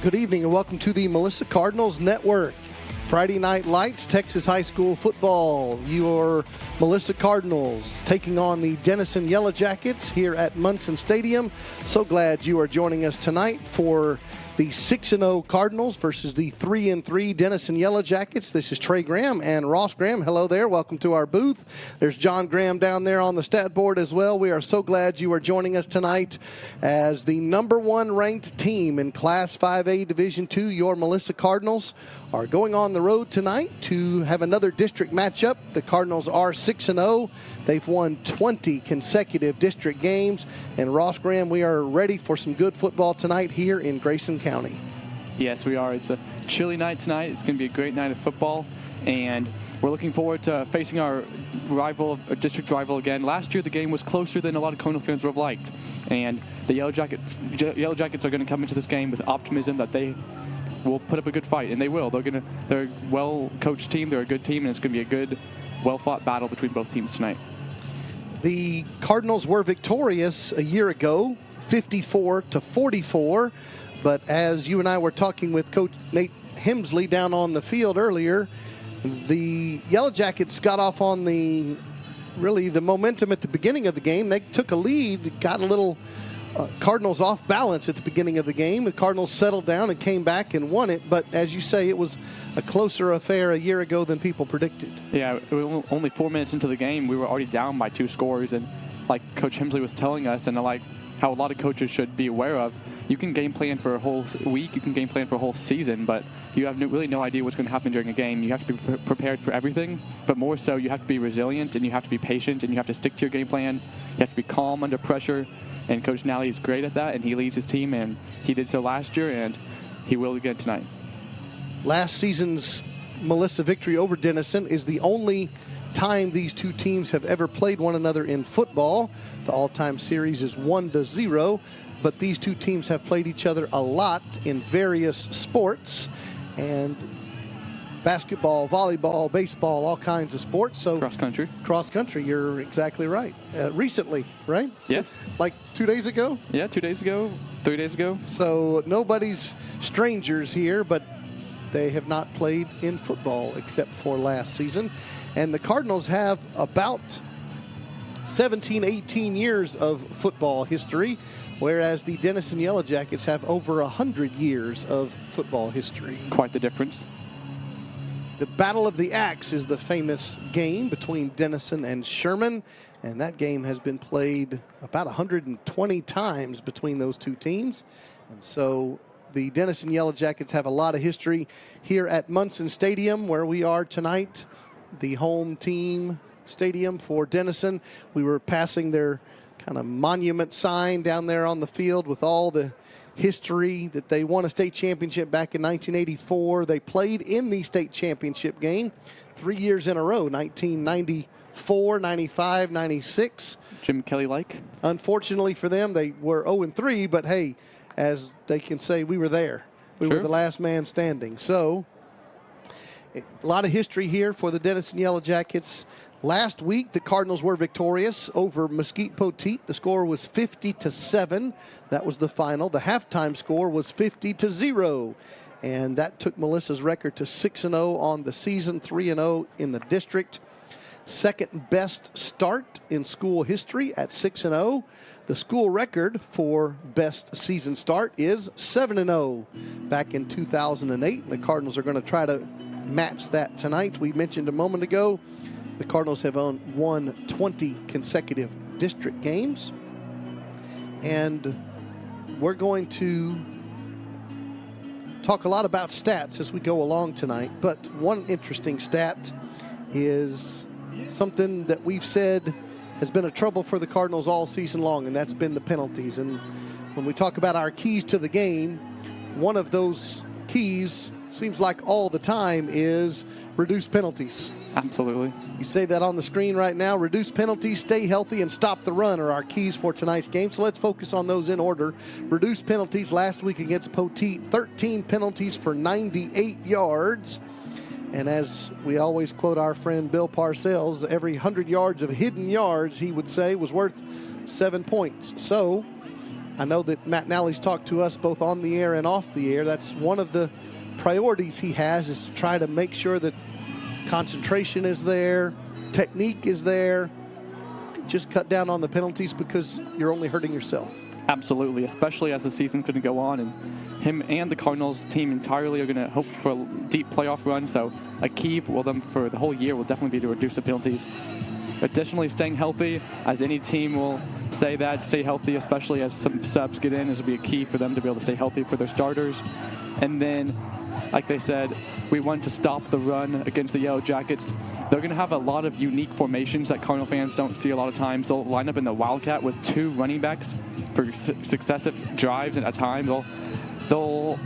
Good evening and welcome to the Melissa Cardinals Network. Friday Night Lights, Texas High School football. Your Melissa Cardinals taking on the Denison Yellow Jackets here at Munson Stadium. So glad you are joining us tonight for the 6-0 Cardinals versus the 3-3 Denison Yellow Jackets. This is Trey Graham and Ross Graham. Hello there. Welcome to our booth. There's John Graham down there on the stat board as well. We are so glad you are joining us tonight as the #1 ranked team in Class 5A Division II. Your Melissa Cardinals are going on the road tonight to have another district matchup. The Cardinals are 6-0. They've won 20 consecutive district games. And Ross Graham, we are ready for some good football tonight here in Grayson County. Yes, we are. It's a chilly night tonight. It's going to be a great night of football. And we're looking forward to facing our district rival again. Last year, the game was closer than a lot of Conal fans would have liked. And the Yellow Jackets are going to come into this game with optimism that they will put up a good fight, and they will. They're a well-coached team. They're a good team, and it's going to be a good, well-fought battle between both teams tonight. The Cardinals were victorious a year ago, 54-44. But as you and I were talking with Coach Nate Hemsley down on the field earlier, the Yellow Jackets got off on the momentum at the beginning of the game. They took a lead, got a little Cardinals off balance at the beginning of the game. The Cardinals settled down and came back and won it. But as you say, it was a closer affair a year ago than people predicted. Yeah, only 4 minutes into the game, we were already down by 2 scores. And like Coach Hemsley was telling us, and like how a lot of coaches should be aware of, you can game plan for a whole week, you can game plan for a whole season, but you have really no idea what's going to happen during a game. You have to be prepared for everything, but more so you have to be resilient, and you have to be patient, and you have to stick to your game plan. You have to be calm under pressure. And Coach Nally is great at that, and he leads his team, and he did so last year, and he will again tonight. Last season's Melissa victory over Denison is the only time these two teams have ever played one another in football. The all-time series is 1-0, but these two teams have played each other a lot in various sports, and basketball, volleyball, baseball, all kinds of sports. So cross country, you're exactly right. Recently, right? Yes. Like 2 days ago? Yeah, 2 days ago, 3 days ago. So nobody's strangers here, but they have not played in football except for last season. And the Cardinals have about 17, 18 years of football history, whereas the Denison Yellow Jackets have over 100 years of football history. Quite the difference. The Battle of the Axe is the famous game between Denison and Sherman, and that game has been played about 120 times between those two teams. And so the Denison Yellow Jackets have a lot of history here at Munson Stadium, where we are tonight, the home team stadium for Denison. We were passing their kind of monument sign down there on the field with all the history that they won a state championship back in 1984. They played in the state championship game 3 years in a row, 1994, 95, 96. Jim Kelly-like. Unfortunately for them, they were 0-3, but hey, as they can say, we were there. We were the last man standing. So a lot of history here for the Denison Yellow Jackets. Last week, the Cardinals were victorious over Mesquite Poteet. The score was 50-7. That was the final. The halftime score was 50-0. And that took Melissa's record to 6-0 on the season, 3-0 in the district. Second best start in school history at 6-0. The school record for best season start is 7-0 back in 2008. And the Cardinals are going to try to match that tonight. We mentioned a moment ago, the Cardinals have won 20 consecutive district games. And we're going to talk a lot about stats as we go along tonight. But one interesting stat is something that we've said has been a trouble for the Cardinals all season long, and that's been the penalties. And when we talk about our keys to the game, one of those keys seems like all the time is reduce penalties. Absolutely. You say that on the screen right now. Reduce penalties, stay healthy, and stop the run are our keys for tonight's game. So let's focus on those in order. Reduce penalties last week against Poteet, 13 penalties for 98 yards. And as we always quote our friend Bill Parcells, every 100 yards of hidden yards, he would say, was worth 7 points. So I know that Matt Nally's talked to us both on the air and off the air. That's one of the priorities he has, is to try to make sure that concentration is there, technique is there. Just cut down on the penalties because you're only hurting yourself. Absolutely, especially as the season's going to go on, and him and the Cardinals team entirely are going to hope for a deep playoff run. So a key for them for the whole year will definitely be to reduce the penalties. Additionally, staying healthy, as any team will say that, stay healthy, especially as some subs get in, this will be a key for them to be able to stay healthy for their starters. And then, like they said, we want to stop the run against the Yellow Jackets. They're going to have a lot of unique formations that Cardinal fans don't see a lot of times. They'll line up in the Wildcat with 2 running backs for successive drives at a time. They'll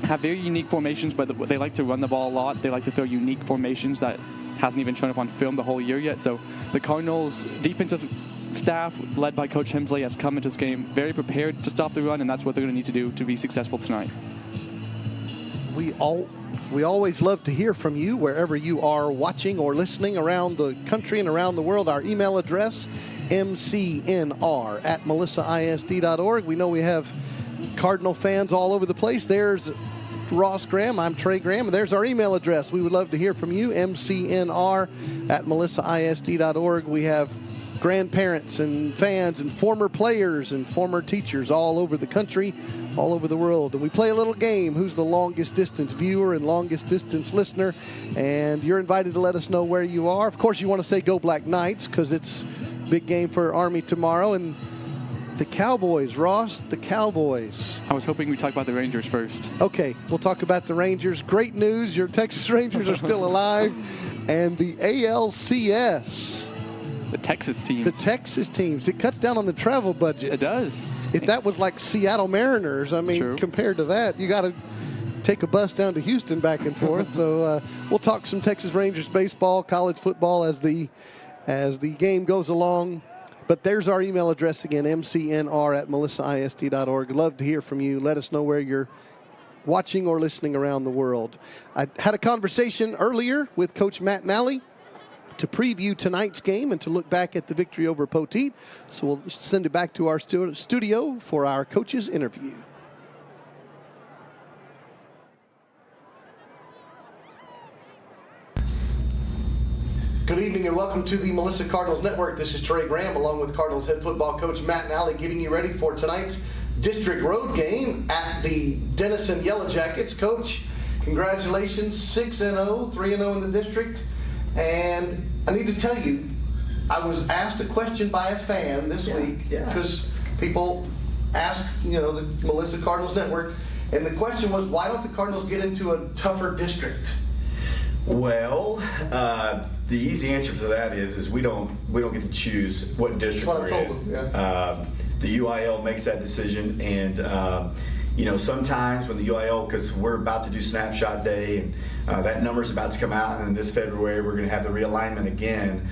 have very unique formations, but they like to run the ball a lot. They like to throw unique formations that hasn't even shown up on film the whole year yet. So the Cardinals' defensive staff, led by Coach Hemsley, has come into this game very prepared to stop the run, and that's what they're going to need to do to be successful tonight. We always love to hear from you wherever you are watching or listening around the country and around the world. Our email address, mcnr@melissaisd.org. We know we have Cardinal fans all over the place. There's Ross Graham. I'm Trey Graham. And there's our email address. We would love to hear from you, mcnr@melissaisd.org. We have grandparents and fans and former players and former teachers all over the country, all over the world. And we play a little game, who's the longest distance viewer and longest distance listener. And you're invited to let us know where you are. Of course, you want to say Go Black Knights because it's a big game for Army tomorrow. And the Cowboys, Ross, the Cowboys. I was hoping we'd talk about the Rangers first. Okay, we'll talk about the Rangers. Great news, your Texas Rangers are still alive. And the ALCS. The Texas teams. The Texas teams. It cuts down on the travel budget. It does. If that was like Seattle Mariners, I mean, True. Compared to that, you got to take a bus down to Houston back and forth. So we'll talk some Texas Rangers baseball, college football as the game goes along. But there's our email address again, mcnr@melissaisd.org. Love to hear from you. Let us know where you're watching or listening around the world. I had a conversation earlier with Coach Matt Nally to preview tonight's game and to look back at the victory over Poteet. So we'll send it back to our studio for our coach's interview. Good evening and welcome to the Melissa Cardinals Network. This is Trey Graham along with Cardinals head football coach Matt Nally, getting you ready for tonight's district road game at the Denison Yellow Jackets. Coach, congratulations, 6-0, 3-0 in the district. And I need to tell you, I was asked a question by a fan this week because people asked, the Melissa Cardinals Network, and the question was, why don't the Cardinals get into a tougher district? Well, the easy answer to that is we don't get to choose what district That's what we're I told in. them, yeah. The UIL makes that decision, and sometimes when the UIL, because we're about to do snapshot day, and that number's about to come out, and this February we're going to have the realignment again.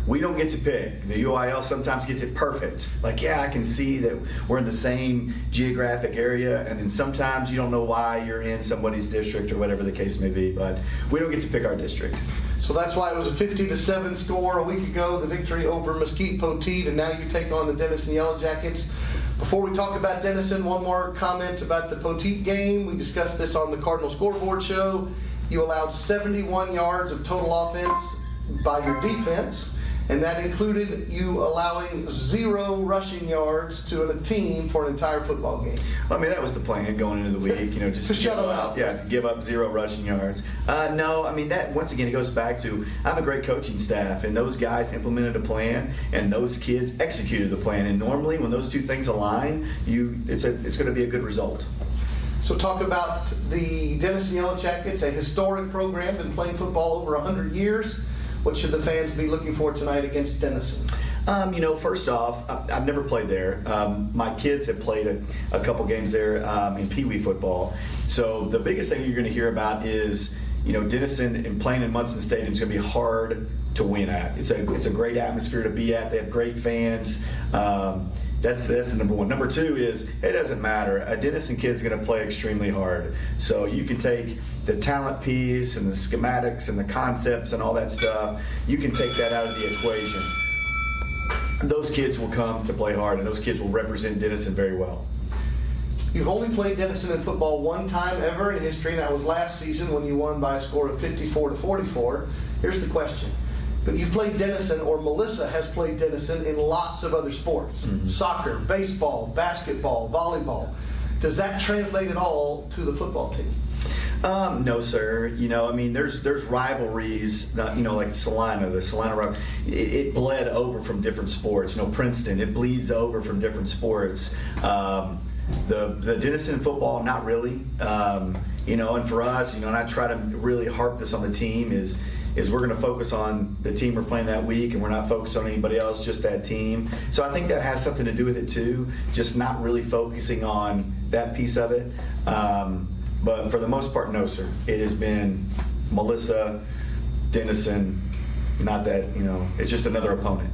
We don't get to pick. The UIL sometimes gets it perfect. Like, I can see that we're in the same geographic area, and then sometimes you don't know why you're in somebody's district or whatever the case may be, but we don't get to pick our district. So that's why it was a 50-7 score a week ago, the victory over Mesquite Poteet, and now you take on the Denison Yellow Jackets. Before we talk about Denison, one more comment about the Poteet game. We discussed this on the Cardinal Scoreboard Show. You allowed 71 yards of total offense by your defense, and that included you allowing 0 rushing yards to a team for an entire football game. Well, I mean, that was the plan going into the week, just to shut them out. Yeah, to give up 0 rushing yards. No, I mean, that once again, it goes back to I have a great coaching staff, and those guys implemented a plan, and those kids executed the plan. And normally, when those two things align, it's going to be a good result. So talk about the Denison Yellow Jackets, a historic program, been playing football over 100 years. What should the fans be looking for tonight against Denison? First off, I've never played there. My kids have played a couple games there in Pee Wee football. So the biggest thing you're going to hear about is, Denison and playing in Munson Stadium is going to be hard to win at. It's a great atmosphere to be at. They have great fans. That's the number one. Number two is it doesn't matter. A Denison kid's going to play extremely hard. So you can take the talent piece and the schematics and the concepts and all that stuff. You can take that out of the equation. those kids will come to play hard, and those kids will represent Denison very well. You've only played Denison in football one time ever in history, and that was last season when you won by a score of 54-44. Here's the question. But you've played Denison, or Melissa has played Denison, in lots of other sports. Soccer, baseball, basketball, volleyball. Does that translate at all to the football team? No, sir. There's rivalries. Like Salina, the Salina rivalry. It bled over from different sports. Princeton, it bleeds over from different sports. The Denison football, not really. And for us, and I try to really harp this on the team is we're going to focus on the team we're playing that week, and we're not focused on anybody else, just that team. So I think that has something to do with it too, just not really focusing on that piece of it. But for the most part, no, sir. It has been Melissa, Denison, not that, it's just another opponent.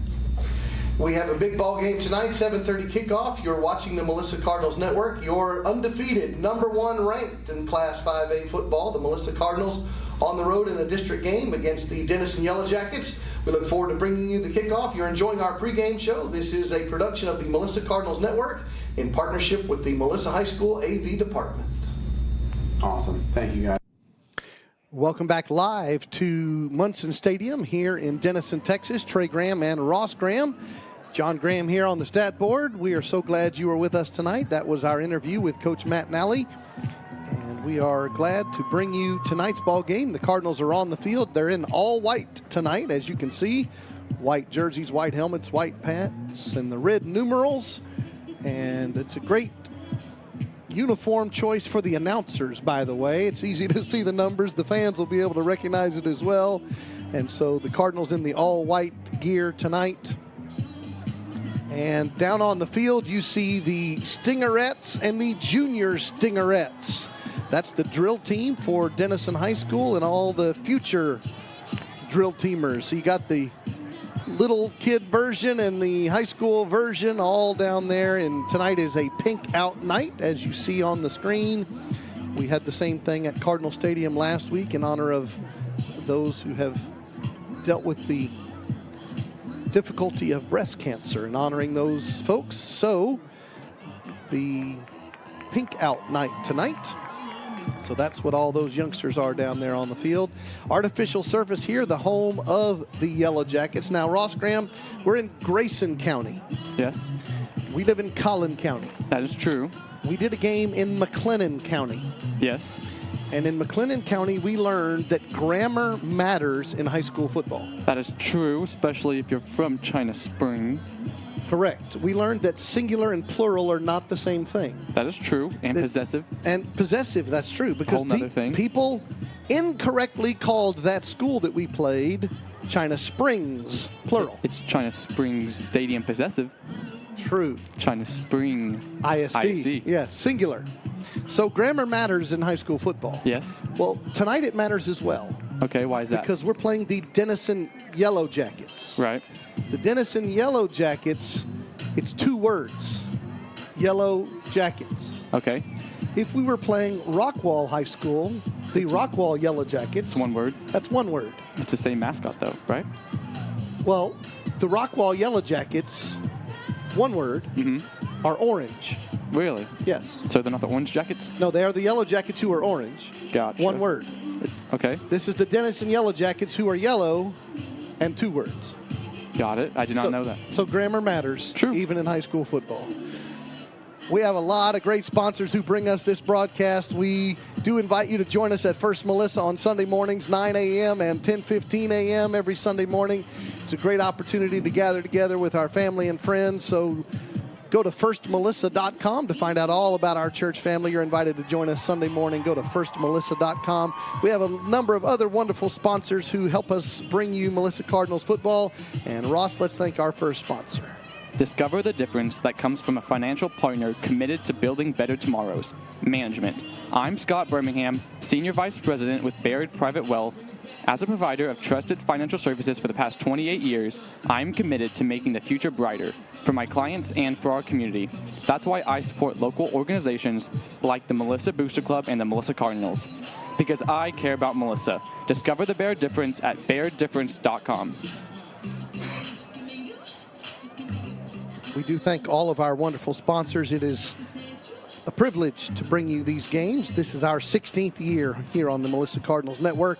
We have a big ball game tonight, 7:30 kickoff. You're watching the Melissa Cardinals Network. You're undefeated, number 1 ranked in Class 5A football. The Melissa Cardinals on the road in a district game against the Denison Yellow Jackets. We look forward to bringing you the kickoff. You're enjoying our pregame show. This is a production of the Melissa Cardinals Network in partnership with the Melissa High School AV Department. Awesome. Thank you, guys. Welcome back live to Munson Stadium here in Denison, Texas. Trey Graham and Ross Graham. John Graham here on the stat board. We are so glad you were with us tonight. That was our interview with Coach Matt Nally. And we are glad to bring you tonight's ball game. The Cardinals are on the field. They're in all white tonight, as you can see. White jerseys, white helmets, white pants, and the red numerals. And it's a great uniform choice for the announcers, by the way. It's easy to see the numbers. The fans will be able to recognize it as well. And so the Cardinals in the all-white gear tonight. And down on the field, you see the Stingerettes and the Junior Stingerettes. That's the drill team for Denison High School and all the future drill teamers. So you got the little kid version and the high school version all down there. And tonight is a pink out night, as you see on the screen. We had the same thing at Cardinal Stadium last week in honor of those who have dealt with the difficulty of breast cancer and honoring those folks. So the pink out night tonight. So that's what all those youngsters are down there on the field. Artificial surface here, the home of the Yellow Jackets. Now, Ross Graham, we're in Grayson County. Yes. We live in Collin County. That is true. We did a game in McLennan County. Yes. And in McLennan County, we learned that grammar matters in high school football. That is true, especially if you're from China Spring. Correct. We learned that singular and plural are not the same thing. That is true, and possessive. And possessive, that's true. Because whole nother thing. People incorrectly called that school that we played China Springs, plural. It's China Springs Stadium possessive. True. China Spring ISD. Yeah, singular. So grammar matters in high school football. Yes. Well, tonight it matters as well. Okay, why is that? Because we're playing the Denison Yellow Jackets. Right. The Denison Yellow Jackets, it's 2 words. Yellow Jackets. Okay. If we were playing Rockwall High School, the Rockwall Yellow Jackets. It's 1 word. That's 1 word. It's the same mascot, though, right? Well, the Rockwall Yellow Jackets, 1 word, are orange. Really? Yes. So they're not the Orange Jackets? No, they are the Yellow Jackets who are orange. Gotcha. 1 word. Okay. This is the Denison Yellow Jackets who are yellow and 2 words. Got it. I did not know that. So grammar matters, True. Even in high school football. We have a lot of great sponsors who bring us this broadcast. We do invite you to join us at First Melissa on Sunday mornings, 9 a.m. and 10:15 a.m. every Sunday morning. It's a great opportunity to gather together with our family and friends. So go to firstmelissa.com to find out all about our church family. You're invited to join us Sunday morning. Go to firstmelissa.com. We have a number of other wonderful sponsors who help us bring you Melissa Cardinals football. And Ross, let's thank our first sponsor. Discover the difference that comes from a financial partner committed to building better tomorrows. Management. I'm Scott Birmingham, Senior Vice President with Baird Private Wealth. As a provider of trusted financial services for the past 28 years, I'm committed to making the future brighter for my clients and for our community. That's why I support local organizations like the Melissa Booster Club and the Melissa Cardinals. Because I care about Melissa. Discover the Baird difference at BairdDifference.com. We do thank all of our wonderful sponsors. It is a privilege to bring you these games. This is our 16th year here on the Melissa Cardinals Network,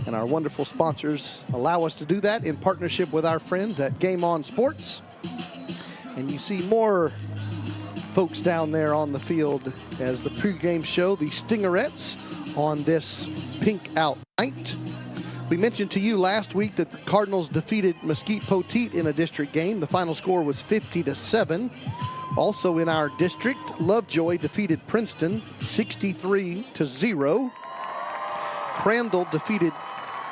and our wonderful sponsors allow us to do that in partnership with our friends at Game On Sports. And you see more folks down there on the field as the pregame show, the Stingerettes, on this pink out night. We mentioned to you last week that the Cardinals defeated Mesquite Poteet in a district game. The final score was 50-7. Also in our district, Lovejoy defeated Princeton 63-0. Crandall defeated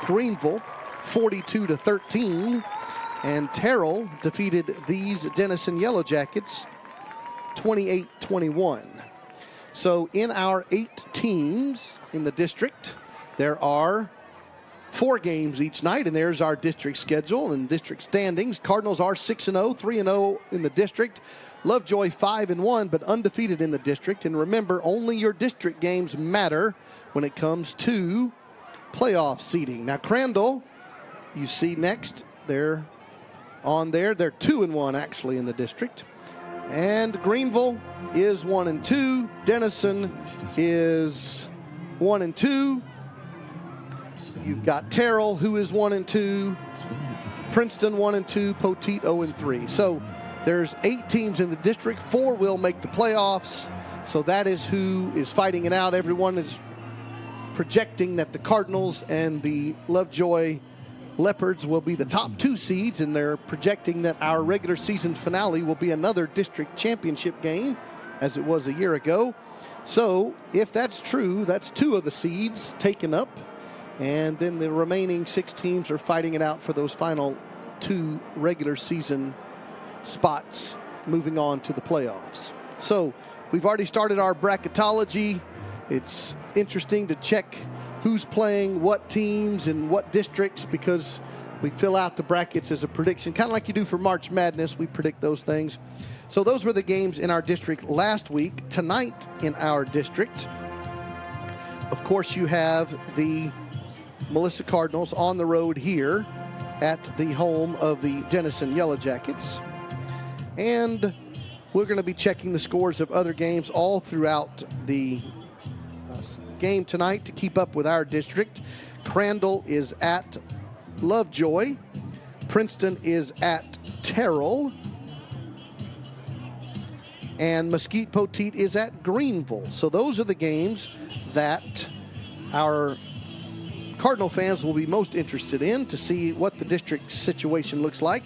Greenville 42-13. And Terrell defeated these Denison Yellow Jackets 28-21. So in our 8 teams in the district, there are 4 games each night, and there's our district schedule and district standings. Cardinals are 6-0, 3-0 in the district. Lovejoy 5-1, but undefeated in the district. And remember, only your district games matter when it comes to playoff seeding. Now, Crandall, you see next, they're on there. They're 2-1 actually in the district. And Greenville is 1-2. Denison is 1-2. You've got Terrell, who is 1-2. Princeton 1-2. Poteet 0-3. So there's 8 teams in the district. 4 will make the playoffs. So that is who is fighting it out. Everyone is projecting that the Cardinals and the Lovejoy Leopards will be the top 2 seeds, and they're projecting that our regular season finale will be another district championship game, as it was a year ago. So if that's true, that's 2 of the seeds taken up, and then the remaining 6 teams are fighting it out for those final 2 regular season spots moving on to the playoffs. So we've already started our bracketology. It's interesting to check who's playing what teams and what districts, because we fill out the brackets as a prediction, kind of like you do for March Madness. We predict those things. So those were the games in our district last week. Tonight in our district, of course, you have the Melissa Cardinals on the road here at the home of the Denison Yellow Jackets. And we're going to be checking the scores of other games all throughout the game tonight to keep up with our district. Crandall is at Lovejoy. Princeton is at Terrell. And Mesquite Poteet is at Greenville. So those are the games that our Cardinal fans will be most interested in to see what the district situation looks like.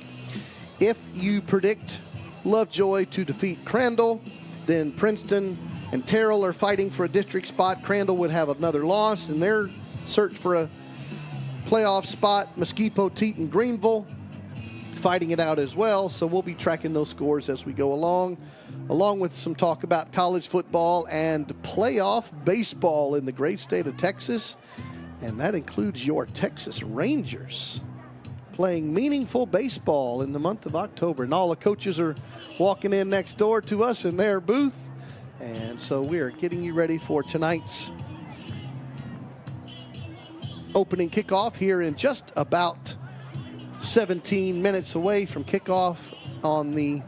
If you predict Lovejoy to defeat Crandall, then Princeton and Terrell are fighting for a district spot. Crandall would have another loss in their search for a playoff spot. Mesquite Poteet and Greenville fighting it out as well. So we'll be tracking those scores as we go along with some talk about college football and playoff baseball in the great state of Texas. And that includes your Texas Rangers playing meaningful baseball in the month of October. And all the coaches are walking in next door to us in their booth. And so we are getting you ready for tonight's opening kickoff here in just about 17 minutes away from kickoff on the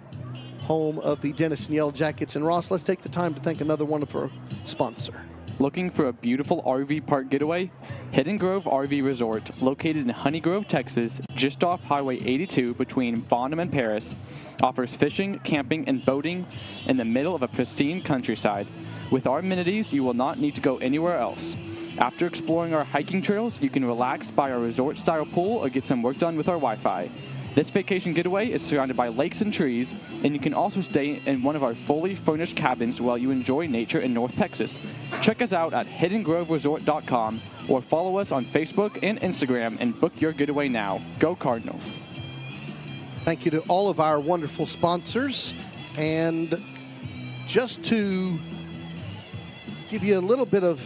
home of the Denison Yellow Jackets. And Ross, let's take the time to thank another wonderful sponsor. Looking for a beautiful RV park getaway? Hidden Grove RV Resort, located in Honey Grove, Texas, just off Highway 82 between Bonham and Paris, offers fishing, camping, and boating in the middle of a pristine countryside. With our amenities, you will not need to go anywhere else. After exploring our hiking trails, you can relax by our resort-style pool or get some work done with our Wi-Fi. This vacation getaway is surrounded by lakes and trees, and you can also stay in one of our fully furnished cabins while you enjoy nature in North Texas. Check us out at hiddengroveresort.com or follow us on Facebook and Instagram and book your getaway now. Go Cardinals. Thank you to all of our wonderful sponsors. And just to give you a little bit of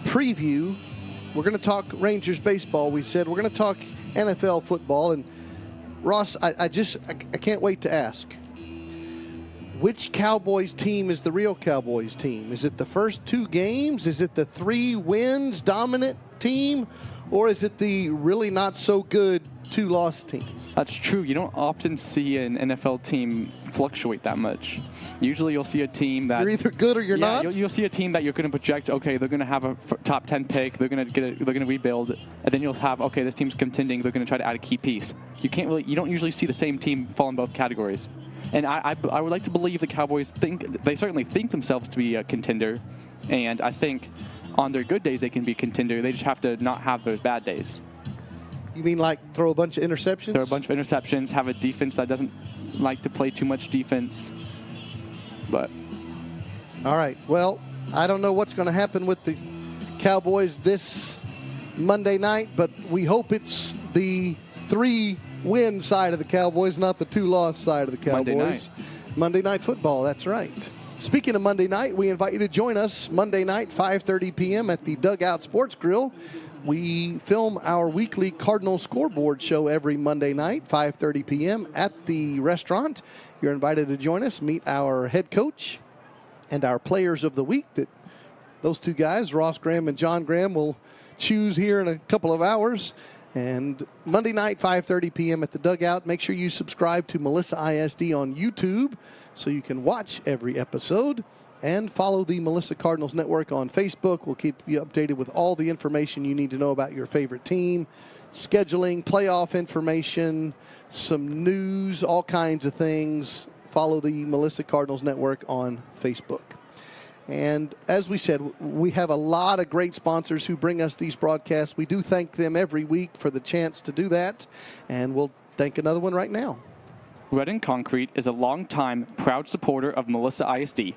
preview, we're going to talk Rangers baseball. We said we're going to talk NFL football. And Ross, I can't wait to ask, which Cowboys team is the real Cowboys team? Is it the first 2 games? Is it the 3 wins dominant team, or is it the really not so good 2-loss team? That's true. You don't often see an NFL team fluctuate that much. Usually you'll see a team that's... You're either good or you're not? You'll see a team that you're going to project, okay, they're going to have a top 10 pick, they're going to rebuild, and then you'll have, okay, this team's contending, they're going to try to add a key piece. You don't usually see the same team fall in both categories. And I would like to believe the Cowboys they certainly think themselves to be a contender, and I think on their good days they can be a contender. They just have to not have those bad days. You mean like throw a bunch of interceptions? Throw a bunch of interceptions, have a defense that doesn't like to play too much defense. But all right. Well, I don't know what's going to happen with the Cowboys this Monday night, but we hope it's the 3-win side of the Cowboys, not the 2-loss side of the Cowboys. Monday Night Football, that's right. Speaking of Monday night, we invite you to join us Monday night, 5:30 p.m. at the Dugout Sports Grill. We film our weekly Cardinal Scoreboard show every Monday night, 5:30 p.m. at the restaurant. You're invited to join us, meet our head coach and our players of the week. That those two guys, Ross Graham and John Graham, will choose here in a couple of hours. And Monday night, 5:30 p.m. at the Dugout. Make sure you subscribe to Melissa ISD on YouTube so you can watch every episode. And follow the Melissa Cardinals Network on Facebook. We'll keep you updated with all the information you need to know about your favorite team, scheduling, playoff information, some news, all kinds of things. Follow the Melissa Cardinals Network on Facebook. And as we said, we have a lot of great sponsors who bring us these broadcasts. We do thank them every week for the chance to do that. And we'll thank another one right now. Redden Concrete is a longtime proud supporter of Melissa ISD.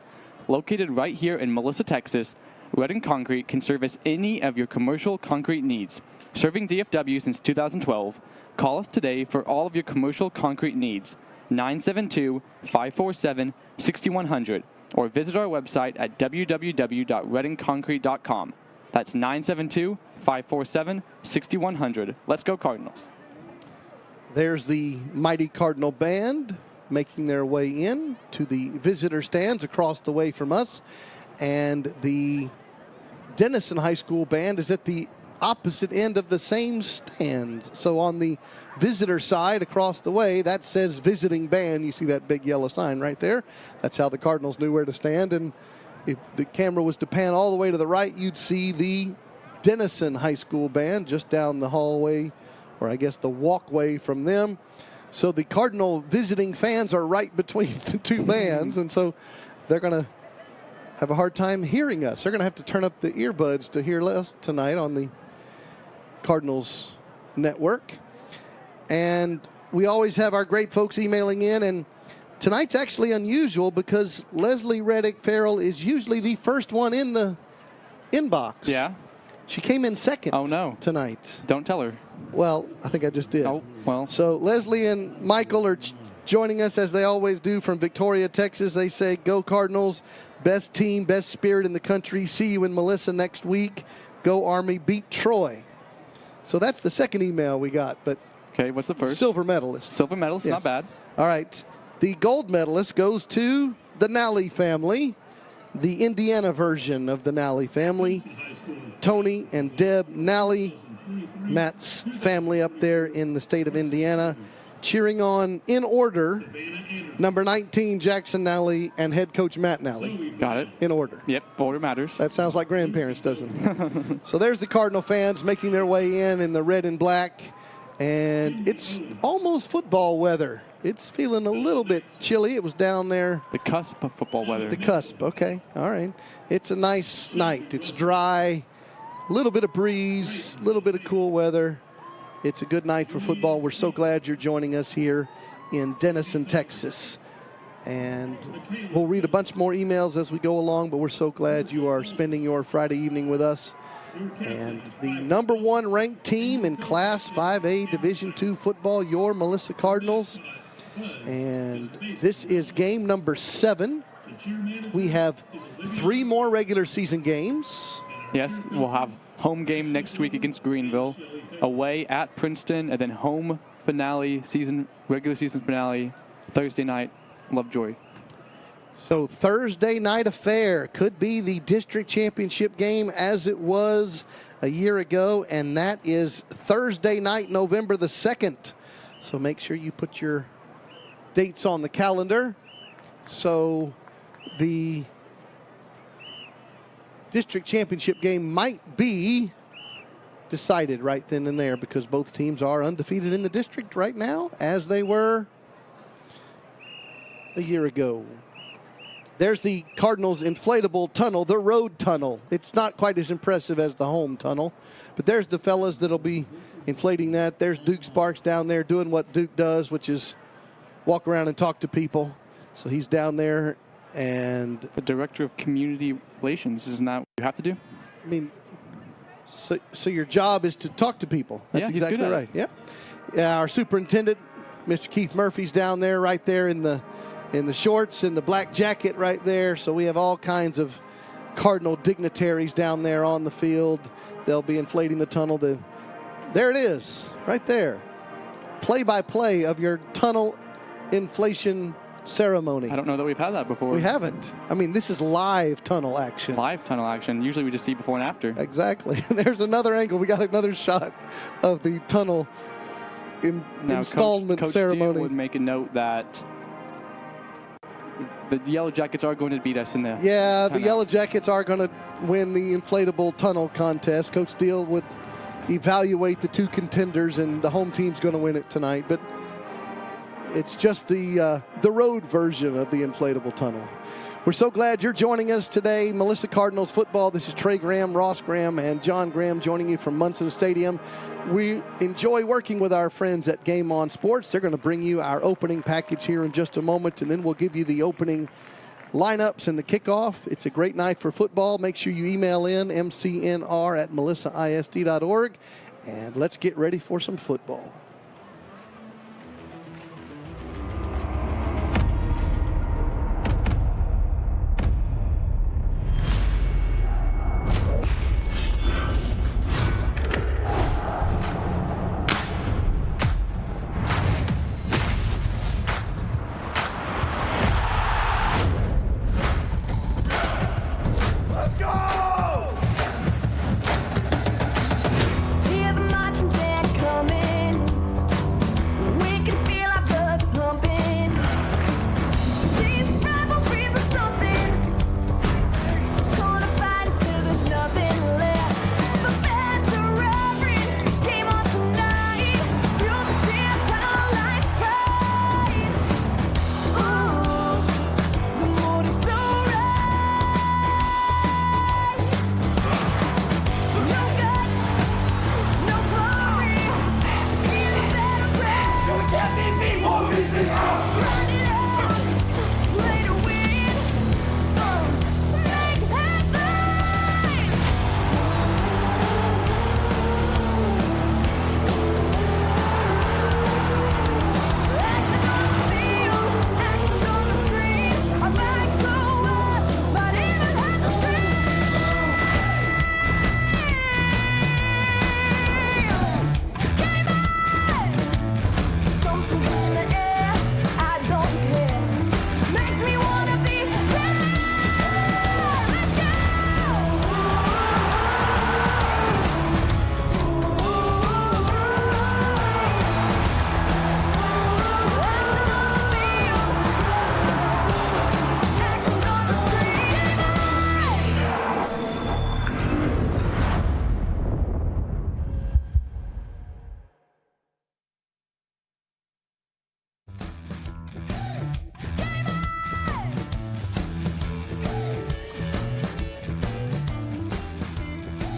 Located right here in Melissa, Texas, Redden Concrete can service any of your commercial concrete needs. Serving DFW since 2012, call us today for all of your commercial concrete needs, 972-547-6100, or visit our website at www.reddenconcrete.com. That's 972-547-6100. Let's go Cardinals. There's the mighty Cardinal Band making their way in to the visitor stands across the way from us. And the Denison High School Band is at the opposite end of the same stands. So on the visitor side across the way, that says visiting band. You see that big yellow sign right there. That's how the Cardinals knew where to stand. And if the camera was to pan all the way to the right, you'd see the Denison High School Band just down the hallway, or I guess the walkway from them. So the Cardinal visiting fans are right between the two bands, and so they're going to have a hard time hearing us. They're going to have to turn up the earbuds to hear us tonight on the Cardinals Network. And we always have our great folks emailing in, and tonight's actually unusual because Leslie Reddick Farrell is usually the first one in the inbox. Yeah. She came in second. Oh, no. Tonight. Don't tell her. Well, I think I just did. Oh, well. So Leslie and Michael are joining us as they always do from Victoria, Texas. They say, go Cardinals, best team, best spirit in the country. See you in Melissa next week. Go Army, beat Troy. So that's the second email we got. But okay, what's the first? Silver medalist. Silver medalist, Yes. Not bad. All right. The gold medalist goes to the Nally family, the Indiana version of the Nally family. Tony and Deb Nally, Matt's family up there in the state of Indiana, cheering on, in order, number 19, Jackson Nally, and head coach Matt Nally. Got it. In order. Yep, order matters. That sounds like grandparents, doesn't it? So there's the Cardinal fans making their way in the red and black, and it's almost football weather. It's feeling a little bit chilly. It was down there. The cusp of football weather. The cusp, okay. All right. It's a nice night. It's dry. A little bit of breeze, a little bit of cool weather. It's a good night for football. We're so glad you're joining us here in Denison, Texas. And we'll read a bunch more emails as we go along, but we're so glad you are spending your Friday evening with us. And the number one ranked team in Class 5A Division II football, your Melissa Cardinals. And this is game number 7. We have 3 more regular season games. Yes, we'll have home game next week against Greenville, away at Princeton, and then home finale, regular season finale, Thursday night, Lovejoy. So Thursday night affair could be the district championship game as it was a year ago, and that is Thursday night, November the 2nd. So make sure you put your dates on the calendar. So the district championship game might be decided right then and there because both teams are undefeated in the district right now as they were a year ago. There's the Cardinals inflatable tunnel, the road tunnel. It's not quite as impressive as the home tunnel, but there's the fellas that'll be inflating that. There's Duke Sparks down there doing what Duke does, which is walk around and talk to people. So he's down there. And the director of community relations, isn't that what you have to do? I mean, so your job is to talk to people. That's yeah, exactly right. Yeah. Our superintendent, Mr. Keith Murphy's down there, right there in the shorts and the black jacket right there. So we have all kinds of Cardinal dignitaries down there on the field. They'll be inflating the tunnel. There it is, right there. Play-by-play of your tunnel inflation ceremony. I don't know that we've had that before. We haven't. I mean, this is live tunnel action. Live tunnel action. Usually we just see before and after. Exactly. There's another angle. We got another shot of the tunnel installment Coach ceremony. Steele would make a note that the Yellow Jackets are going to beat us in the the Yellow Jackets are going to win the inflatable tunnel contest. Coach Steele would evaluate the two contenders, and the home team's going to win it tonight. But it's just the road version of the inflatable tunnel. We're so glad you're joining us today. Melissa Cardinals football. This is Trey Graham, Ross Graham, and John Graham joining you from Munson Stadium. We enjoy working with our friends at Game On Sports. They're going to bring you our opening package here in just a moment, and then we'll give you the opening lineups and the kickoff. It's a great night for football. Make sure you email in mcnr@melissaisd.org, and let's get ready for some football.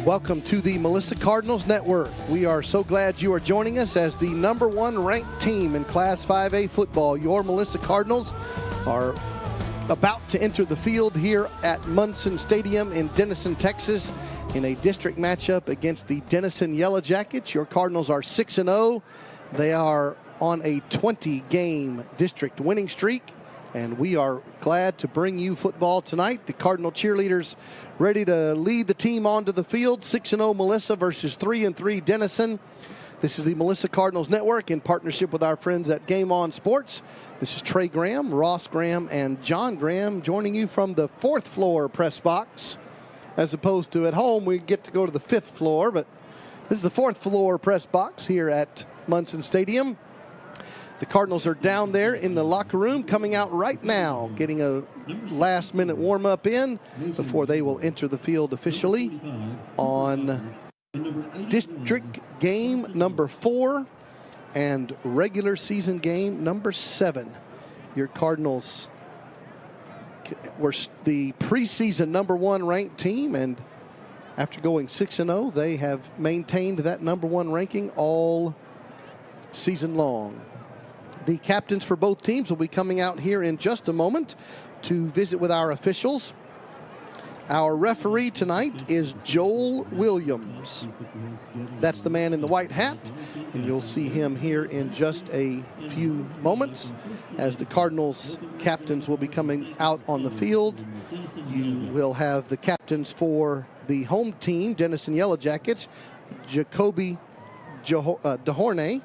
Welcome to the Melissa Cardinals Network. We are so glad you are joining us as the #1 ranked team in Class 5A football. Your Melissa Cardinals are about to enter the field here at Munson Stadium in Denison, Texas, in a district matchup against the Denison Yellow Jackets. Your Cardinals are 6-0. They are on a 20-game district winning streak, and we are glad to bring you football tonight. The Cardinal cheerleaders ready to lead the team onto the field. 6-0 Melissa versus 3-3 Denison. This is the Melissa Cardinals Network in partnership with our friends at Game On Sports. This is Trey Graham, Ross Graham, and John Graham joining you from the 4th floor press box. As opposed to at home, we get to go to the 5th floor, but this is the 4th floor press box here at Munson Stadium. The Cardinals are down there in the locker room, coming out right now, getting a last-minute warm-up in before they will enter the field officially on district game number 4 and regular season game number 7. Your Cardinals were the preseason number 1 ranked team, and after going 6-0, they have maintained that number 1 ranking all season long. The captains for both teams will be coming out here in just a moment to visit with our officials. Our referee tonight is Joel Williams. That's the man in the white hat, and you'll see him here in just a few moments as the Cardinals captains will be coming out on the field. You will have the captains for the home team, Denison Yellow Jackets, Jacoby DeHorne,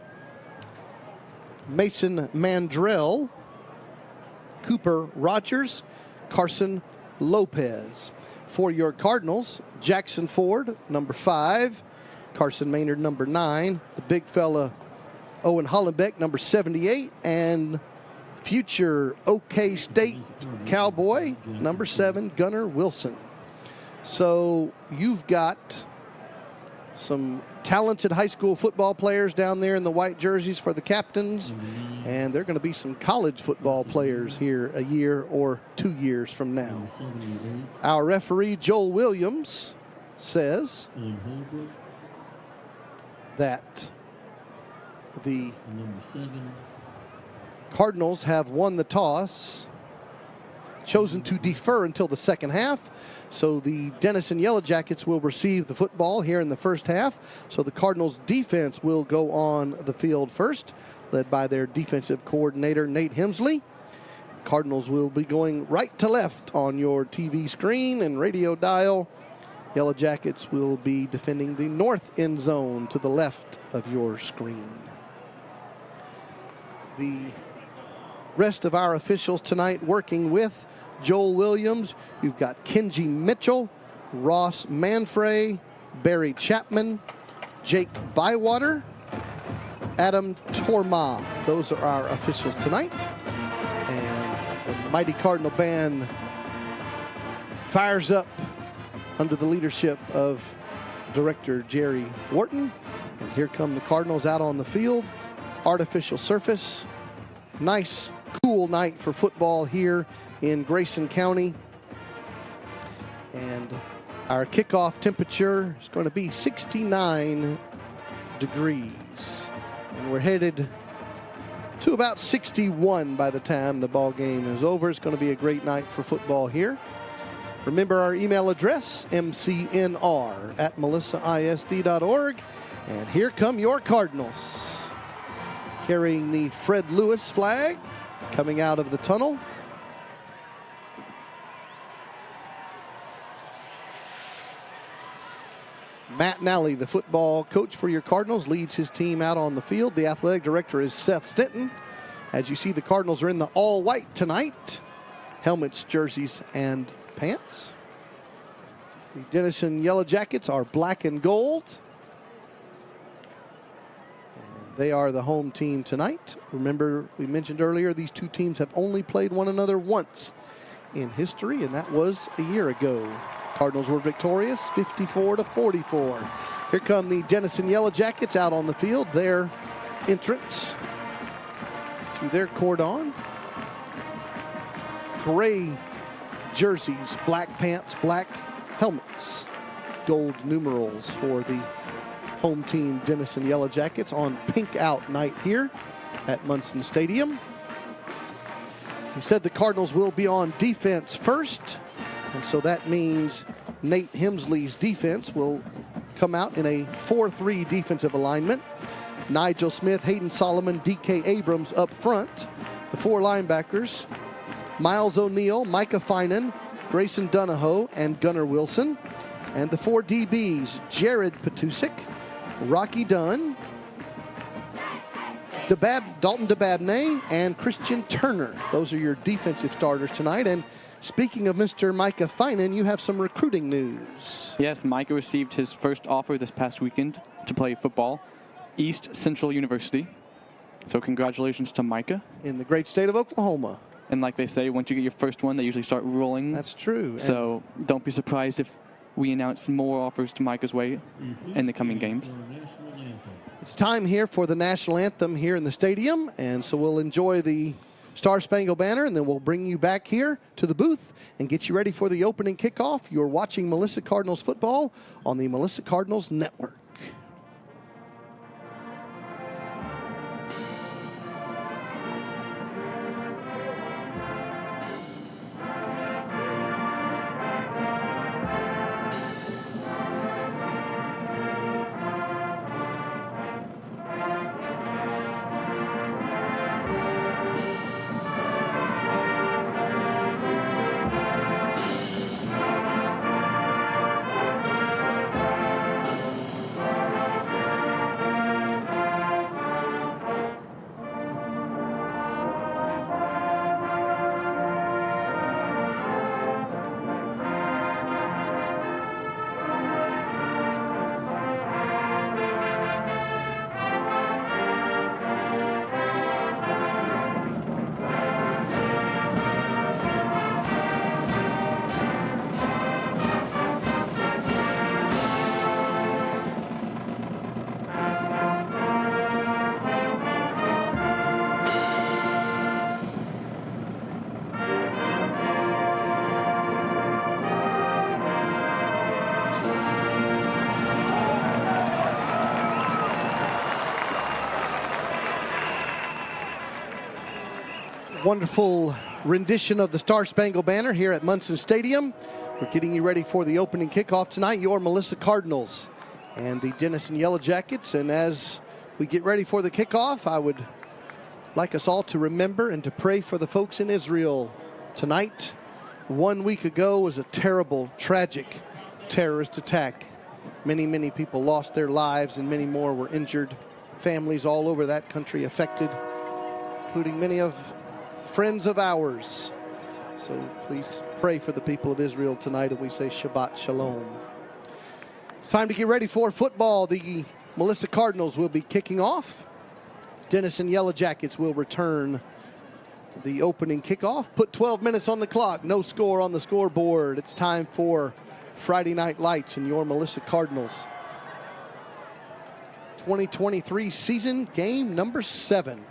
Mason Mandrell, Cooper Rogers, Carson Lopez. For your Cardinals, Jackson Ford, number 5, Carson Maynard, number 9, the big fella Owen Hollenbeck, number 78, and future OK State Cowboy, number 7, Gunnar Wilson. So you've got some talented high school football players down there in the white jerseys for the captains, and they're going to be some college football players here a year or 2 years from now. Our referee, Joel Williams, says that the Cardinals have won the toss, chosen to defer until the second half. So the Denison Yellow Jackets will receive the football here in the first half. So the Cardinals defense will go on the field first, led by their defensive coordinator, Nate Hemsley. Cardinals will be going right to left on your TV screen and radio dial. Yellow Jackets will be defending the north end zone to the left of your screen. The rest of our officials tonight working with Joel Williams. You've got Kenji Mitchell, Ross Manfrey, Barry Chapman, Jake Bywater, Adam Torma. Those are our officials tonight. And the mighty Cardinal band fires up under the leadership of Director Jerry Wharton. And here come the Cardinals out on the field. Artificial surface. Nice, cool night for football here in Grayson County. And our kickoff temperature is going to be 69 degrees. And we're headed to about 61 by the time the ball game is over. It's going to be a great night for football here. Remember our email address, mcnr@melissaisd.org. And here come your Cardinals, carrying the Fred Lewis flag, coming out of the tunnel. Matt Nally, the football coach for your Cardinals, leads his team out on the field. The athletic director is Seth Stinton. As you see, the Cardinals are in the all-white tonight. Helmets, jerseys, and pants. The Denison Yellow Jackets are black and gold. And they are the home team tonight. Remember, we mentioned earlier, these two teams have only played one another once in history, and that was a year ago. Cardinals were victorious, 54-44. Here come the Denison Yellow Jackets out on the field. Their entrance through their cordon. Gray jerseys, black pants, black helmets. Gold numerals for the home team Denison Yellow Jackets on pink out night here at Munson Stadium. We said the Cardinals will be on defense first. And so that means Nate Hemsley's defense will come out in a 4-3 defensive alignment. Nigel Smith, Hayden Solomon, D.K. Abrams up front. The 4 linebackers, Miles O'Neill, Micah Finan, Grayson Donahoe, and Gunnar Wilson. And the 4 DBs, Jared Petusik, Rocky Dunn, Dalton Dababneh and Christian Turner. Those are your defensive starters tonight. And speaking of Mr. Micah Finan, you have some recruiting news. Yes, Micah received his first offer this past weekend to play football, East Central University. So congratulations to Micah. In the great state of Oklahoma. And like they say, once you get your first one, they usually start rolling. That's true. So don't be surprised if we announce more offers to Micah's way in the coming games. It's time here for the national anthem here in the stadium, and so we'll enjoy the Star Spangled Banner, and then we'll bring you back here to the booth and get you ready for the opening kickoff. You're watching Melissa Cardinals football on the Melissa Cardinals Network. Wonderful rendition of the Star Spangled Banner here at Munson Stadium. We're getting you ready for the opening kickoff tonight. Your Melissa Cardinals and the Denison Yellow Jackets. And as we get ready for the kickoff, I would like us all to remember and to pray for the folks in Israel tonight. 1 week ago was a terrible, tragic terrorist attack. Many, many people lost their lives and many more were injured. Families all over that country affected, including many of friends of ours. So please pray for the people of Israel tonight, and we say Shabbat Shalom. It's time to get ready for football. The Melissa Cardinals will be kicking off. Denison Yellow Jackets will return the opening kickoff. Put 12 minutes on the clock. No score on the scoreboard. It's time for Friday Night Lights and your Melissa Cardinals. 2023 season game number 7.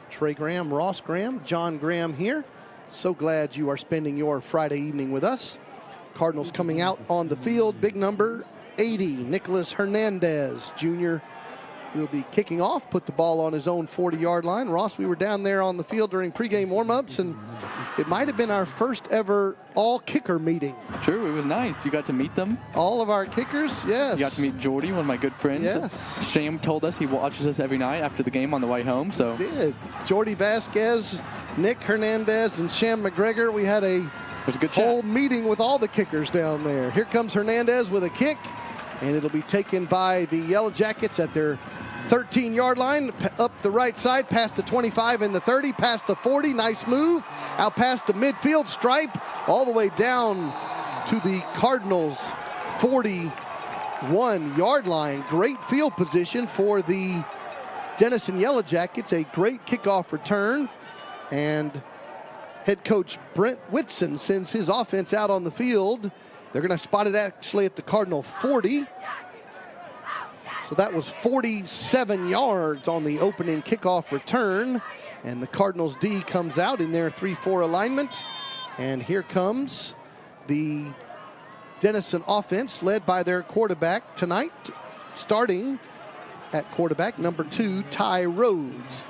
Trey Graham, Ross Graham, John Graham here. So glad you are spending your Friday evening with us. Cardinals coming out on the field. Big number 80, Nicholas Hernandez Jr. will be kicking off. Put the ball on his own 40-yard line. Ross, we were down there on the field during pregame warm-ups, and it might have been our first ever all-kicker meeting. True, it was nice. You got to meet them. All of our kickers, yes. You got to meet Jordy, one of my good friends. Yes. Sham told us he watches us every night after the game on the way home. So He did. Jordy Vasquez, Nick Hernandez, and Sham McGregor. We had a good whole chat. meeting with all the kickers down there. Here comes Hernandez with a kick, and it'll be taken by the Yellow Jackets at their 13-yard line, up the right side, past the 25 and the 30, past the 40. Nice move. Out past the midfield stripe, all the way down to the Cardinals' 41-yard line. Great field position for the Denison Yellow Jackets. A great kickoff return. And head coach Brent Whitson sends his offense out on the field. They're going to spot it actually at the Cardinal 40. So that was 47 yards on the opening kickoff return. And the Cardinals D comes out in their 3-4 alignment. And here comes the Denison offense led by their quarterback tonight, starting at quarterback number 2, Ty Rhodes.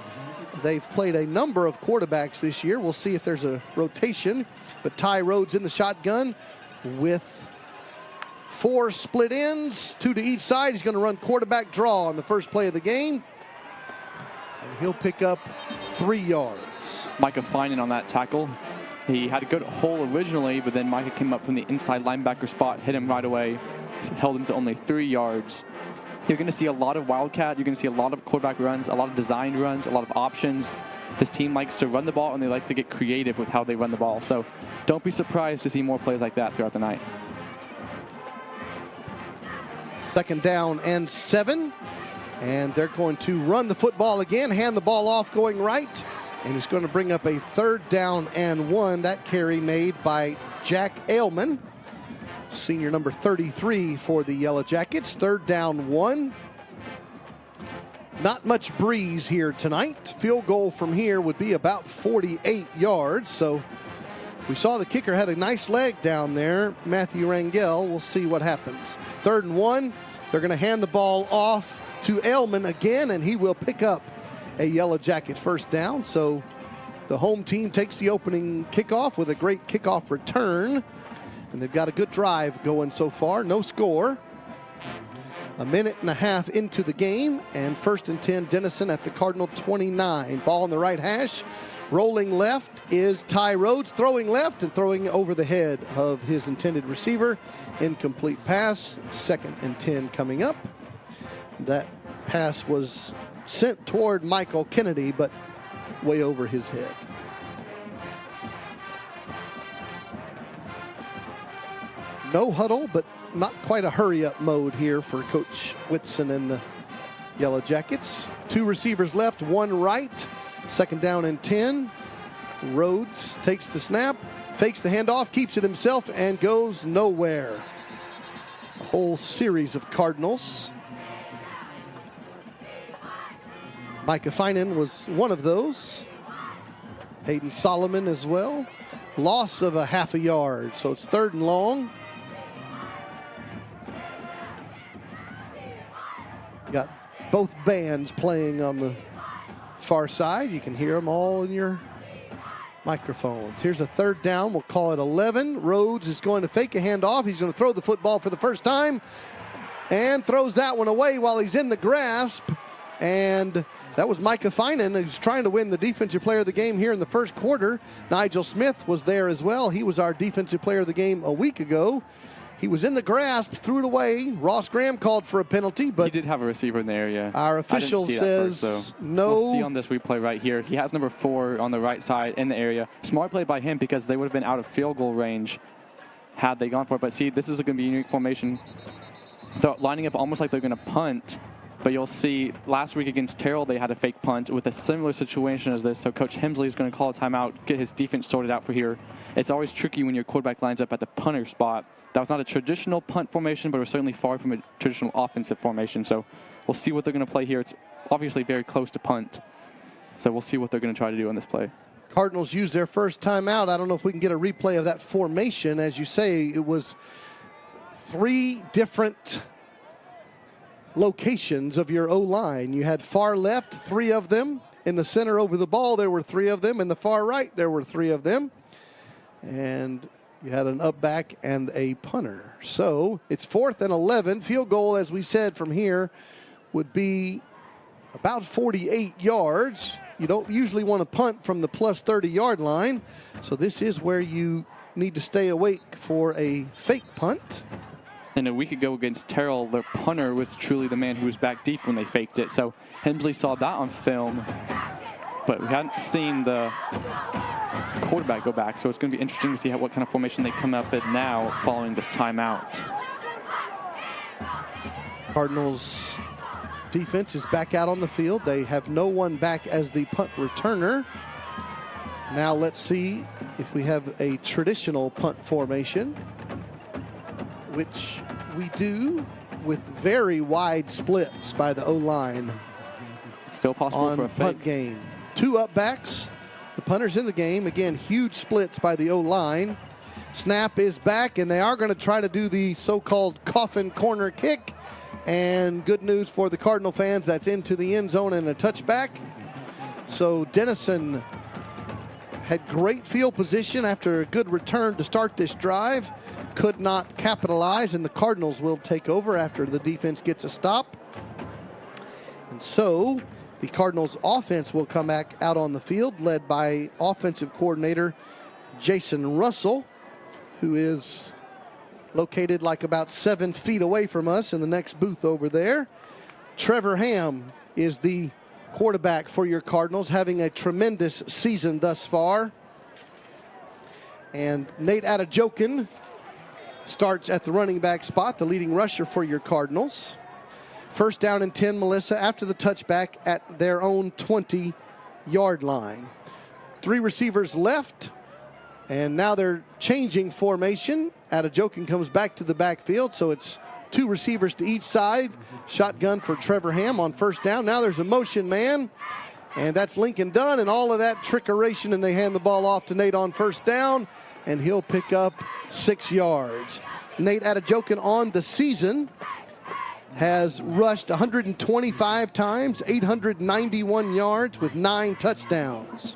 They've played a number of quarterbacks this year. We'll see if there's a rotation. But Ty Rhodes in the shotgun with 4 split ends, 2 to each side. He's going to run quarterback draw on the first play of the game. And he'll pick up 3 yards. Micah Finan on that tackle. He had a good hole originally, but then Micah came up from the inside linebacker spot, hit him right away, held him to only 3 yards. You're going to see a lot of wildcat. You're going to see a lot of quarterback runs, a lot of designed runs, a lot of options. This team likes to run the ball, and they like to get creative with how they run the ball. So don't be surprised to see more plays like that throughout the night. 2nd down and 7. And they're going to run the football again, hand the ball off going right. And it's going to bring up a 3rd down and 1. That carry made by Jack Ailman, senior number 33 for the Yellow Jackets. 3rd down 1. Not much breeze here tonight. Field goal from here would be about 48 yards. So we saw the kicker had a nice leg down there, Matthew Rangel. We'll see what happens. 3rd and 1. They're going to hand the ball off to Ailman again, and he will pick up a Yellow Jacket 1st down. So the home team takes the opening kickoff with a great kickoff return. And they've got a good drive going so far. No score. 1.5 minutes into the game, and 1st and 10, Denison at the Cardinal 29. Ball on the right hash. Rolling left is Ty Rhodes, throwing left and throwing over the head of his intended receiver. Incomplete pass. 2nd and 10 coming up. That pass was sent toward Michael Kennedy, but way over his head. No huddle, but not quite a hurry-up mode here for Coach Whitson and the Yellow Jackets. 2 receivers left, 1 right. 2nd down and 10. Rhodes takes the snap, fakes the handoff, keeps it himself, and goes nowhere. A whole series of Cardinals. Micah Finan was one of those. Hayden Solomon as well. Loss of a 0.5 yard, so it's 3rd and long. Got both bands playing on the far side. You can hear them all in your microphones. Here's a 3rd down. We'll call it 11. Rhodes is going to fake a handoff. He's going to throw the football for the first time and throws that one away while he's in the grasp. And that was Micah Finan, who's trying to win the Defensive Player of the Game here in the 1st quarter. Nigel Smith was there as well. He was our Defensive Player of the Game a week ago. He was in the grasp, threw it away. Ross Graham called for a penalty, but he did have a receiver in the area. Our official says no. We'll see on this replay right here. He has number 4 on the right side in the area. Smart play by him because they would have been out of field goal range had they gone for it. But see, this is going to be a unique formation. They're lining up almost like they're going to punt. But you'll see last week against Terrell, they had a fake punt with a similar situation as this. So Coach Hemsley is going to call a timeout, get his defense sorted out for here. It's always tricky when your quarterback lines up at the punter spot. That was not a traditional punt formation, but it was certainly far from a traditional offensive formation. So we'll see what they're going to play here. It's obviously very close to punt. So we'll see what they're going to try to do on this play. Cardinals use their first timeout. I don't know if we can get a replay of that formation. As you say, it was 3 different locations of your O-line. You had far left, 3 of them. In the center over the ball, there were 3 of them. In the far right, there were 3 of them. And you had an up back and a punter. So it's 4th and 11. Field goal, as we said, from here would be about 48 yards. You don't usually want to punt from the plus 30-yard line. So this is where you need to stay awake for a fake punt. And a week ago against Terrell, their punter was truly the man who was back deep when they faked it. So Hemsley saw that on film, but we hadn't seen the quarterback go back. So it's going to be interesting to see what kind of formation they come up with now following this timeout. Cardinals defense is back out on the field. They have no one back as the punt returner. Now let's see if we have a traditional punt formation, which we do with very wide splits by the O-line. Still possible on for a fake punt game. 2 up backs. The punter's in the game. Again, huge splits by the O-line. Snap is back, and they are going to try to do the so-called coffin corner kick. And good news for the Cardinal fans, that's into the end zone and a touchback. So Denison had great field position after a good return to start this drive. Could not capitalize, and the Cardinals will take over after the defense gets a stop. And so the Cardinals offense will come back out on the field, led by offensive coordinator Jason Russell, who is located like about 7 feet away from us in the next booth over there. Trevor Ham is the quarterback for your Cardinals, having a tremendous season thus far. And Nate Adejokin starts at the running back spot, the leading rusher for your Cardinals. First down and 10, Melissa, after the touchback at their own 20-yard line. 3 receivers left, and now they're changing formation. Adejokin comes back to the backfield, so it's 2 receivers to each side. Shotgun for Trevor Ham on first down. Now there's a motion man, and that's Lincoln Dunn, and all of that trickeration, and they hand the ball off to Nate on first down, and he'll pick up 6 yards. Nate Adejokin on the season has rushed 125 times, 891 yards with 9 touchdowns.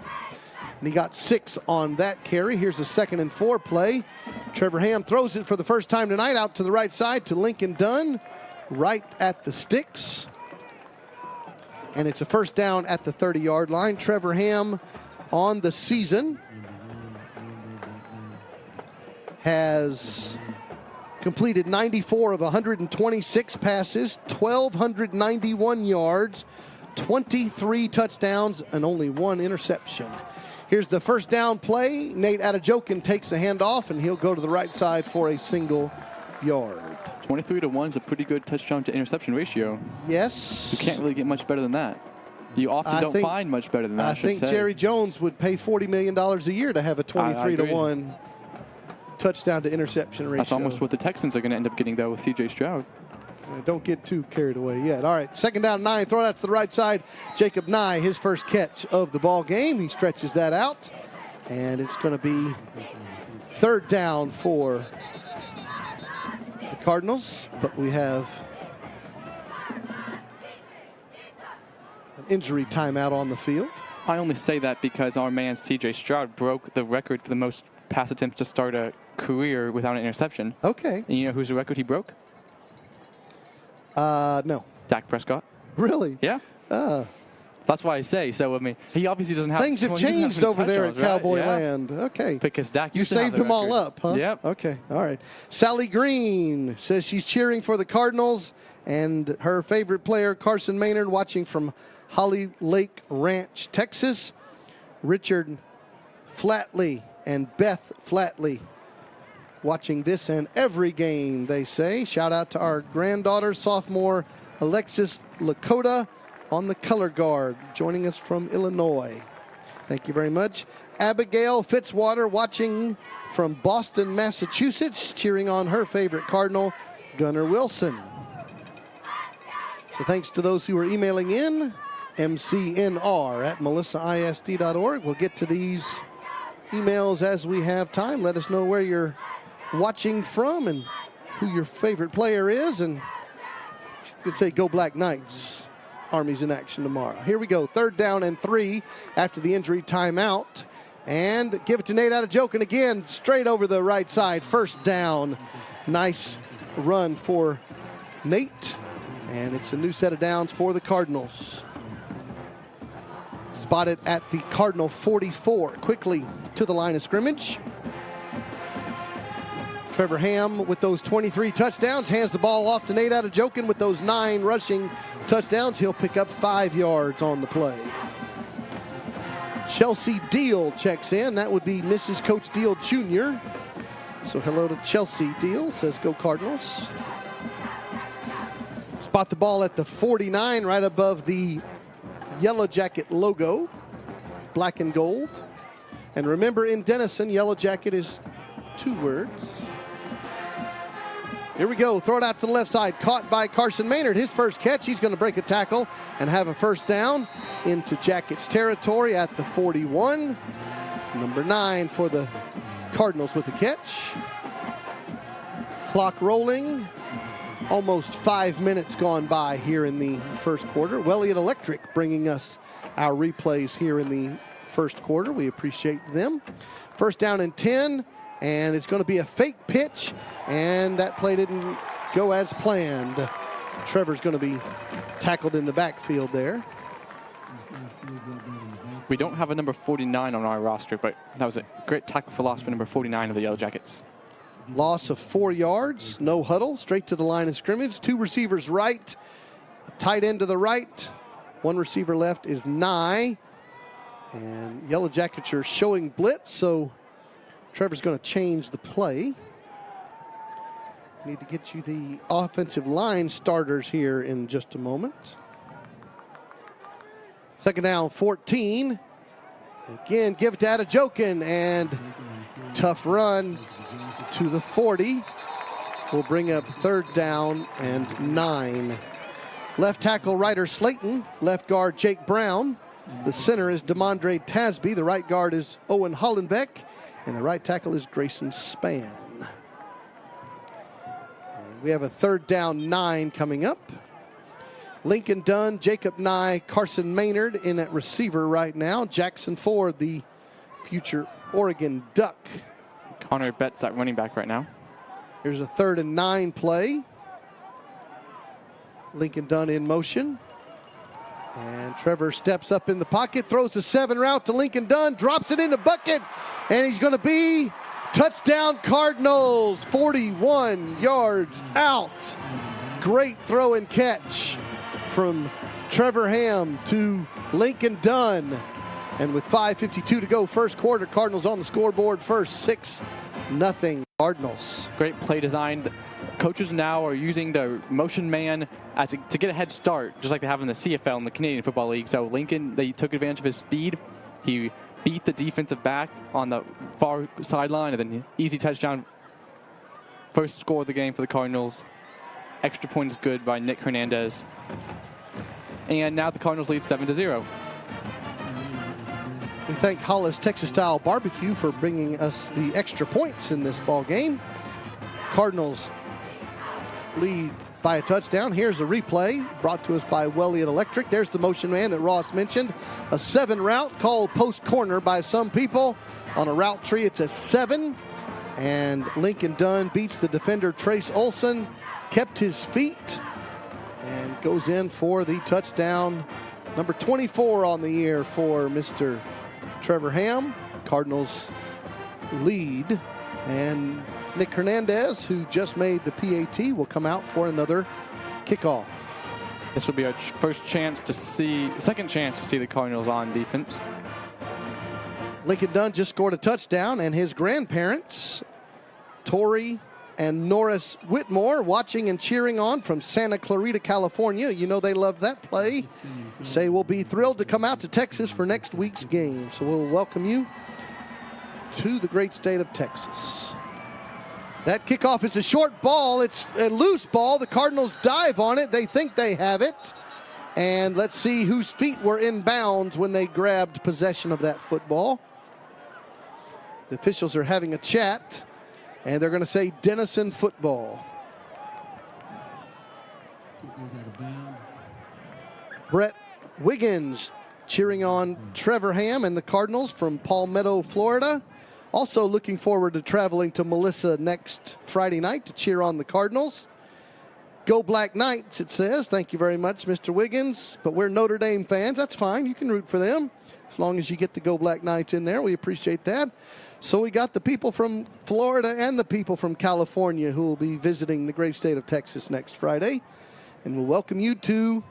And he got 6 on that carry. Here's a 2nd and 4 play. Trevor Ham throws it for the first time tonight out to the right side to Lincoln Dunn, right at the sticks. And it's a first down at the 30-yard line. Trevor Ham on the season has completed 94 of 126 passes, 1,291 yards, 23 touchdowns, and only 1 interception. Here's the first down play. Nate Adejokin takes a handoff, and he'll go to the right side for a single yard. 23-1 is a pretty good touchdown to interception ratio. Yes. You can't really get much better than that. You often don't find much better than that, I think Jerry Jones would pay $40 million a year to have a 23-1 touchdown to interception ratio. That's almost what the Texans are going to end up getting, though, with C.J. Stroud. Don't get too carried away yet. All right, 2nd down, 9. Throw it out to the right side. Jacob Nye, his first catch of the ball game. He stretches that out, and it's going to be 3rd down for the Cardinals, but we have an injury timeout on the field. I only say that because our man C.J. Stroud broke the record for the most pass attempts to start a career without an interception. Okay. And you know whose record he broke? No. Dak Prescott. Really? Yeah. That's why I say. So, I mean, he obviously doesn't have... Things have changed over there at Cowboy Land. Okay. Because Dak You saved them all up, huh? Yep. Okay. All right. Sally Green says she's cheering for the Cardinals, and her favorite player, Carson Maynard, watching from Holly Lake Ranch, Texas. Richard Flatley and Beth Flatley watching this and every game, they say. Shout out to our granddaughter, sophomore Alexis Lakota, on the color guard, joining us from Illinois. Thank you very much. Abigail Fitzwater watching from Boston, Massachusetts, cheering on her favorite Cardinal, Gunnar Wilson. So thanks to those who are emailing in, mcnr@melissaisd.org. We'll get to these emails as we have time. Let us know where you're watching from and who your favorite player is, and you could say go Black Knights. Army's in action tomorrow. Here we go. 3rd down and 3 after the injury timeout. And give it to Nate Adejokin again, straight over the right side. First down. Nice run for Nate. And it's a new set of downs for the Cardinals. Spotted at the Cardinal 44. Quickly to the line of scrimmage. Trevor Ham with those 23 touchdowns hands the ball off to Nate Adejokin with those 9 rushing touchdowns. He'll pick up 5 yards on the play. Chelsea Deal checks in. That would be Mrs. Coach Deal Jr. So hello to Chelsea Deal, says go Cardinals. Spot the ball at the 49 right above the Yellow Jacket logo, black and gold. And remember, in Denison, Yellow Jacket is 2 words. Here we go. Throw it out to the left side. Caught by Carson Maynard. His first catch. He's going to break a tackle and have a first down into Jackets territory at the 41. Number 9 for the Cardinals with the catch. Clock rolling. Almost 5 minutes gone by here in the first quarter. Welliot Electric bringing us our replays here in the first quarter. We appreciate them. First down and 10. And it's going to be a fake pitch, and that play didn't go as planned. Trevor's going to be tackled in the backfield there. We don't have a number 49 on our roster, but that was a great tackle for loss for number 49 of the Yellow Jackets. Loss of 4 yards, no huddle, straight to the line of scrimmage. 2 receivers right, tight end to the right. One receiver left is Nye. And Yellow Jackets are showing blitz, so Trevor's going to change the play. Need to get you the offensive line starters here in just a moment. Second down, 14. Again, give it to Adejokin, and tough run to the 40. Will bring up third down and 9. Left tackle Ryder Slayton, left guard Jake Brown. The center is Demondre Tasby. The right guard is Owen Hollenbeck, and the right tackle is Grayson Spann. And we have a third down 9 coming up. Lincoln Dunn, Jacob Nye, Carson Maynard in at receiver right now. Jackson Ford, the future Oregon Duck. Connor Betts at running back right now. Here's a 3rd and 9 play. Lincoln Dunn in motion. And Trevor steps up in the pocket, throws the 7 route to Lincoln Dunn, drops it in the bucket, and he's going to be touchdown Cardinals, 41 yards out. Great throw and catch from Trevor Ham to Lincoln Dunn. And with 5:52 to go, first quarter, Cardinals on the scoreboard first, 6-0 Cardinals. Great play design. Coaches now are using the motion man to get a head start, just like they have in the CFL and the Canadian Football League. So Lincoln, they took advantage of his speed. He beat the defensive back on the far sideline, and then easy touchdown. First score of the game for the Cardinals. Extra point is good by Nick Hernandez. And now the Cardinals lead 7-0. We thank Hollis Texas Style Barbecue for bringing us the extra points in this ball game. Cardinals lead by a touchdown. Here's a replay brought to us by Welliot Electric. There's the motion man that Ross mentioned. A 7 route called post corner by some people. On a route tree, it's a 7. And Lincoln Dunn beats the defender Trace Olson, kept his feet, and goes in for the touchdown. Number 24 on the year for Mr. Trevor Ham. Cardinals lead, and Nick Hernandez, who just made the PAT, will come out for another kickoff. This will be our second chance to see the Cardinals on defense. Lincoln Dunn just scored a touchdown, and his grandparents, Tori and Norris Whitmore, watching and cheering on from Santa Clarita, California. You know they love that play. Say we'll be thrilled to come out to Texas for next week's game. So we'll welcome you to the great state of Texas. That kickoff is a short ball. It's a loose ball. The Cardinals dive on it. They think they have it. And let's see whose feet were in bounds when they grabbed possession of that football. The officials are having a chat, and they're going to say Denison football. Brett Wiggins cheering on Trevor Ham and the Cardinals from Palmetto, Florida. Also looking forward to traveling to Melissa next Friday night to cheer on the Cardinals. Go Black Knights, it says. Thank you very much, Mr. Wiggins. But we're Notre Dame fans. That's fine. You can root for them as long as you get the Go Black Knights in there. We appreciate that. So we got the people from Florida and the people from California who will be visiting the great state of Texas next Friday. And we'll welcome you to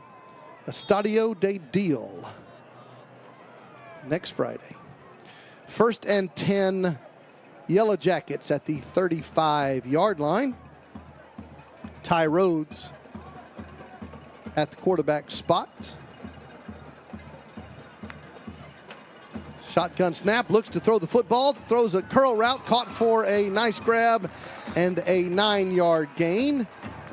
Estadio de Deal next Friday. 1st and 10, Yellow Jackets at the 35-yard line. Ty Rhodes at the quarterback spot. Shotgun snap, looks to throw the football, throws a curl route, caught for a nice grab and a 9-yard gain.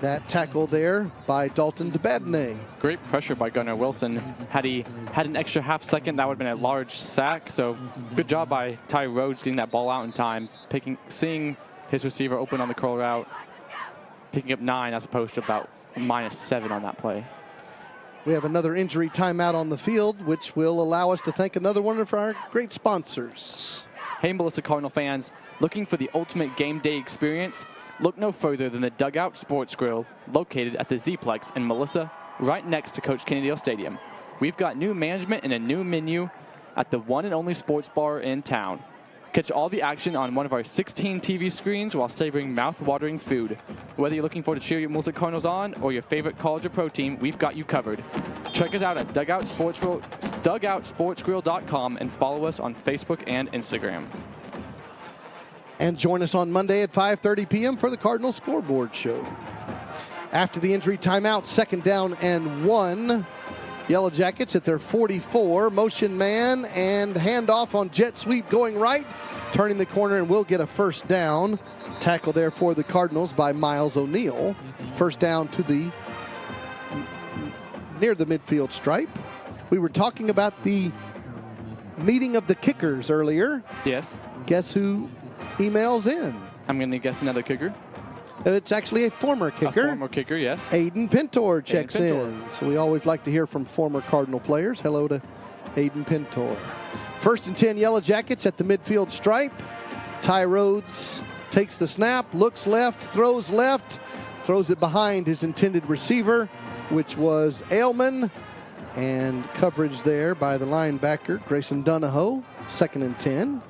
That tackle there by Dalton DeBadney. Great pressure by Gunnar Wilson. Had he had an extra half second, that would have been a large sack. So good job by Ty Rhodes getting that ball out in time, seeing his receiver open on the curl route, picking up 9 as opposed to about -7 on that play. We have another injury timeout on the field, which will allow us to thank another one of our great sponsors. Hey, Melissa Cardinal fans, looking for the ultimate game day experience? Look no further than the Dugout Sports Grill, located at the Z-Plex in Melissa, right next to Coach Kennedy Stadium. We've got new management and a new menu at the one and only sports bar in town. Catch all the action on one of our 16 TV screens while savoring mouth-watering food. Whether you're looking forward to cheer your Mullet Cardinals on or your favorite college or pro team, we've got you covered. Check us out at dugoutsportsgrill.com and follow us on Facebook and Instagram. And join us on Monday at 5:30 p.m. for the Cardinals Scoreboard Show. After the injury timeout, 2nd down and 1. Yellow Jackets at their 44. Motion man and handoff on jet sweep going right. Turning the corner and will get a 1st down. Tackle there for the Cardinals by Miles O'Neill. 1st down to the near the midfield stripe. We were talking about the meeting of the kickers earlier. Yes. Guess who emails in? I'm going to guess another kicker. It's actually a former kicker. A former kicker, yes. Aiden Pintor checks Pintor. in. So we always like to hear from former Cardinal players. Hello to Aiden Pintor. 1st and 10 Yellow Jackets at the midfield stripe. Ty Rhodes takes the snap, looks left, throws it behind his intended receiver, which was Ailman. And coverage there by the linebacker, Grayson Donahoe. 2nd and 10.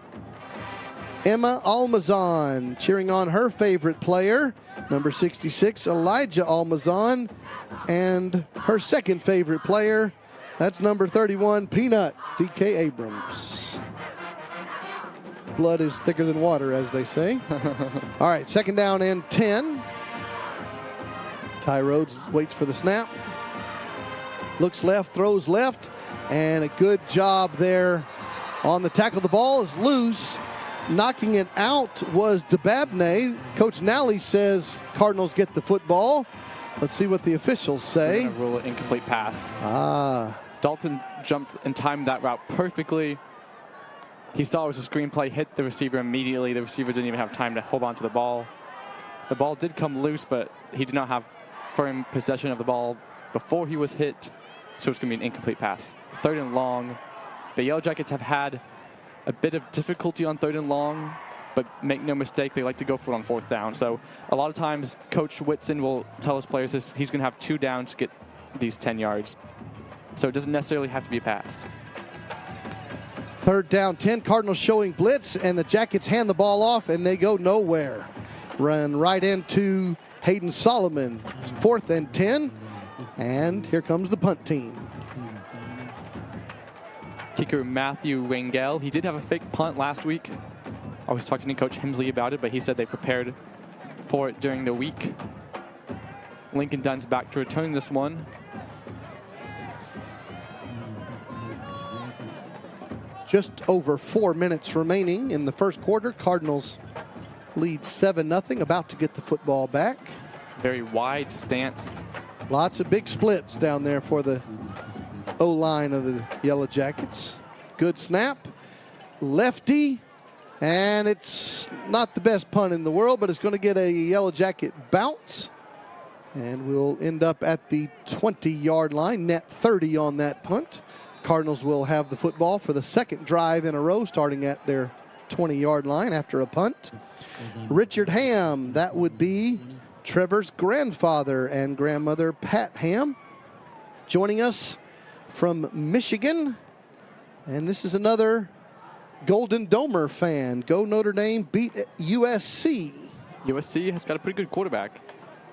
Emma Almazan cheering on her favorite player, number 66, Elijah Almazan, and her second favorite player, that's number 31, Peanut, DK Abrams. Blood is thicker than water, as they say. All right, 2nd down and 10. Ty Rhodes waits for the snap. Looks left, throws left, and a good job there on the tackle. The ball is loose. Knocking it out was DeBabney. Coach Nally says Cardinals get the football. Let's see what the officials say. They're going to rule it incomplete pass. Dalton jumped and timed that route perfectly. He saw it was a screen play, hit the receiver immediately. The receiver didn't even have time to hold on to the ball. The ball did come loose, but he did not have firm possession of the ball before he was hit, so it's going to be an incomplete pass. 3rd and long. The Yellow Jackets have had a bit of difficulty on 3rd and long, but make no mistake, they like to go for it on 4th down. So a lot of times, Coach Whitson will tell his players he's going to have 2 downs to get these 10 yards. So it doesn't necessarily have to be a pass. 3rd down, 10. Cardinals showing blitz, and the Jackets hand the ball off, and they go nowhere. Run right into Hayden Solomon. 4th and 10, and here comes the punt team. Kicker Matthew Rangel. He did have a fake punt last week. I was talking to Coach Hemsley about it, but he said they prepared for it during the week. Lincoln Dunn's back to return this one. Just over 4 minutes remaining in the 1st quarter. Cardinals lead 7-0, about to get the football back. Very wide stance. Lots of big splits down there for the O-line of the Yellow Jackets. Good snap. Lefty. And it's not the best punt in the world, but it's going to get a Yellow Jacket bounce. And we'll end up at the 20-yard line. Net 30 on that punt. Cardinals will have the football for the 2nd drive in a row, starting at their 20-yard line after a punt. Richard Ham, that would be Trevor's grandfather and grandmother, Pat Ham, joining us from Michigan. And this is another Golden Domer fan. Go Notre Dame, beat USC. USC has got a pretty good quarterback.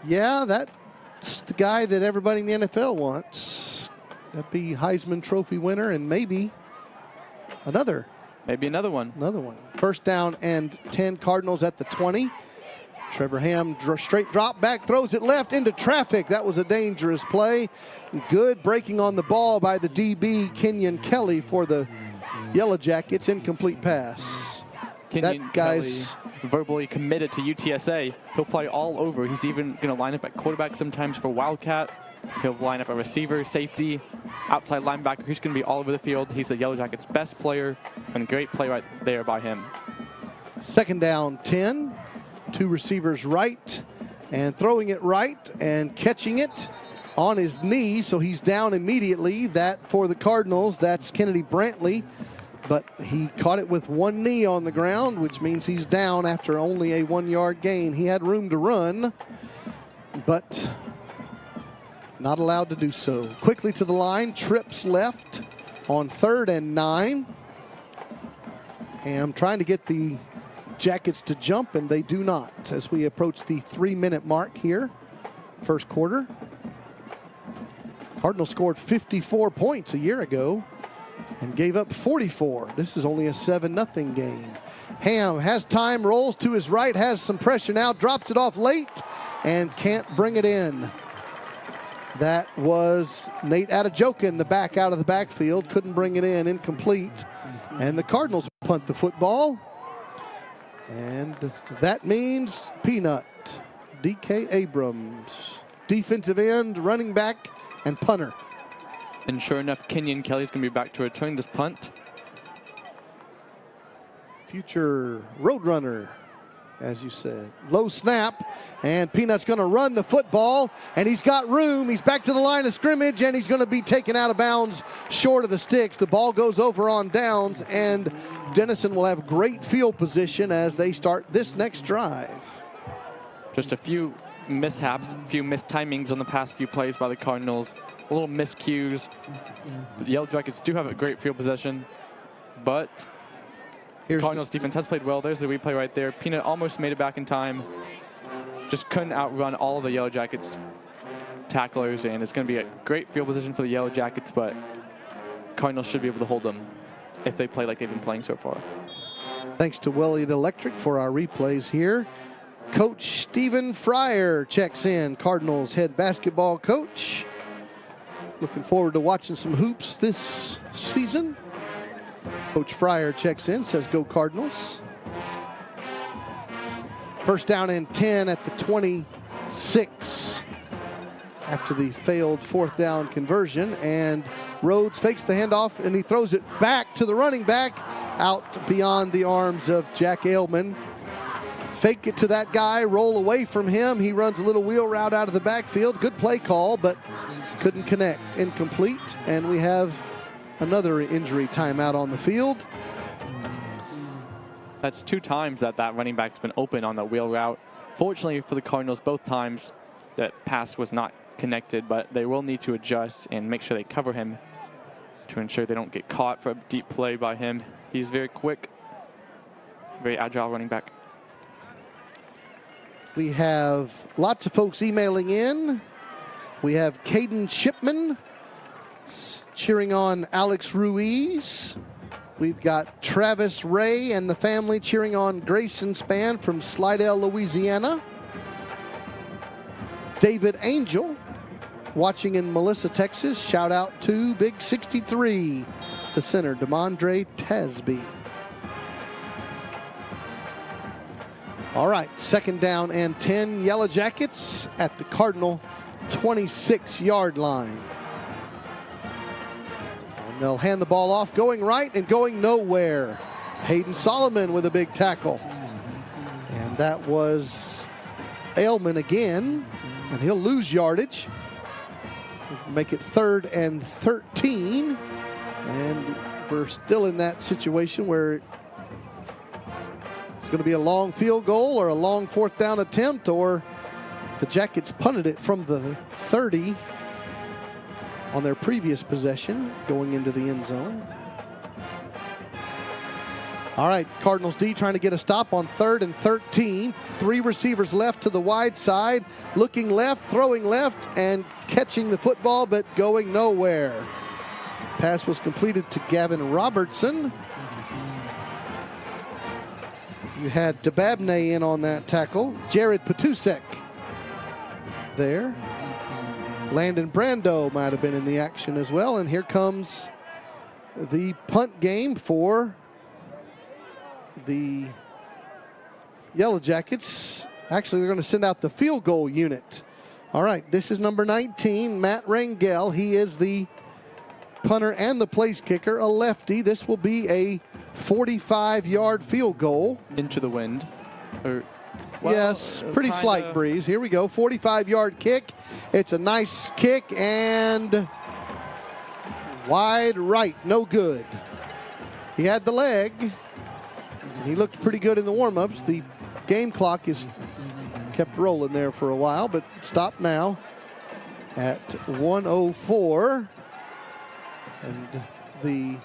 Yeah, that's the guy that everybody in the NFL wants. That'd be Heisman Trophy winner and maybe another. Maybe another one. Another one. 1st down and 10, Cardinals at the 20. Trevor Ham straight drop back, throws it left into traffic. That was a dangerous play. Good breaking on the ball by the DB, Kenyon Kelly, for the Yellow Jackets. Incomplete pass. Kenyon Kelly verbally committed to UTSA. He'll play all over. He's even going to line up at quarterback sometimes for Wildcat. He'll line up a receiver, safety, outside linebacker. He's going to be all over the field. He's the Yellow Jackets' best player, and great play right there by him. 2nd down, 10. 2 receivers right, and throwing it right and catching it on his knee, so he's down immediately. That for the Cardinals, that's Kennedy Brantley, but he caught it with one knee on the ground, which means he's down after only a 1-yard gain. He had room to run, but not allowed to do so. Quickly to the line, trips left on 3rd and 9. Ham trying to get the Jackets to jump, and they do not as we approach the 3-minute mark here, first quarter. Cardinals scored 54 points a year ago and gave up 44. This is only a 7-0 game. Ham has time, rolls to his right, has some pressure now, drops it off late, and can't bring it in. That was Nate Adejokin, the back out of the backfield, couldn't bring it in, incomplete. And the Cardinals punt the football. And that means Peanut, D.K. Abrams, defensive end, running back, and punter. And sure enough, Kenyon Kelly's going to be back to return this punt. Future Roadrunner, as you said. Low snap, and Peanut's going to run the football, and he's got room. He's back to the line of scrimmage, and he's going to be taken out of bounds short of the sticks. The ball goes over on downs, and Denison will have great field position as they start this next drive. Just a few mishaps, a few missed timings on the past few plays by the Cardinals. A little miscues. The Yellow Jackets do have a great field possession, but Cardinals defense has played well. There's the replay right there. Peanut almost made it back in time. Just couldn't outrun all of the Yellow Jackets tacklers, and it's going to be a great field position for the Yellow Jackets, but Cardinals should be able to hold them if they play like they've been playing so far. Thanks to Welliot Electric for our replays here. Coach Stephen Fryer checks in, Cardinals head basketball coach. Looking forward to watching some hoops this season. Coach Fryer checks in, says go Cardinals. First down and 10 at the 26 after the failed fourth down conversion. And Rhodes fakes the handoff, and he throws it back to the running back out beyond the arms of Jack Ailman. Fake it to that guy, roll away from him. He runs a little wheel route out of the backfield. Good play call, but couldn't connect. Incomplete. And we have another injury timeout on the field. That's 2 times that running back's been open on the wheel route. Fortunately for the Cardinals, both times that pass was not connected, but they will need to adjust and make sure they cover him to ensure they don't get caught for a deep play by him. He's very quick, very agile running back. We have lots of folks emailing in. We have Caden Shipman cheering on Alex Ruiz. We've got Travis Ray and the family cheering on Grayson Spann from Slidell, Louisiana. David Angel watching in Melissa, Texas. Shout out to Big 63, the center, Demondre Tasby. All right, second down and 10, Yellow Jackets at the Cardinal 26-yard line. And they'll hand the ball off, going right and going nowhere. Hayden Solomon with a big tackle. And that was Ailman again, and he'll lose yardage. Make it 3rd and 13. And we're still in that situation where it's going to be a long field goal or a long fourth down attempt, or the Jackets punted it from the 30 on their previous possession going into the end zone. All right, Cardinals D trying to get a stop on 3rd and 13. 3 receivers left to the wide side, looking left, throwing left, and catching the football, but going nowhere. Pass was completed to Gavin Robertson. You had Dababneh in on that tackle. Jared Patusek there. Landon Brando might have been in the action as well. And here comes the punt game for the Yellow Jackets. Actually, they're going to send out the field goal unit. All right, this is number 19, Matt Rangel. He is the punter and the place kicker, a lefty. This will be a 45-yard field goal. Into the wind. Yes, pretty slight breeze. Here we go, 45-yard kick. It's a nice kick and wide right, no good. He had the leg, and he looked pretty good in the warm-ups. The game clock is kept rolling there for a while, but stopped now at 1:04. And the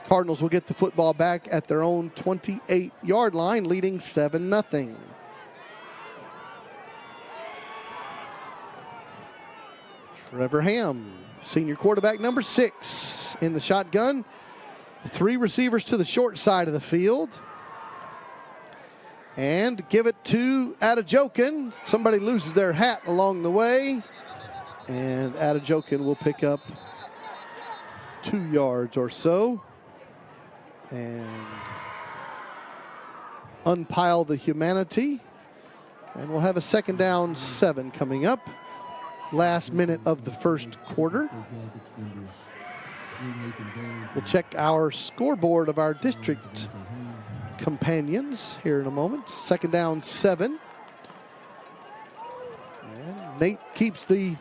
Cardinals will get the football back at their own 28-yard line, leading 7-0. Trevor Ham, senior quarterback, number 6 in the shotgun. 3 receivers to the short side of the field. And give it to Adejokin. Somebody loses their hat along the way. And Adejokin will pick up 2 yards or so. And unpile the humanity. And we'll have a 2nd down 7 coming up. Last minute of the first quarter. We'll check our scoreboard of our district companions here in a moment. 2nd down 7. And Nate keeps the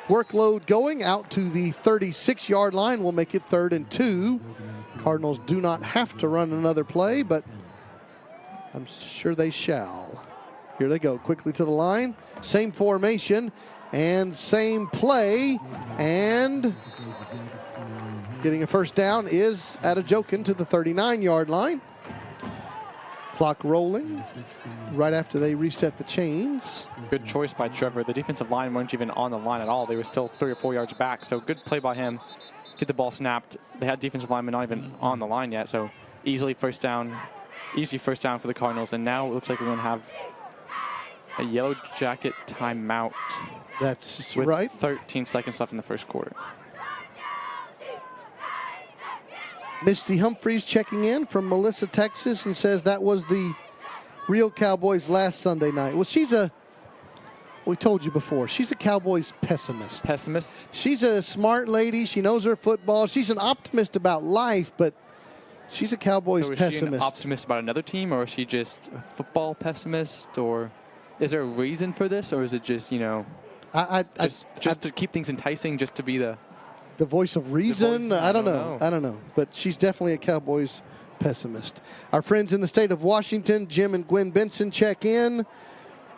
workload going out to the 36-yard line. We'll make it 3rd and 2. Cardinals do not have to run another play, but I'm sure they shall. Here they go, quickly to the line. Same formation and same play. And getting a 1st down is Adejokin to the 39-yard line. Clock rolling right after they reset the chains. Good choice by Trevor. The defensive line weren't even on the line at all. They were still 3 or 4 yards back. So good play by him. Get the ball snapped. They had defensive linemen not even on the line yet. So easily 1st down. Easy 1st down for the Cardinals. And now it looks like we're going to have a Yellow Jacket timeout. That's with right. 13 seconds left in the first quarter. Misty Humphreys checking in from Melissa, Texas, and says that was the real Cowboys last Sunday night. Well, we told you before, she's a Cowboys pessimist. Pessimist? She's a smart lady. She knows her football. She's an optimist about life, but she's a Cowboys pessimist. So is she an optimist about another team, or is she just a football pessimist, or is there a reason for this, or is it just, you know, just to keep things enticing, just to be the voice of reason? I don't know. But she's definitely a Cowboys pessimist. Our friends in the state of Washington, Jim and Gwen Benson, check in.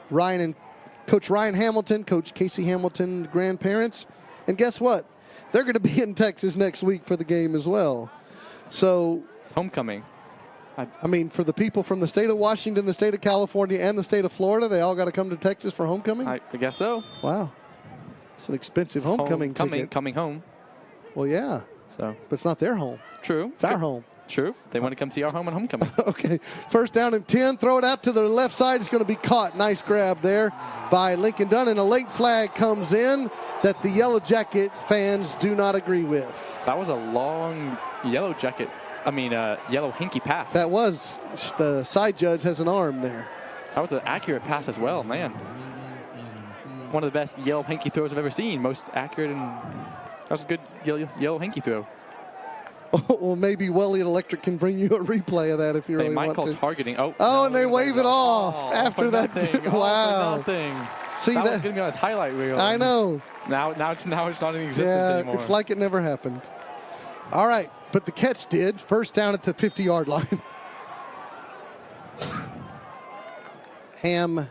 Ryan and Coach Ryan Hamilton, Coach Casey Hamilton, grandparents. And guess what? They're going to be in Texas next week for the game as well. So it's homecoming. I mean, for the people from the state of Washington, the state of California, and the state of Florida, they all got to come to Texas for homecoming? I guess so. Wow. It's an expensive homecoming ticket. Coming home. Well, yeah. So, but it's not their home. True. It's our home. True. They want to come see our home and homecoming. Okay. 1st down and 10. Throw it out to the left side. It's going to be caught. Nice grab there by Lincoln Dunn. And a late flag comes in that the Yellow Jacket fans do not agree with. That was a long yellow hanky pass. That was. The side judge has an arm there. That was an accurate pass as well, man. One of the best yellow hanky throws I've ever seen. Most accurate, and that was a good yellow hanky throw. Well, maybe Welliot Electric can bring you a replay of that if you really want to. They might call targeting. And they wave it off after that. Wow. See, that was going to be on his highlight reel. I know. Now it's not in existence anymore. It's like it never happened. All right, but the catch did. 1st down at the 50-yard line. Ham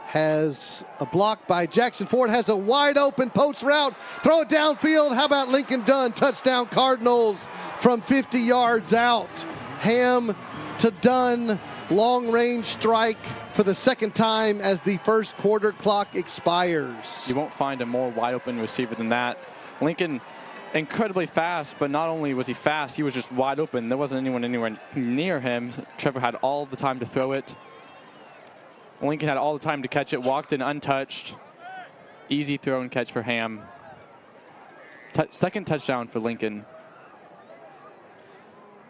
has a block by Jackson Ford, has a wide open post route. Throw it downfield. How about Lincoln Dunn? Touchdown Cardinals from 50 yards out. Ham to Dunn. Long range strike for the 2nd time as the first quarter clock expires. You won't find a more wide open receiver than that. Lincoln, incredibly fast, but not only was he fast, he was just wide open. There wasn't anyone anywhere near him. Trevor had all the time to throw it. Lincoln had all the time to catch it, walked in untouched. Easy throw and catch for Ham. 2nd touchdown for Lincoln.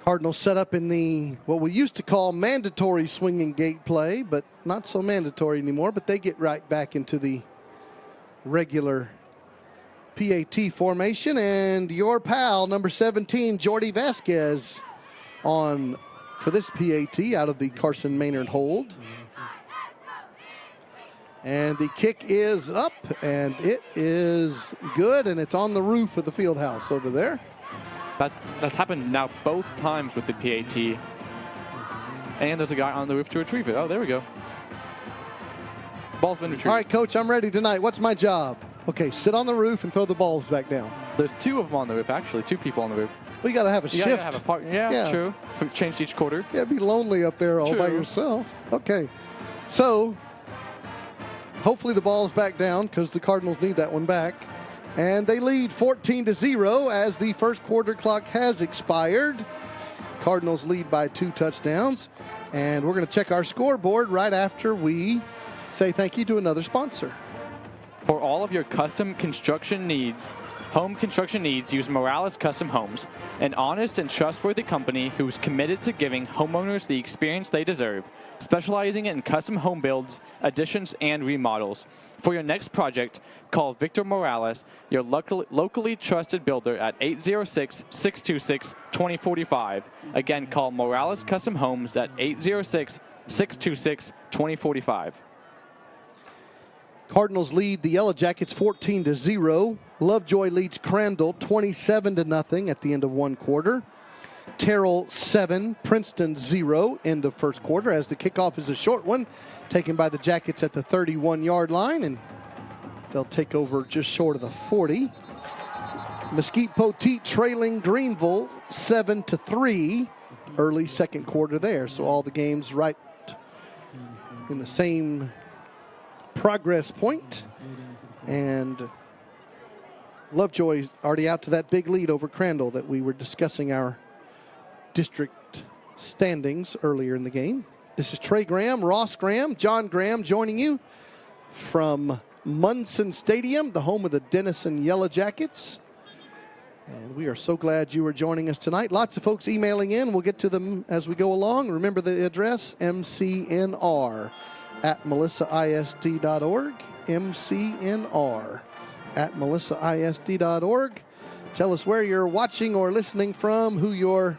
Cardinals set up in the, what we used to call mandatory swinging gate play, but not so mandatory anymore, but they get right back into the regular PAT formation. And your pal, number 17, Jordy Vasquez, on for this PAT out of the Carson Maynard hold. And the kick is up, and it is good, and it's on the roof of the field house over there. That's happened now both times with the PAT. And there's a guy on the roof to retrieve it. Oh, there we go. Ball's been retrieved. All right, Coach, I'm ready tonight. What's my job? Okay, sit on the roof and throw the balls back down. There's 2 of them on the roof, actually. 2 people on the roof. We got to have a You shift. gotta have a partner. Yeah, true. Changed each quarter. Yeah, it'd be lonely up there all by True. yourself. Okay. So, hopefully the ball's back down because the Cardinals need that one back. And they lead 14-0 as the first quarter clock has expired. Cardinals lead by 2 touchdowns. And we're going to check our scoreboard right after we say thank you to another sponsor. For all of your custom construction needs, home construction needs, use Morales Custom Homes, an honest and trustworthy company who's committed to giving homeowners the experience they deserve, specializing in custom home builds, additions, and remodels. For your next project, call Victor Morales, your locally trusted builder at 806-626-2045. Again, call Morales Custom Homes at 806-626-2045. Cardinals lead the Yellow Jackets 14-0. Lovejoy leads Crandall 27-0 at the end of one quarter. Terrell 7, Princeton 0, end of first quarter, as the kickoff is a short one, taken by the Jackets at the 31-yard line, and they'll take over just short of the 40. Mesquite Poteet trailing Greenville 7-3, early second quarter there. So all the games right in the same progress point. And Lovejoy already out to that big lead over Crandall that we were discussing our district standings earlier in the game. This is Trey Graham, Ross Graham, John Graham joining you from Munson Stadium, the home of the Denison Yellow Jackets. And we are so glad you are joining us tonight. Lots of folks emailing in. We'll get to them as we go along. Remember the address, mcnr@melissaisd.org, mcnr@melissaisd.org. Tell us where you're watching or listening from, who your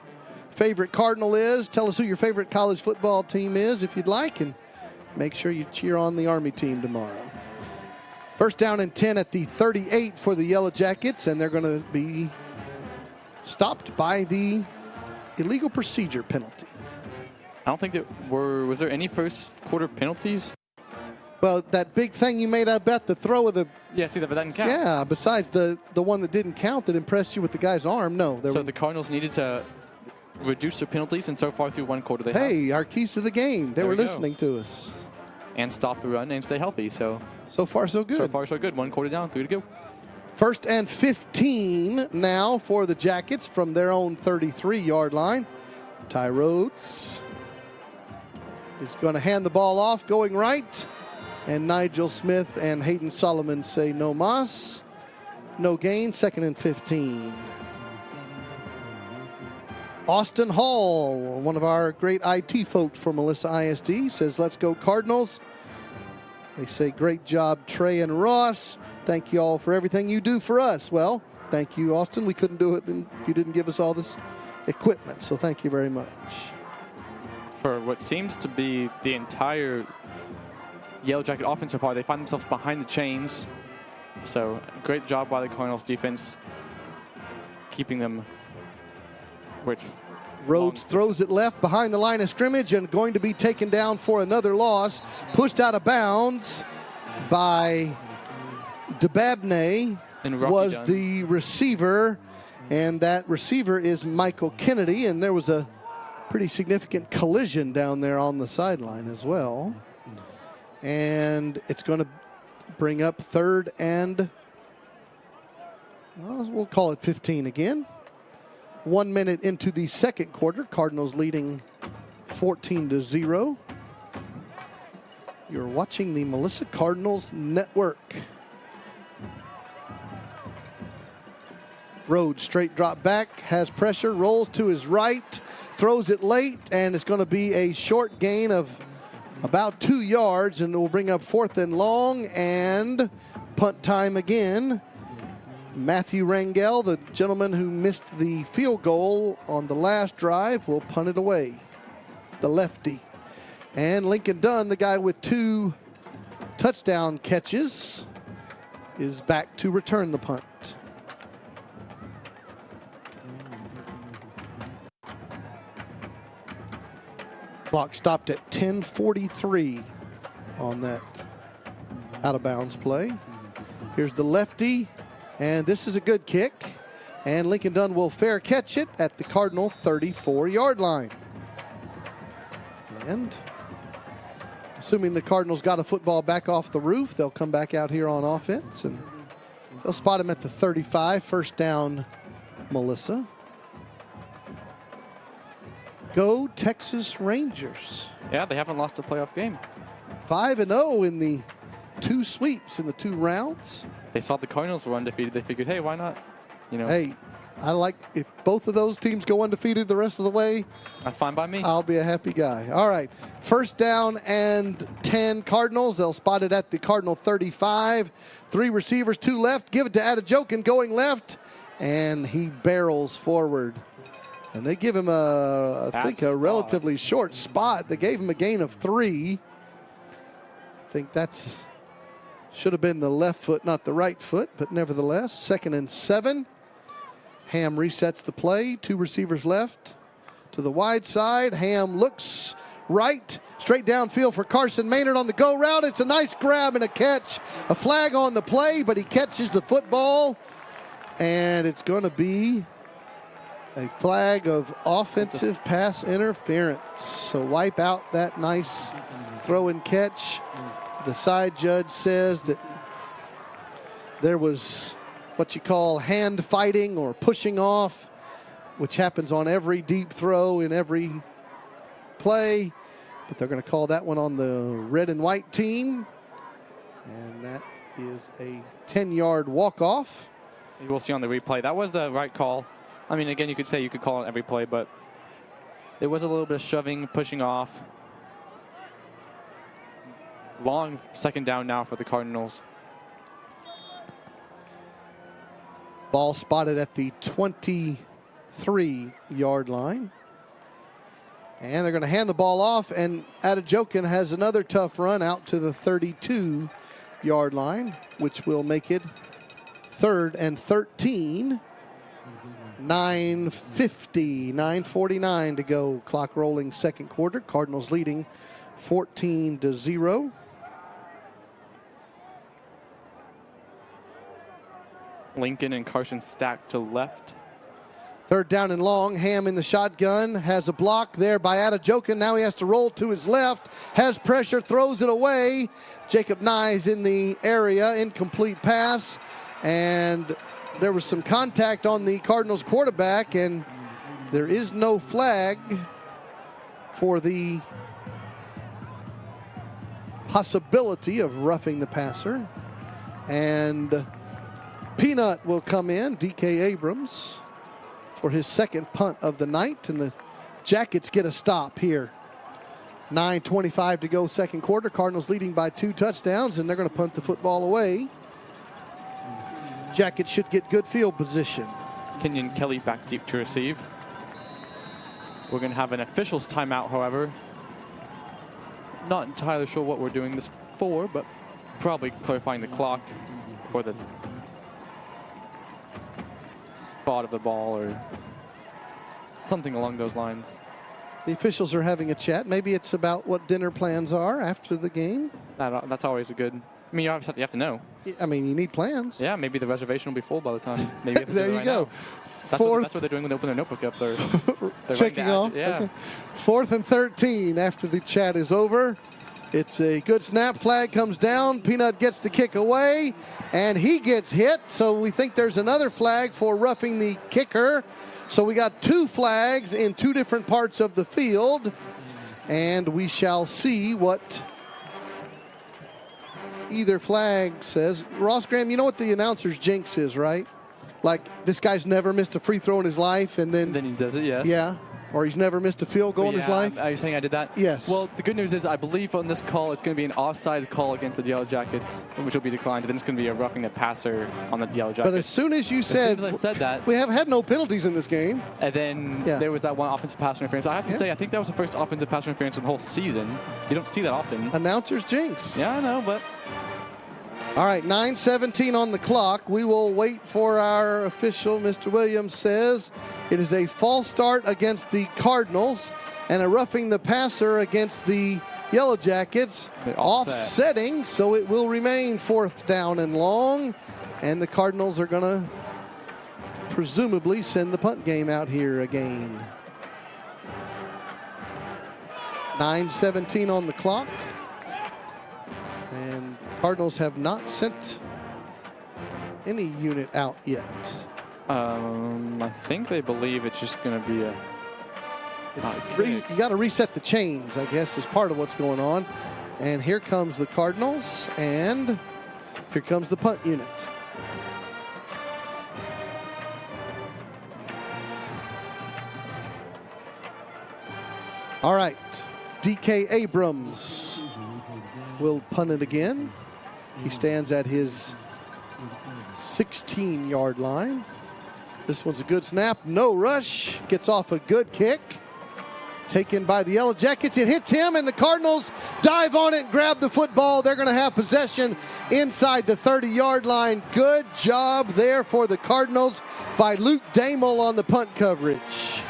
favorite Cardinal is. Tell us who your favorite college football team is if you'd like, and make sure you cheer on the Army team tomorrow. First down and 10 at the 38 for the Yellow Jackets, and they're going to be stopped by the illegal procedure penalty. I don't think was there any first quarter penalties? Well, that big thing you made, I bet, the throw of the... Yeah, see, that doesn't count. Yeah, besides the one that didn't count that impressed you with the guy's arm, no. So the Cardinals needed to reduce their penalties, and so far through one quarter they have. Hey, our keys to the game. They were listening to us. And stop the run and stay healthy. So far, so good. So far, so good. One quarter down, 3 to go. First and 15 now for the Jackets from their own 33-yard line. Ty Rhodes is going to hand the ball off, going right. And Nigel Smith and Hayden Solomon say no mas. No gain, second and 15. Austin Hall, one of our great IT folks for Melissa ISD, says, let's go Cardinals. They say, great job, Trey and Ross. Thank you all for everything you do for us. Well, thank you, Austin. We couldn't do it if you didn't give us all this equipment, so thank you very much. For what seems to be the entire Yellow Jacket offense so far, they find themselves behind the chains. So great job by the Cardinals defense, keeping them where it's Rhodes throws it left behind the line of scrimmage and going to be taken down for another loss. Pushed out of bounds by DeBabney was the receiver, and that receiver is Michael Kennedy, and there was a pretty significant collision down there on the sideline as well. And it's going to bring up third and, well, we'll call it 15 again. 1 minute into the second quarter, Cardinals leading 14-0. You're watching the Melissa Cardinals Network. Rhodes straight drop back, has pressure, rolls to his right, throws it late, and it's going to be a short gain of about 2 yards, and it will bring up fourth and long, and punt time again. Matthew Rangel, the gentleman who missed the field goal on the last drive, will punt it away, the lefty. And Lincoln Dunn, the guy with 2 touchdown catches, is back to return the punt. Clock stopped at 10:43 on that out-of-bounds play. Here's the lefty, and this is a good kick. And Lincoln Dunn will fair catch it at the Cardinal 34-yard line. And assuming the Cardinals got a football back off the roof, they'll come back out here on offense, and they'll spot him at the 35. First down, Melissa. Go Texas Rangers. Yeah, they haven't lost a playoff game. 5-0 in the 2 sweeps in the 2 rounds. They saw the Cardinals were undefeated. They figured, hey, why not? You know, Hey, I like if both of those teams go undefeated the rest of the way, that's fine by me. I'll be a happy guy. All right, first down and 10 Cardinals. They'll spot it at the Cardinal 35. 3 receivers, 2 left. Give it to Adejokin going left, and he barrels forward. And they give him I think a relatively short spot. They gave him a gain of 3. I think that's should have been the left foot, not the right foot, but nevertheless, 2nd and 7. Ham resets the play. 2 receivers left to the wide side. Ham looks right, straight downfield for Carson Maynard on the go route. It's a nice grab and a catch. A flag on the play, but he catches the football. And it's going to be a flag of offensive pass interference. So wipe out that nice throw and catch. The side judge says that there was what you call hand fighting or pushing off, which happens on every deep throw in every play. But they're going to call that one on the red and white team. And that is a 10-yard walk-off. You will see on the replay. That was the right call. I mean, again, you could say you could call it every play, but there was a little bit of shoving, pushing off. Long 2nd down now for the Cardinals. Ball spotted at the 23-yard line. And they're going to hand the ball off, and Adejokin has another tough run out to the 32-yard line, which will make it 3rd and 13. 9:49 to go. Clock rolling 2nd quarter. Cardinals leading 14-0. Lincoln and Carson stacked to left. 3rd down and long. Ham in the shotgun. Has a block there by Adejokin. Now he has to roll to his left. Has pressure. Throws it away. Jacob Nye's in the area. Incomplete pass. And there was some contact on the Cardinals quarterback. And there is no flag for the possibility of roughing the passer. And Peanut will come in, DK Abrams, for his 2nd punt of the night, and the Jackets get a stop here. 9:25 to go 2nd quarter. Cardinals leading by 2 touchdowns, and they're going to punt the football away. Jackets should get good field position. Kenyon Kelly back deep to receive. We're going to have an official's timeout, however. Not entirely sure what we're doing this for, but probably clarifying the clock or the spot of the ball or something along those lines. The officials are having a chat. Maybe it's about what dinner plans are after the game. That's always a good. I mean, you obviously have to know. I mean, you need plans. Yeah, maybe the reservation will be full by the time. Maybe there you go. That's what they're doing when they open their notebook up. They're checking off. Yeah. Okay. 4th and 13 after the chat is over. It's a good snap. Flag comes down. Peanut gets the kick away, and he gets hit. So we think there's another flag for roughing the kicker. So we got 2 flags in 2 different parts of the field, and we shall see what either flag says. Ross Graham, you know what the announcer's jinx is, right? Like, this guy's never missed a free throw in his life, and then he does it, yes. Yeah. Or he's never missed a field goal in his life. Are you saying I did that? Yes. Well, the good news is I believe on this call it's going to be an offside call against the Yellow Jackets, which will be declined. And then it's going to be a roughing the passer on the Yellow Jackets. But as soon as you said, I said that, we have had no penalties in this game. And then there was that one offensive pass interference. I have to say, I think that was the first offensive pass interference in the whole season. You don't see that often. Announcer's jinx. Yeah, I know, but... All right, 9:17 on the clock. We will wait for our official. Mr. Williams says it is a false start against the Cardinals and a roughing the passer against the Yellow Jackets. Offsetting, so it will remain 4th down and long. And the Cardinals are going to presumably send the punt game out here again. 9:17 on the clock. And Cardinals have not sent any unit out yet. I think they believe it's just going to be a... You got to reset the chains, I guess, is part of what's going on. And here comes the Cardinals, and here comes the punt unit. All right, DK Abrams will punt it again. He stands at his 16-yard line. This one's a good snap, no rush, gets off a good kick. Taken by the Yellow Jackets. It hits him, and the Cardinals dive on it and grab the football. They're going to have possession inside the 30-yard line. Good job there for the Cardinals by Luke Damel on the punt coverage.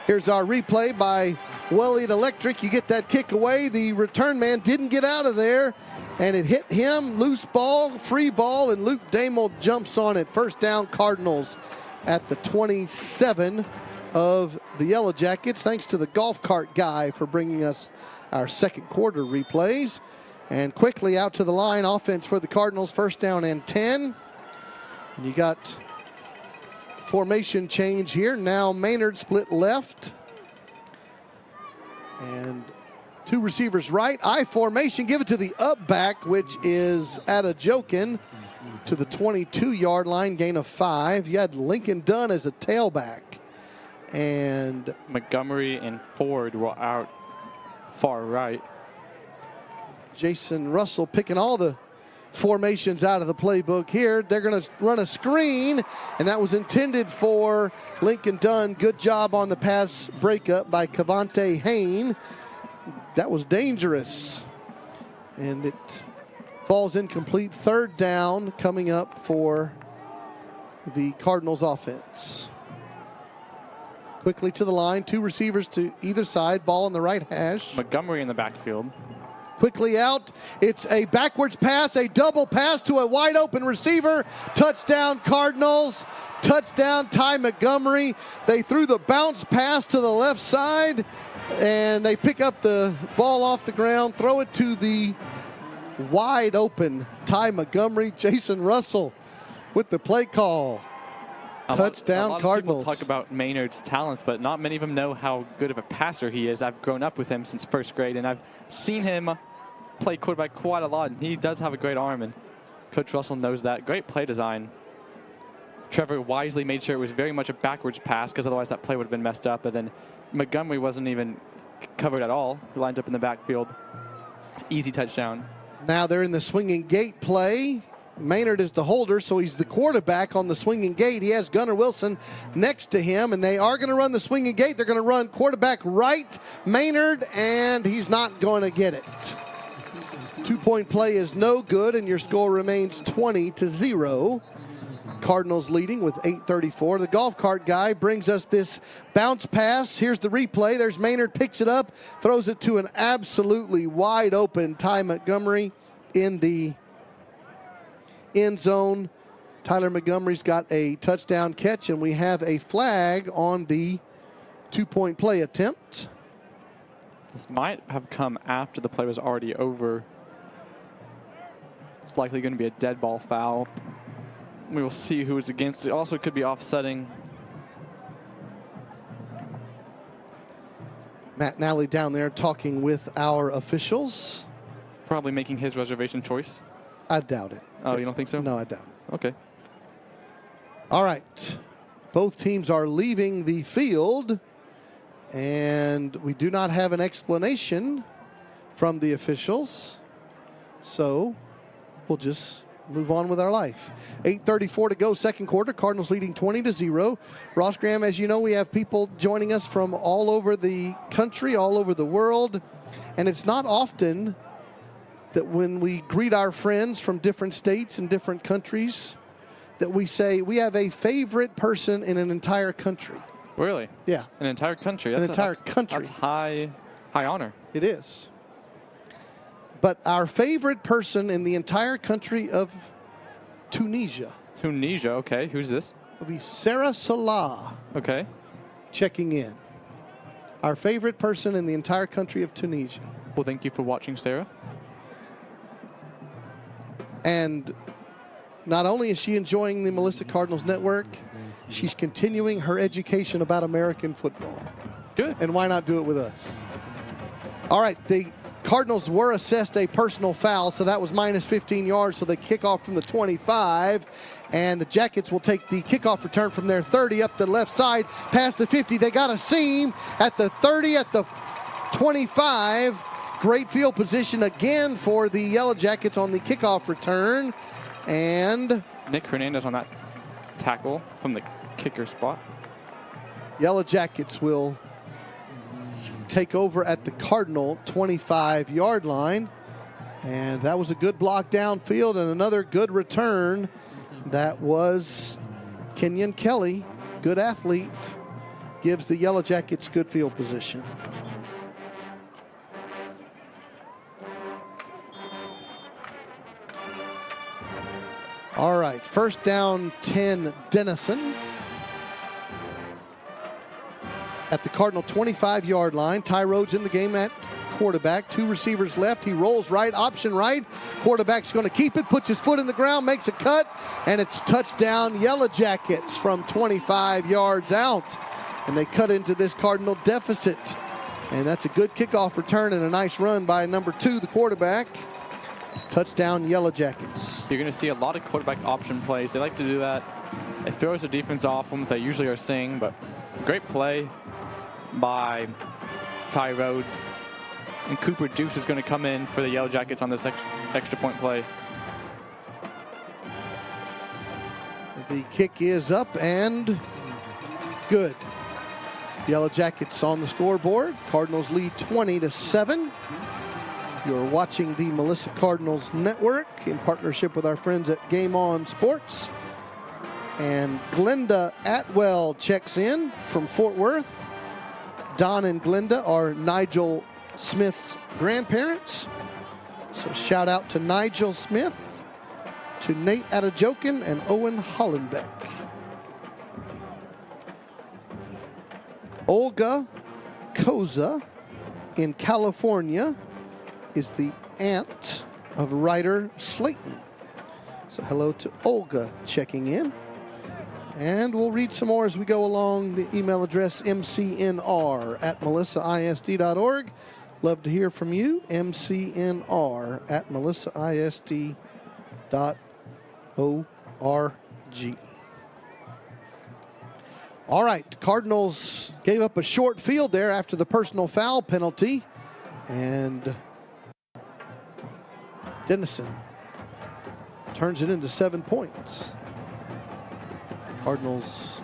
Here's our replay by Welliot Electric. You get that kick away. The return man didn't get out of there, and it hit him. Loose ball, free ball, and Luke Damel jumps on it. First down, Cardinals at the 27 of the Yellow Jackets. Thanks to the golf cart guy for bringing us our second quarter replays. And quickly out to the line, offense for the Cardinals, first down and 10. And you got formation change here. Now Maynard split left. And two receivers right. I formation, give it to the up back, which is Adejokin to the 22-yard line, gain of 5. You had Lincoln Dunn as a tailback. And Montgomery and Ford were out far right. Jason Russell picking all the formations out of the playbook here. They're going to run a screen, and that was intended for Lincoln Dunn. Good job on the pass breakup by Cavante Hain. That was dangerous. And it falls incomplete. Third down coming up for the Cardinals offense. Quickly to the line, two receivers to either side, ball on the right hash. Montgomery in the backfield. Quickly out, it's a backwards pass, a double pass to a wide open receiver. Touchdown Cardinals, touchdown Ty Montgomery. They threw the bounce pass to the left side, and they pick up the ball off the ground, throw it to the wide open Ty Montgomery. Jason Russell with the play call. Touchdown a lot Cardinals. Of people talk about Maynard's talents, but not many of them know how good of a passer he is. I've grown up with him since first grade, and I've seen him play quarterback quite a lot, and he does have a great arm, and Coach Russell knows that. Great play design. Trevor wisely made sure it was very much a backwards pass, because otherwise that play would have been messed up, and then Montgomery wasn't even covered at all. He lined up in the backfield. Easy touchdown. Now they're in the swinging gate play. Maynard is the holder, so he's the quarterback on the swinging gate. He has Gunnar Wilson next to him, and they are going to run the swinging gate. They're going to run quarterback right, Maynard, and he's not going to get it. 2-point play is no good, and your score remains 20-0. Cardinals leading with 8:34. The golf cart guy brings us this bounce pass. Here's the replay. There's Maynard, picks it up, throws it to an absolutely wide open Ty Montgomery in the end zone. Tyler Montgomery's got a touchdown catch, and we have a flag on the 2-point play attempt. This might have come after the play was already over. It's likely going to be a dead ball foul. We will see who it's against. It also could be offsetting. Matt Nally down there talking with our officials. Probably making his reservation choice. I doubt it. Oh, you don't think so? No, I doubt it. Okay. All right. Both teams are leaving the field, and we do not have an explanation from the officials. So we'll just move on with our life. 8:34 to go, second quarter. Cardinals leading 20-0. Ross Graham, as you know, we have people joining us from all over the country, all over the world, and it's not often that when we greet our friends from different states and different countries, that we say we have a favorite person in an entire country. Really? Yeah. An entire country? An entire country. That's high honor. It is. But our favorite person in the entire country of Tunisia. Tunisia, okay. Who's this? will be Sarah Salah Okay. checking in. Our favorite person in the entire country of Tunisia. Well, thank you for watching, Sarah. And not only is she enjoying the Melissa Cardinals Network, she's continuing her education about American football. Good. And why not do it with us? All right, the Cardinals were assessed a personal foul, so that was minus 15 yards, so they kick off from the 25. And the Jackets will take the kickoff return from their 30 up the left side, past the 50. They got a seam at the 30, at the 25. Great field position again for the Yellow Jackets on the kickoff return. And Nick Hernandez on that tackle from the kicker spot. Yellow Jackets will take over at the Cardinal 25-yard line. And that was a good block downfield and another good return. That was Kenyon Kelly, good athlete, gives the Yellow Jackets good field position. All right, first down 10, Denison. At the Cardinal 25-yard line. Ty Rhodes in the game at quarterback. Two receivers left. He rolls right, option right. Quarterback's going to keep it, puts his foot in the ground, makes a cut, and it's touchdown Yellow Jackets from 25 yards out. And they cut into this Cardinal deficit. And that's a good kickoff return and a nice run by number 2, the quarterback. Touchdown Yellow Jackets. You're going to see a lot of quarterback option plays. They like to do that. It throws the defense off them. They usually are seeing, but great play by Ty Rhodes. And Cooper Deuce is going to come in for the Yellow Jackets on this extra point play. The kick is up and good. Yellow Jackets on the scoreboard. Cardinals lead 20-7. You're watching the Melissa Cardinals Network in partnership with our friends at Game On Sports. And Glenda Atwell checks in from Fort Worth. Don and Glenda are Nigel Smith's grandparents. So shout out to Nigel Smith, to Nate Adejokin, and Owen Hollenbeck. Olga Koza in California is the aunt of Ryder Slayton. So hello to Olga checking in. And we'll read some more as we go along. The email address mcnr@melissaisd.org. Love to hear from you. mcnr@melissaisd.org. All right, Cardinals gave up a short field there after the personal foul penalty. And Denison turns it into 7 points. Cardinals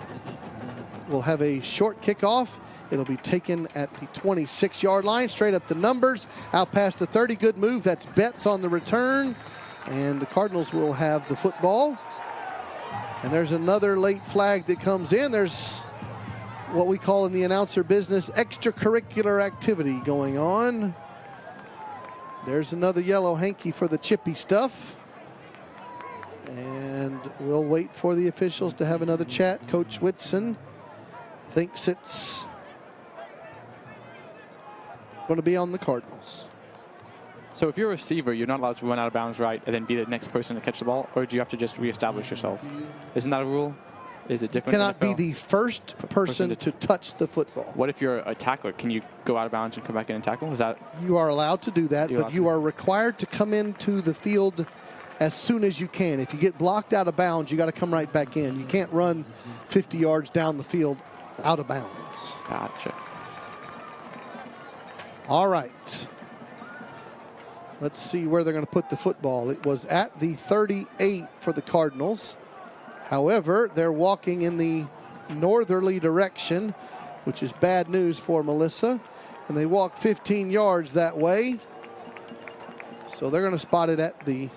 will have a short kickoff. It'll be taken at the 26-yard line, straight up the numbers, out past the 30. Good move. That's Betts on the return. And the Cardinals will have the football. And there's another late flag that comes in. There's what we call in the announcer business extracurricular activity going on. There's another yellow hanky for the chippy stuff. And we'll wait for the officials to have another chat. Coach Whitson thinks it's going to be on the Cardinals. So if you're a receiver, you're not allowed to run out of bounds right and then be the next person to catch the ball, or do you have to just reestablish yourself? Isn't that a rule? Is it different? Cannot be the first person to touch the football. What if you're a tackler? Can you go out of bounds and come back in and tackle? Is that? You are allowed to do that, but you are required to come into the field as soon as you can. If you get blocked out of bounds, you got to come right back in. You can't run 50 yards down the field out of bounds. Gotcha. All right. Let's see where they're going to put the football. It was at the 38 for the Cardinals. However, they're walking in the northerly direction, which is bad news for Melissa. And they walk 15 yards that way. So they're going to spot it at the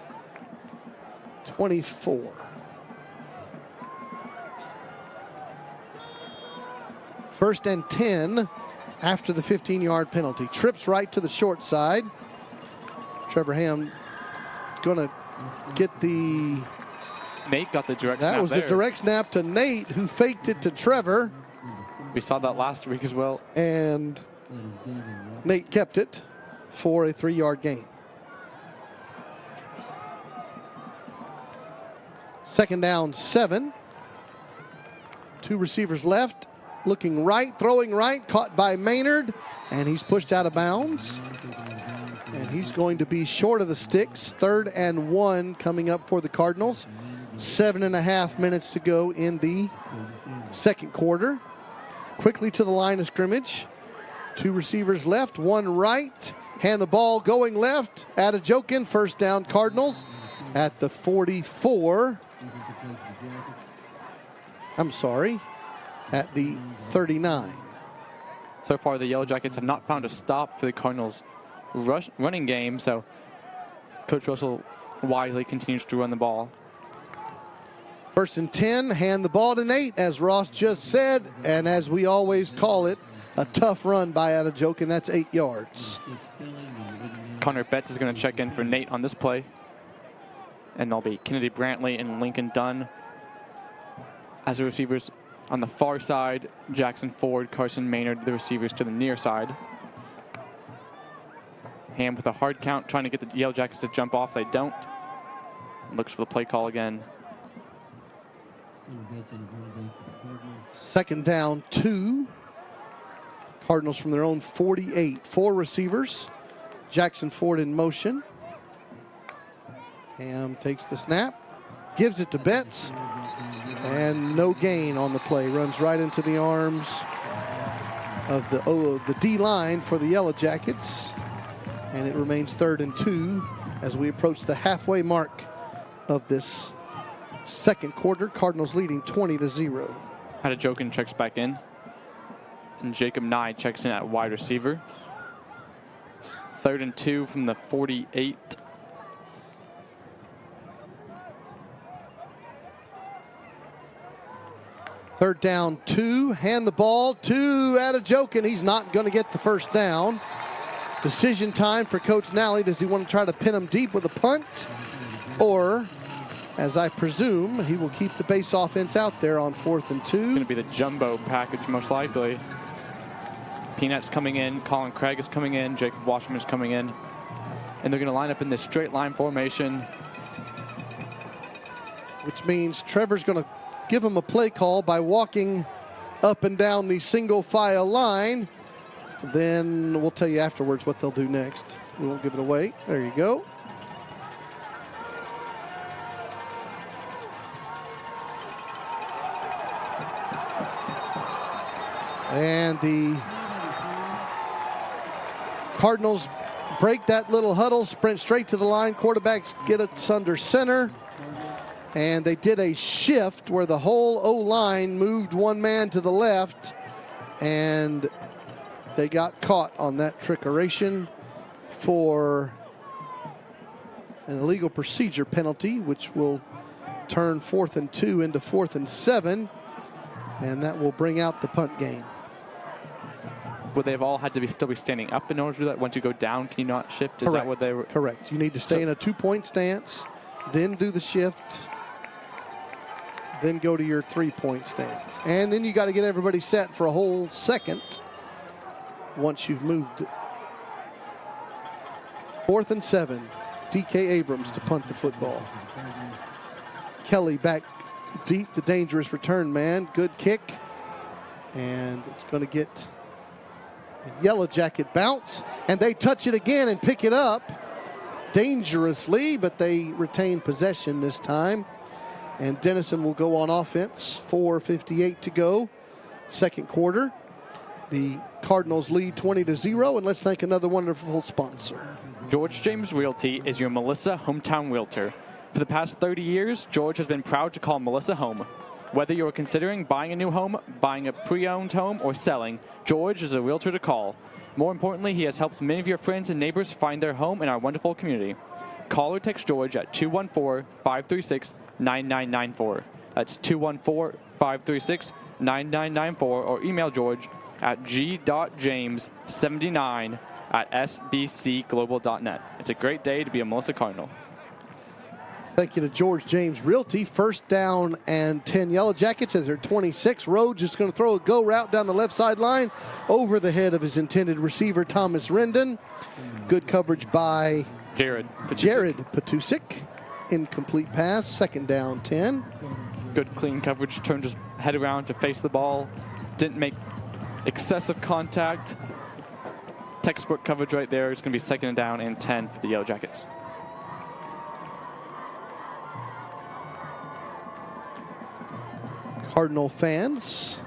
24. First and 10 after the 15-yard penalty. Trips right to the short side. Trevor Ham going to get the Nate got the direct snap That was there. the direct snap to Nate, who faked it to Trevor. We saw that last week as well. And Nate kept it for a 3-yard gain. Second down, 7. 2 receivers left. Looking right, throwing right, caught by Maynard, and he's pushed out of bounds. And he's going to be short of the sticks. 3rd and 1 coming up for the Cardinals. 7.5 minutes to go in the second quarter. Quickly to the line of scrimmage. 2 receivers left, 1 right. Hand the ball going left. Adejokin, first down Cardinals at the 44. I'm sorry, at the 39. So far, the Yellow Jackets have not found a stop for the Cardinals' running game, so Coach Russell wisely continues to run the ball. 1st and 10, hand the ball to Nate, as Ross just said, and as we always call it, a tough run by Adejokin. That's 8 yards. Connor Betts is going to check in for Nate on this play. And there'll be Kennedy Brantley and Lincoln Dunn as the receivers on the far side. Jackson Ford, Carson Maynard, the receivers to the near side. Ham with a hard count, trying to get the Yellow Jackets to jump off. They don't. Looks for the play call again. 2nd down, 2. Cardinals from their own 48. 4 receivers. Jackson Ford in motion. Ham takes the snap, gives it to Betts, and no gain on the play. Runs right into the arms of the D-line for the Yellow Jackets. And it remains 3rd and 2 as we approach the halfway mark of this second quarter. Cardinals leading 20-0. Adejokin checks back in. And Jacob Nye checks in at wide receiver. 3rd and 2 from the 48. Third down, 2. Hand the ball to Adejokin. He's not going to get the first down. Decision time for Coach Nally. Does he want to try to pin him deep with a punt? Or, as I presume, he will keep the base offense out there on 4th and 2. It's going to be the jumbo package, most likely. Peanut's coming in. Colin Craig is coming in. Jacob Wasserman is coming in. And they're going to line up in this straight line formation. Which means Trevor's going to give him a play call by walking up and down the single file line. Then we'll tell you afterwards what they'll do next. We won't give it away. There you go. And the Cardinals break that little huddle, sprint straight to the line. Quarterbacks get it under center. And they did a shift where the whole O-line moved one man to the left. And they got caught on that trickeration for an illegal procedure penalty, which will turn 4th and 2 into 4th and 7. And that will bring out the punt game. Would they have all had to still be standing up in order to do that? Once you go down, can you not shift? Is Correct. that what they were? Correct. You need to stay in a 2-point stance, then do the shift, then go to your 3-point stance. And then you got to get everybody set for a whole second once you've moved. 4th and 7. DK Abrams to punt the football. Kelly back deep, the dangerous return man. Good kick. And it's going to get a Yellow Jacket bounce. And they touch it again and pick it up dangerously, but they retain possession this time. And Denison will go on offense. 4:58 to go. Second quarter. The Cardinals lead 20-0. And let's thank another wonderful sponsor. George James Realty is your Melissa hometown realtor. For the past 30 years, George has been proud to call Melissa home. Whether you're considering buying a new home, buying a pre-owned home, or selling, George is a realtor to call. More importantly, he has helped many of your friends and neighbors find their home in our wonderful community. Call or text George at 214-536-9994. That's 214-536-9994, or email George at g.james79@sbcglobal.net. It's a great day to be a Melissa Cardinal. Thank you to George James Realty. First down and 10 Yellow Jackets as they're 26. Rhodes is going to throw a go route down the left sideline over the head of his intended receiver, Thomas Rendon. Good coverage by Jared Patusik. Incomplete pass. Second down 10. Good clean coverage. Turned his head around to face the ball. Didn't make excessive contact. Textbook coverage right there. It's going to be second down and 10 for the Yellow Jackets. Cardinal fans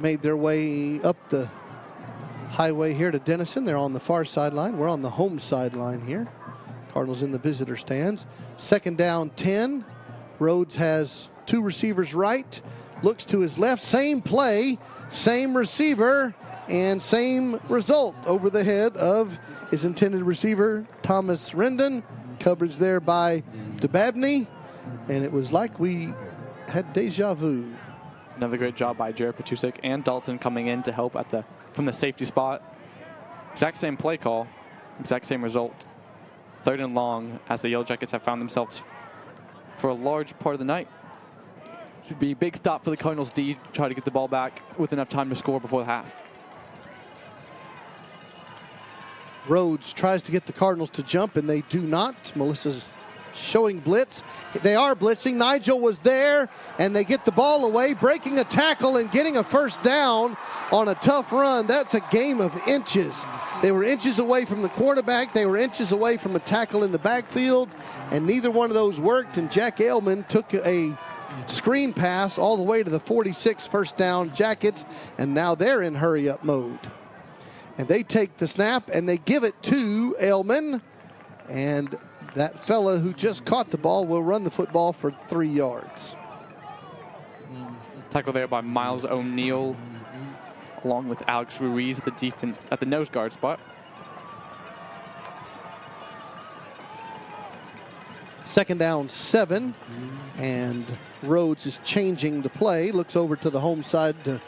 made their way up the highway here to Denison. They're on the far sideline. We're on the home sideline here. Cardinals in the visitor stands. Second down 10. Rhodes has two receivers right. Looks to his left. Same play, same receiver, and same result over the head of his intended receiver, Thomas Rendon. Coverage there by DeBabney. And it was like we had deja vu. Another great job by Jared Patusik and Dalton coming in to help from the safety spot. Exact same play call, exact same result. Third and long as the Yellow Jackets have found themselves for a large part of the night. It should be a big stop for the Cardinals D, try to get the ball back with enough time to score before the half. Rhodes tries to get the Cardinals to jump, and they do not. Melissa's showing blitz. They are blitzing. Nigel was there, and they get the ball away, breaking a tackle and getting a first down on a tough run. That's a game of inches. They were inches away from the quarterback. They were inches away from a tackle in the backfield, and neither one of those worked, and Jack Aylman took a screen pass all the way to the 46, first down Jackets, and now they're in hurry-up mode. And they take the snap, and they give it to Aylman, and that fella who just caught the ball will run the football for 3 yards. Tackle there by Miles O'Neill, along with Alex Ruiz at the defense at the nose guard spot. Second down 7, and Rhodes is changing the play. Looks over to the home side to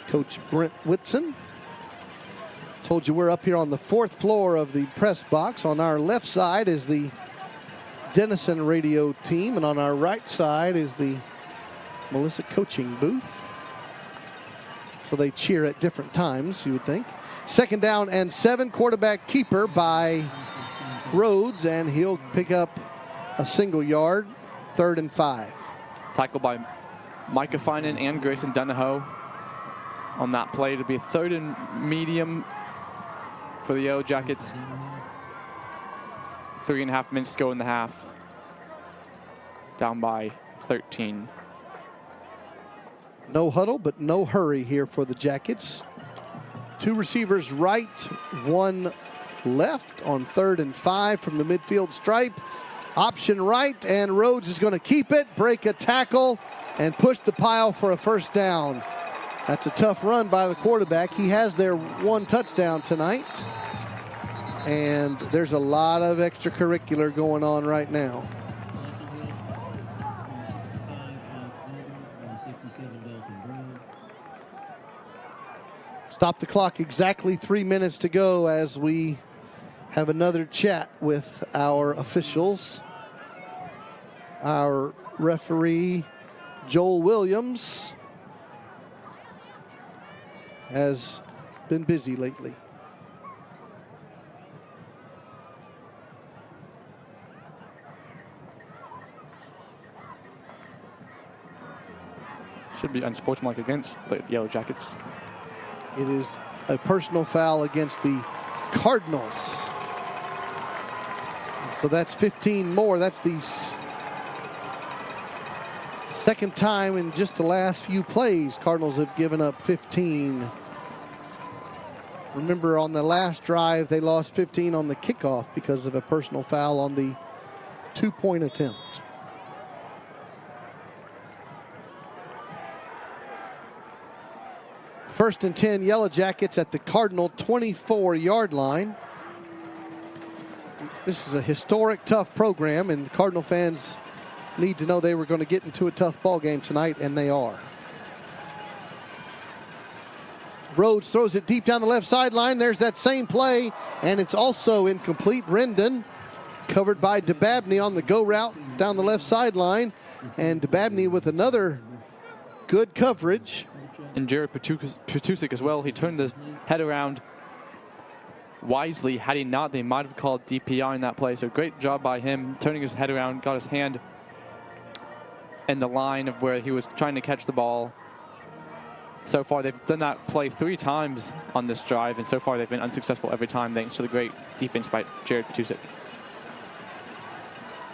Coach Brent Whitson. Told you we're up here on the 4th floor of the press box. On our left side is the Denison radio team, and on our right side is the Melissa coaching booth. So they cheer at different times, you would think. Second down and 7, quarterback keeper by Rhodes, and he'll pick up a single yard, 3rd and 5. Tackle by Micah Finan and Grayson Donahoe on that play to be a 3rd and medium for the Yellow Jackets. 3.5 minutes to go in the half. Down by 13. No huddle, but no hurry here for the Jackets. 2 receivers right, 1 left on 3rd and 5 from the midfield stripe. Option right, and Rhodes is going to keep it, break a tackle, and push the pile for a first down. That's a tough run by the quarterback. He has their 1 touchdown tonight. And there's a lot of extracurricular going on right now. Stop the clock, exactly 3 minutes to go as we have another chat with our officials. Our referee, Joel Williams, has been busy lately. Should be unsportsmanlike against the Yellow Jackets. It is a personal foul against the Cardinals. So that's 15 more. That's the second time in just the last few plays Cardinals have given up 15. Remember, on the last drive, they lost 15 on the kickoff because of a personal foul on the 2-point attempt. First and 10, Yellow Jackets at the Cardinal 24-yard line. This is a historic, tough program, and Cardinal fans need to know they were going to get into a tough ball game tonight, and they are. Rhodes throws it deep down the left sideline. There's that same play, and it's also incomplete. Rendon covered by DeBabney on the go route down the left sideline. And DeBabney with another good coverage. And Jared Petusik as well. He turned his head around wisely. Had he not, they might have called DPI in that play. So great job by him, turning his head around, got his hand in the line of where he was trying to catch the ball. So far, they've done that play 3 times on this drive, and so far they've been unsuccessful every time, thanks to the great defense by Jared Petusik.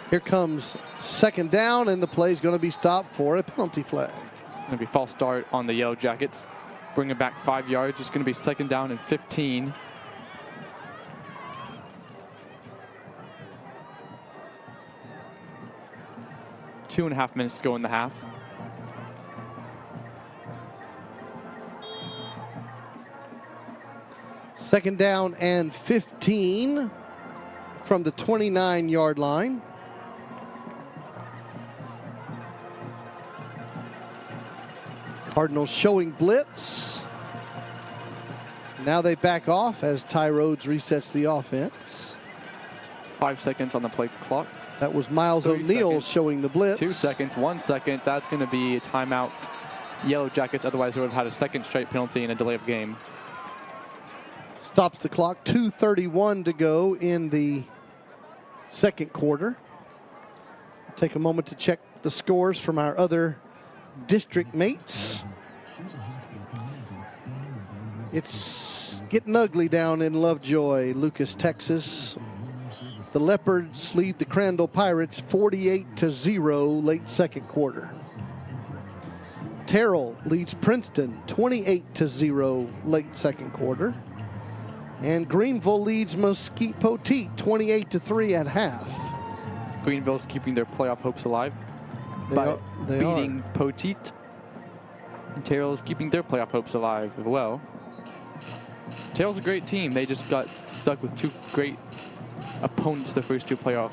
Here comes second down, and the play is going to be stopped for a penalty flag. It's going to be a false start on the Yellow Jackets. Bring it back 5 yards. It's going to be second down and 15. Two and a half minutes to go in the half. Second down and 15 from the 29-yard line. Cardinals showing blitz. Now they back off as Ty Rhodes resets the offense. 5 seconds on the play clock. That was Miles O'Neill showing the blitz. 2 seconds, 1 second. That's going to be a timeout. Yellow Jackets, otherwise they would have had a second straight penalty and a delay of game. Stops the clock. 2:31 to go in the second quarter. Take a moment to check the scores from our other district mates. It's getting ugly down in Lovejoy, Lucas, Texas. The Leopards lead the Crandall Pirates 48-0 late second quarter. Terrell leads Princeton 28-0 late second quarter. And Greenville leads Mesquite Poteet 28-3 at half. Greenville's keeping their playoff hopes alive by beating Poteet. And Terrell's keeping their playoff hopes alive as well. Terrell's a great team. They just got stuck with 2 great opponents the first 2 playoff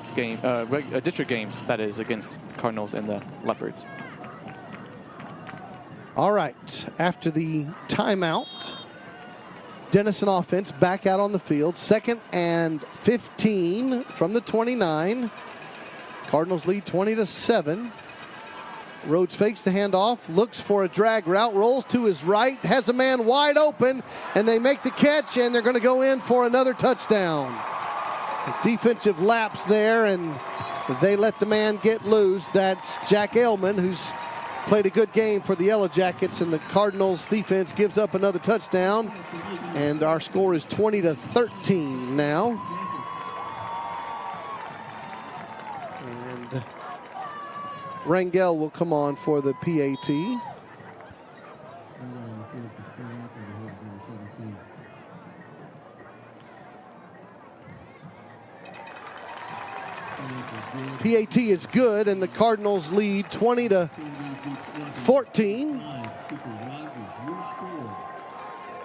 district games, that is, against Cardinals and the Leopards. All right, after the timeout, Denison offense back out on the field. 2nd and 15 from the 29. Cardinals lead 20-7. Rhodes fakes the handoff, looks for a drag route, rolls to his right, has a man wide open, and they make the catch, and they're going to go in for another touchdown. A defensive lapse there, and they let the man get loose. That's Jack Aylman, who's played a good game for the Yellow Jackets, and the Cardinals defense gives up another touchdown. And our score is 20-13 now. And Rangel will come on for the PAT. PAT is good, and the Cardinals lead 20-14.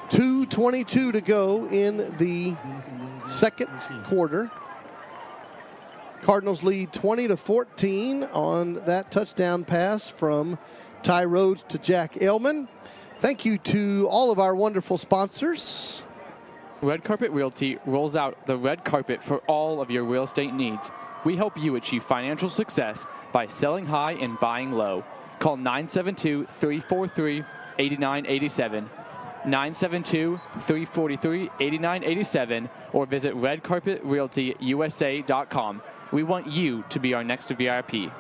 2:22 to go in the second quarter. Cardinals lead 20-14 on that touchdown pass from Ty Rhodes to Jack Aylman. Thank you to all of our wonderful sponsors. Red Carpet Realty rolls out the red carpet for all of your real estate needs. We help you achieve financial success by selling high and buying low. Call 972-343-8987. 972-343-8987 or visit redcarpetrealtyusa.com. We want you to be our next VIP.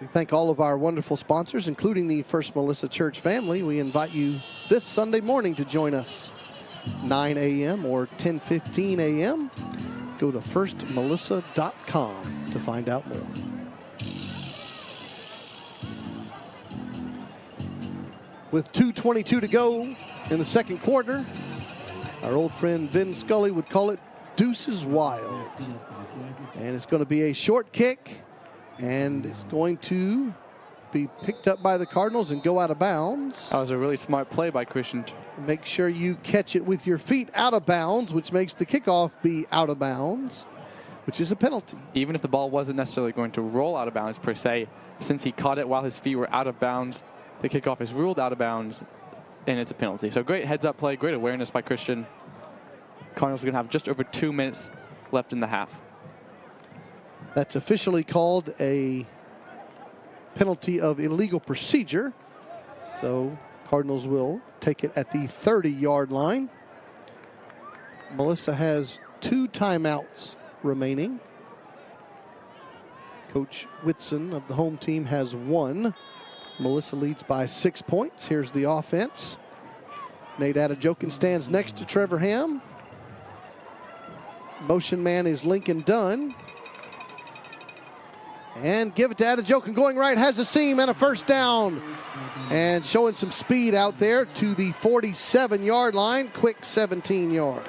We thank all of our wonderful sponsors, including the First Melissa Church family. We invite you this Sunday morning to join us, 9 a.m. or 10:15 a.m. Go to firstmelissa.com to find out more. With 2:22 to go in the second quarter, our old friend Vin Scully would call it deuces wild. And it's going to be a short kick, and it's going to be picked up by the Cardinals and go out of bounds. That was a really smart play by Christian. Make sure you catch it with your feet out of bounds, which makes the kickoff be out of bounds, which is a penalty. Even if the ball wasn't necessarily going to roll out of bounds per se, since he caught it while his feet were out of bounds, the kickoff is ruled out of bounds, and it's a penalty. So great heads-up play, great awareness by Christian. Cardinals are going to have just over 2 minutes left in the half. That's officially called a penalty of illegal procedure. So Cardinals will take it at the 30-yard line. Melissa has 2 timeouts remaining. Coach Whitson of the home team has 1. Melissa leads by 6 points. Here's the offense. Nate Adejokin stands next to Trevor Ham. Motion man is Lincoln Dunn. And give it to Adejokin, going right, has a seam and a first down. And showing some speed out there to the 47-yard line, quick 17 yards.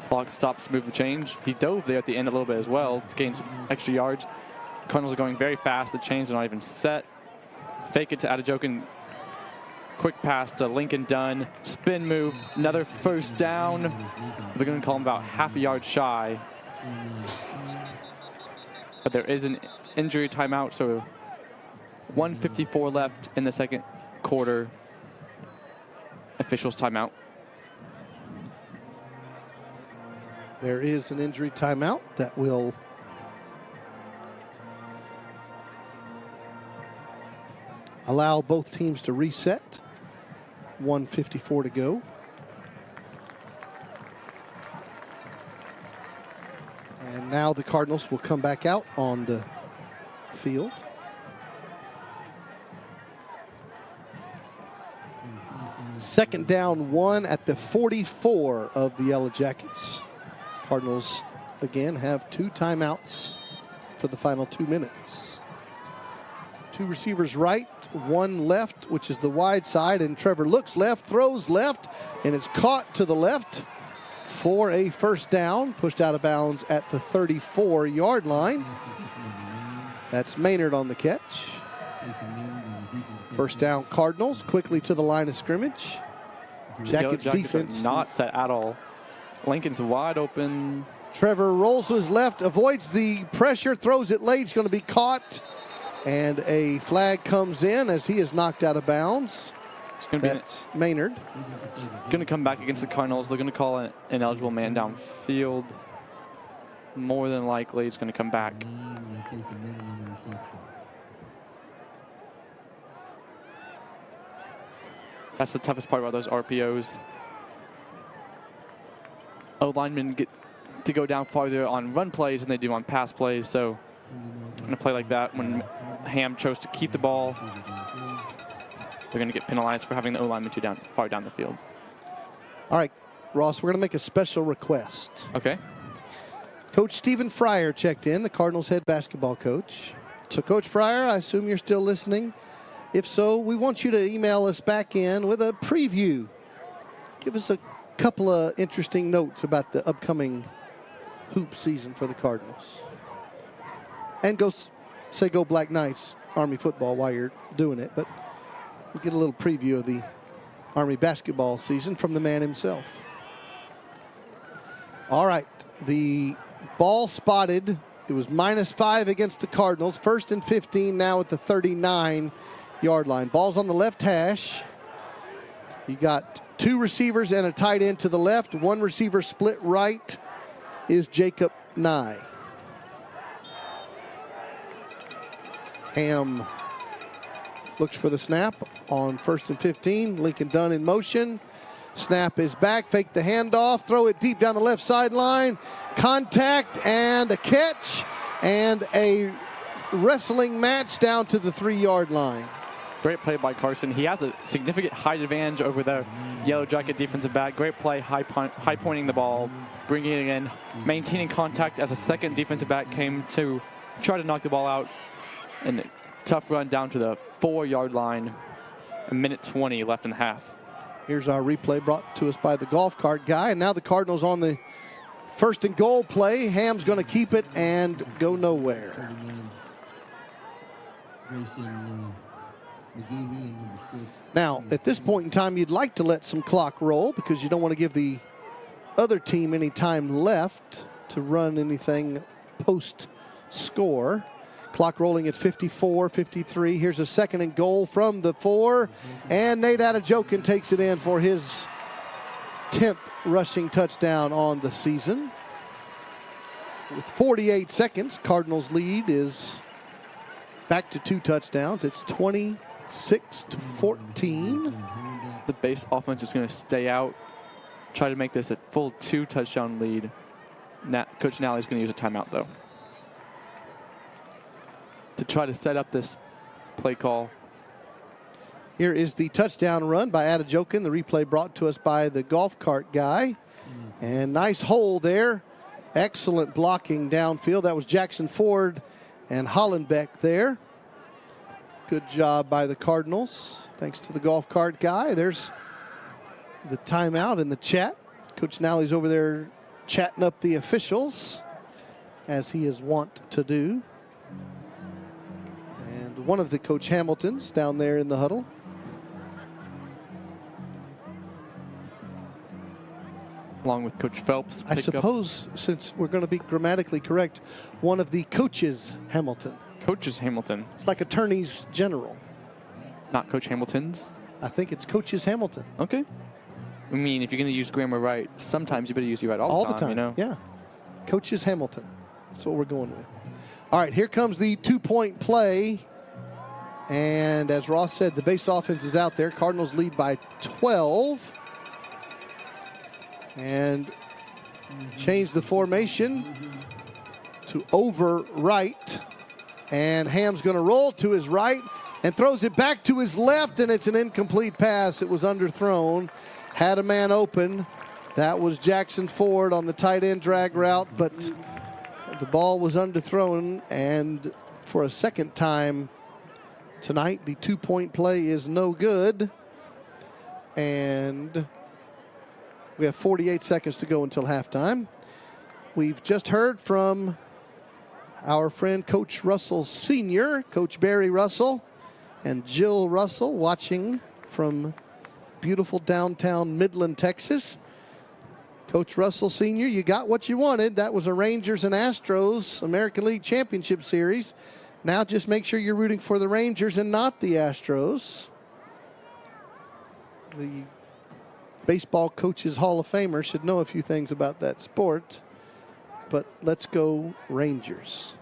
Clock stops, move the change. He dove there at the end a little bit as well to gain some extra yards. Cardinals are going very fast. The chains are not even set. Fake it to Adejokin. Quick pass to Lincoln Dunn. Spin move, another first down. They're going to call him about half a yard shy. But there is an injury timeout, so 1:54 left in the second quarter. Officials timeout. There is an injury timeout that will allow both teams to reset. 1:54 to go. And now the Cardinals will come back out on the field. Second down 1 at the 44 of the Yellow Jackets. Cardinals again have 2 timeouts for the final 2 minutes. 2 receivers right, 1 left, which is the wide side, and Trevor looks left, throws left, and it's caught to the left for a first down, pushed out of bounds at the 34-yard line. That's Maynard on the catch. First down Cardinals, quickly to the line of scrimmage. Jackets defense not set at all. Lincoln's wide open. Trevor rolls to his left, avoids the pressure, throws it late. It's going to be caught. And a flag comes in as he is knocked out of bounds. That's Maynard. It's going to come back against the Cardinals. They're going to call an ineligible man downfield. More than likely, it's going to come back. That's the toughest part about those RPOs. O-linemen get to go down farther on run plays than they do on pass plays. So in a play like that, when Ham chose to keep the ball, they're going to get penalized for having the O-lineman too far down the field. All right, Ross, we're going to make a special request. Okay. Coach Stephen Fryer checked in, the Cardinals head basketball coach. So, Coach Fryer, I assume you're still listening. If so, we want you to email us back in with a preview. Give us a couple of interesting notes about the upcoming hoop season for the Cardinals. And say go Black Knights Army football while you're doing it. But we'll get a little preview of the Army basketball season from the man himself. All right, the ball spotted. It was -5 against the Cardinals. 1st and 15 now at the 39-yard line. Ball's on the left hash. You got 2 receivers and a tight end to the left. 1 receiver split right is Jacob Nye. Ham looks for the snap on 1st and 15. Lincoln Dunn in motion. Snap is back. Fake the handoff. Throw it deep down the left sideline. Contact and a catch and a wrestling match down to the 3-yard line. Great play by Carson. He has a significant height advantage over the Yellow Jacket defensive back. Great play, high pointing the ball, bringing it in, maintaining contact as a second defensive back came to try to knock the ball out. And a tough run down to the 4-yard line. 1:20 left in the half. Here's our replay brought to us by the golf cart guy. And now the Cardinals on the 1st and goal play. Ham's going to keep it and go nowhere. Now, at this point in time, you'd like to let some clock roll because you don't want to give the other team any time left to run anything post-score. Clock rolling at 54, 53. Here's a 2nd and goal from the 4. And Nate Adejokin takes it in for his 10th rushing touchdown on the season. With 48 seconds, Cardinals lead is back to 2 touchdowns. It's 26-14. The base offense is going to stay out, try to make this a full 2 touchdown lead. Coach Nally is going to use a timeout, though, to try to set up this play call. Here is the touchdown run by Adejokin. The replay brought to us by the golf cart guy. And nice hole there. Excellent blocking downfield. That was Jackson Ford and Hollenbeck there. Good job by the Cardinals. Thanks to the golf cart guy. There's the timeout in the chat. Coach Nally's over there chatting up the officials, as he is wont to do. And one of the Coach Hamiltons down there in the huddle. Along with Coach Phelps. I suppose, since we're going to be grammatically correct, one of the coaches Hamilton. Coaches Hamilton. It's like attorneys general. Not Coach Hamilton's? I think it's coaches Hamilton. Okay. I mean, if you're going to use grammar right, sometimes you better use it right all the time. You know? Yeah. Coaches Hamilton. That's what we're going with. All right, here comes the 2-point play. And as Ross said, the base offense is out there. Cardinals lead by 12. And change the formation to over right. And Ham's going to roll to his right and throws it back to his left, and it's an incomplete pass. It was underthrown. Had a man open. That was Jackson Ford on the tight end drag route, but the ball was underthrown. And for a second time tonight, the 2-point play is no good. And we have 48 seconds to go until halftime. We've just heard from our friend Coach Russell Sr., Coach Barry Russell, and Jill Russell, watching from beautiful downtown Midland, Texas. Coach Russell Sr., you got what you wanted. That was a Rangers and Astros American League Championship Series. Now just make sure you're rooting for the Rangers and not the Astros. The Baseball Coaches Hall of Famer should know a few things about that sport, but let's go Rangers.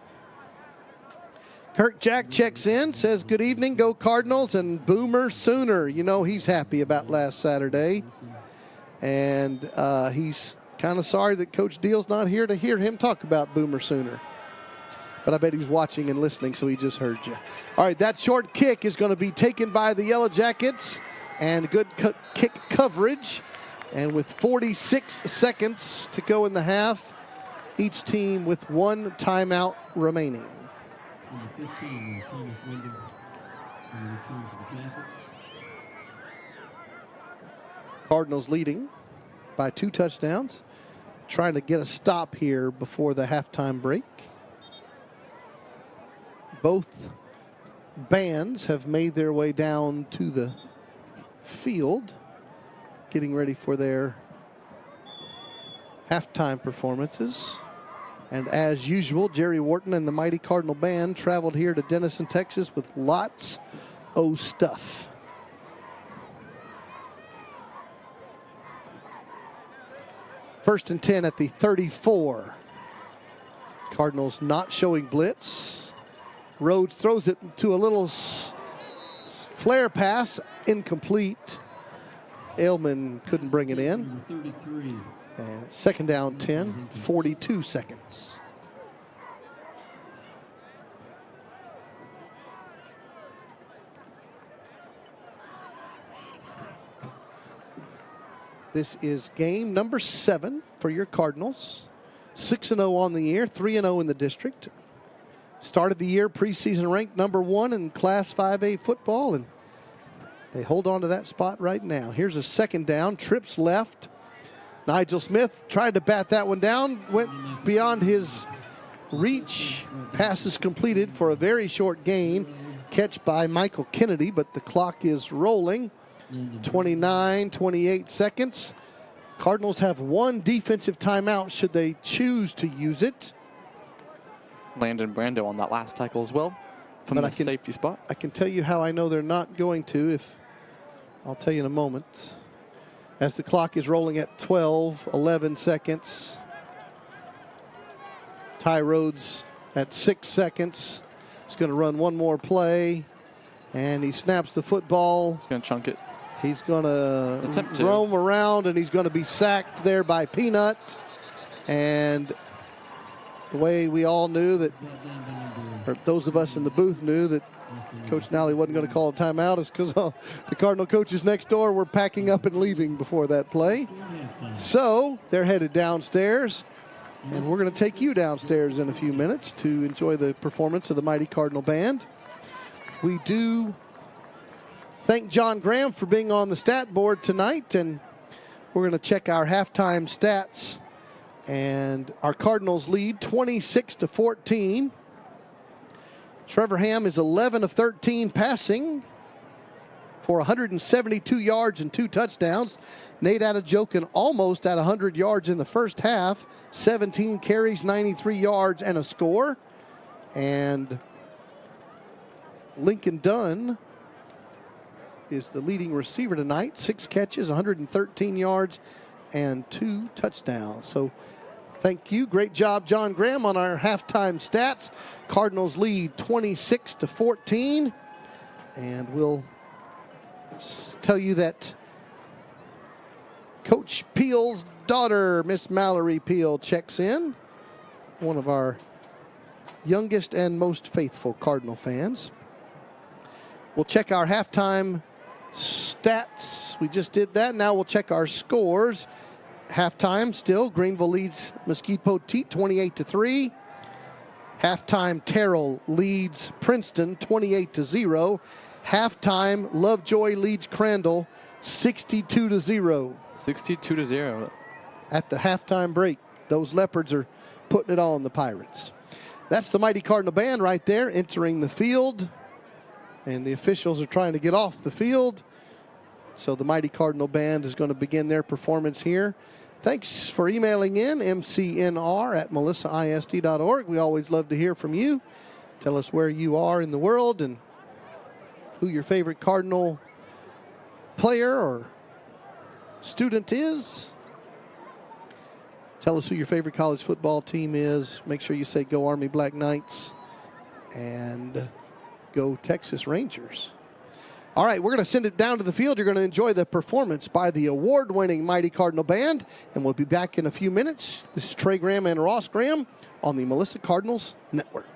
Kirk Jack checks in, says good evening, go Cardinals, and Boomer Sooner. You know he's happy about last Saturday, and he's kind of sorry that Coach Deal's not here to hear him talk about Boomer Sooner. But I bet he's watching and listening, so he just heard you. All right, that short kick is going to be taken by the Yellow Jackets. And good kick coverage. And with 46 seconds to go in the half, each team with 1 timeout remaining. Cardinals leading by 2 touchdowns. Trying to get a stop here before the halftime break. Both bands have made their way down to the field, getting ready for their halftime performances. And as usual, Jerry Wharton and the mighty Cardinal Band traveled here to Denison, Texas with lots of stuff. First and 10 at the 34. Cardinals not showing blitz. Rhodes throws it to a little flare pass, incomplete. Ailman couldn't bring it in. And second down 10, 42 seconds. This is game number 7 for your Cardinals. 6-0 on the year, 3-0 in the district. Started the year preseason ranked number 1 in Class 5A football, and they hold on to that spot right now. Here's a second down, trips left. Nigel Smith tried to bat that one down, went beyond his reach. Passes completed for a very short gain. Catch by Michael Kennedy, but the clock is rolling. 29, 28 seconds. Cardinals have 1 defensive timeout should they choose to use it. Landon Brando on that last tackle as well from the safety spot. I can tell you how I know they're not going to, if I'll tell you in a moment. As the clock is rolling at 12, 11 seconds. Ty Rhodes at 6 seconds. He's going to run one more play, and he snaps the football. He's going to chunk it. He's going to roam around, and he's going to be sacked there by Peanut. And the way we all knew that, or those of us in the booth knew that Coach Nally wasn't going to call a timeout, is because the Cardinal coaches next door were packing up and leaving before that play. So they're headed downstairs, and we're going to take you downstairs in a few minutes to enjoy the performance of the mighty Cardinal Band. We do thank John Graham for being on the stat board tonight, and we're going to check our halftime stats. And our Cardinals lead 26-14. Trevor Ham is 11 of 13 passing for 172 yards and 2 touchdowns. Nate Adejokin almost at 100 yards in the first half. 17 carries, 93 yards, and a score. And Lincoln Dunn is the leading receiver tonight. 6 catches, 113 yards, and 2 touchdowns. So thank you. Great job, John Graham, on our halftime stats. Cardinals lead 26-14. And we'll tell you that Coach Peel's daughter, Miss Mallory Peel, checks in. One of our youngest and most faithful Cardinal fans. We'll check our halftime stats. We just did that. Now we'll check our scores. Halftime still, Greenville leads Mesquite Poteet 28-3. Halftime, Terrell leads Princeton 28-0. Halftime, Lovejoy leads Crandall 62-0. 62-0. At the halftime break, those Leopards are putting it on the Pirates. That's the mighty Cardinal Band right there entering the field. And the officials are trying to get off the field. So the mighty Cardinal Band is going to begin their performance here. Thanks for emailing in, mcnr@melissaisd.org. We always love to hear from you. Tell us where you are in the world and who your favorite Cardinal player or student is. Tell us who your favorite college football team is. Make sure you say Go Army Black Knights and Go Texas Rangers. All right, we're going to send it down to the field. You're going to enjoy the performance by the award-winning mighty Cardinal Band, and we'll be back in a few minutes. This is Trey Graham and Ross Graham on the Melissa Cardinals Network.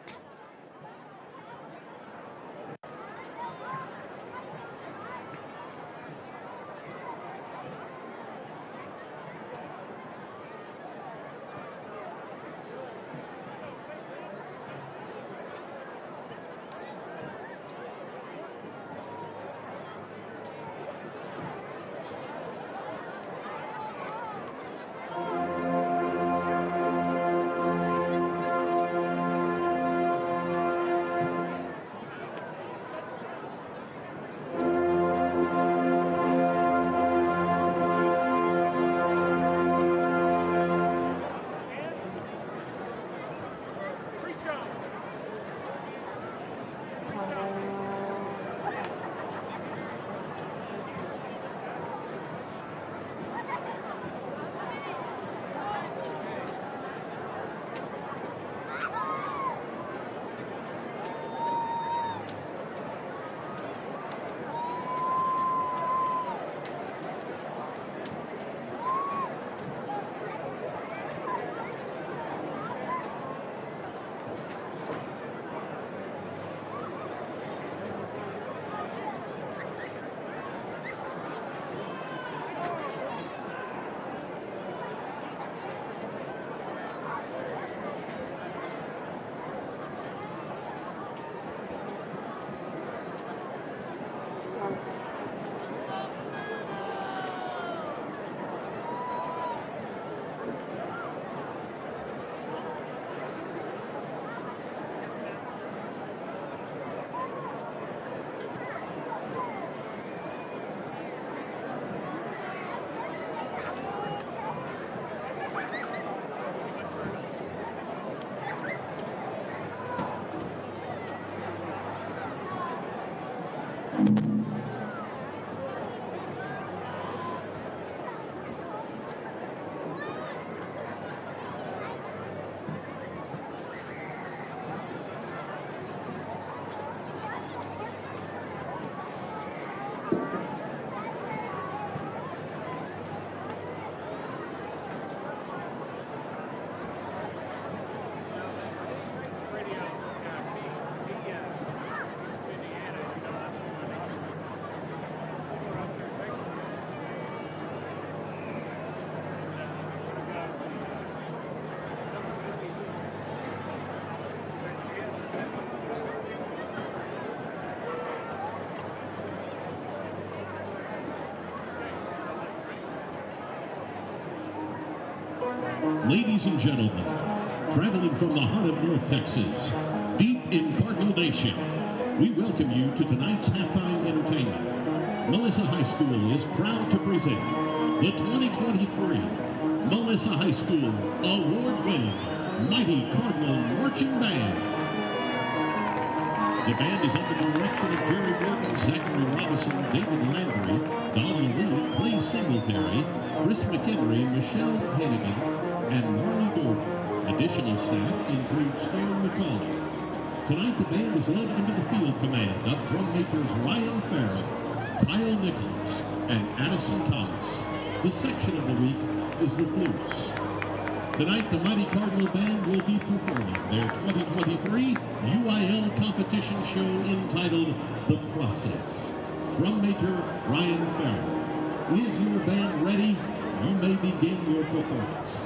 Ladies and gentlemen, traveling from the heart of North Texas, deep in Cardinal Nation, we welcome you to tonight's halftime entertainment. Melissa High School is proud to present the 2023 Melissa High School award-winning Mighty Cardinal Marching Band. The band is under the direction of Jerry Gordon, Zachary Robinson, David Landry, Donald Lee, Clay Singletary, Chris McHenry, Michelle Hannigan, and Marley Gordon. Additional staff include Stone McCauley. Tonight the band is led under the field command of drum majors Ryan Farrell, Kyle Nichols, and Addison Thomas. The section of the week is the flutes. Tonight, the Mighty Cardinal Band will be performing their 2023 UIL competition show entitled The Process. Drum major Ryan Farrell. Is your band ready? You may begin your performance.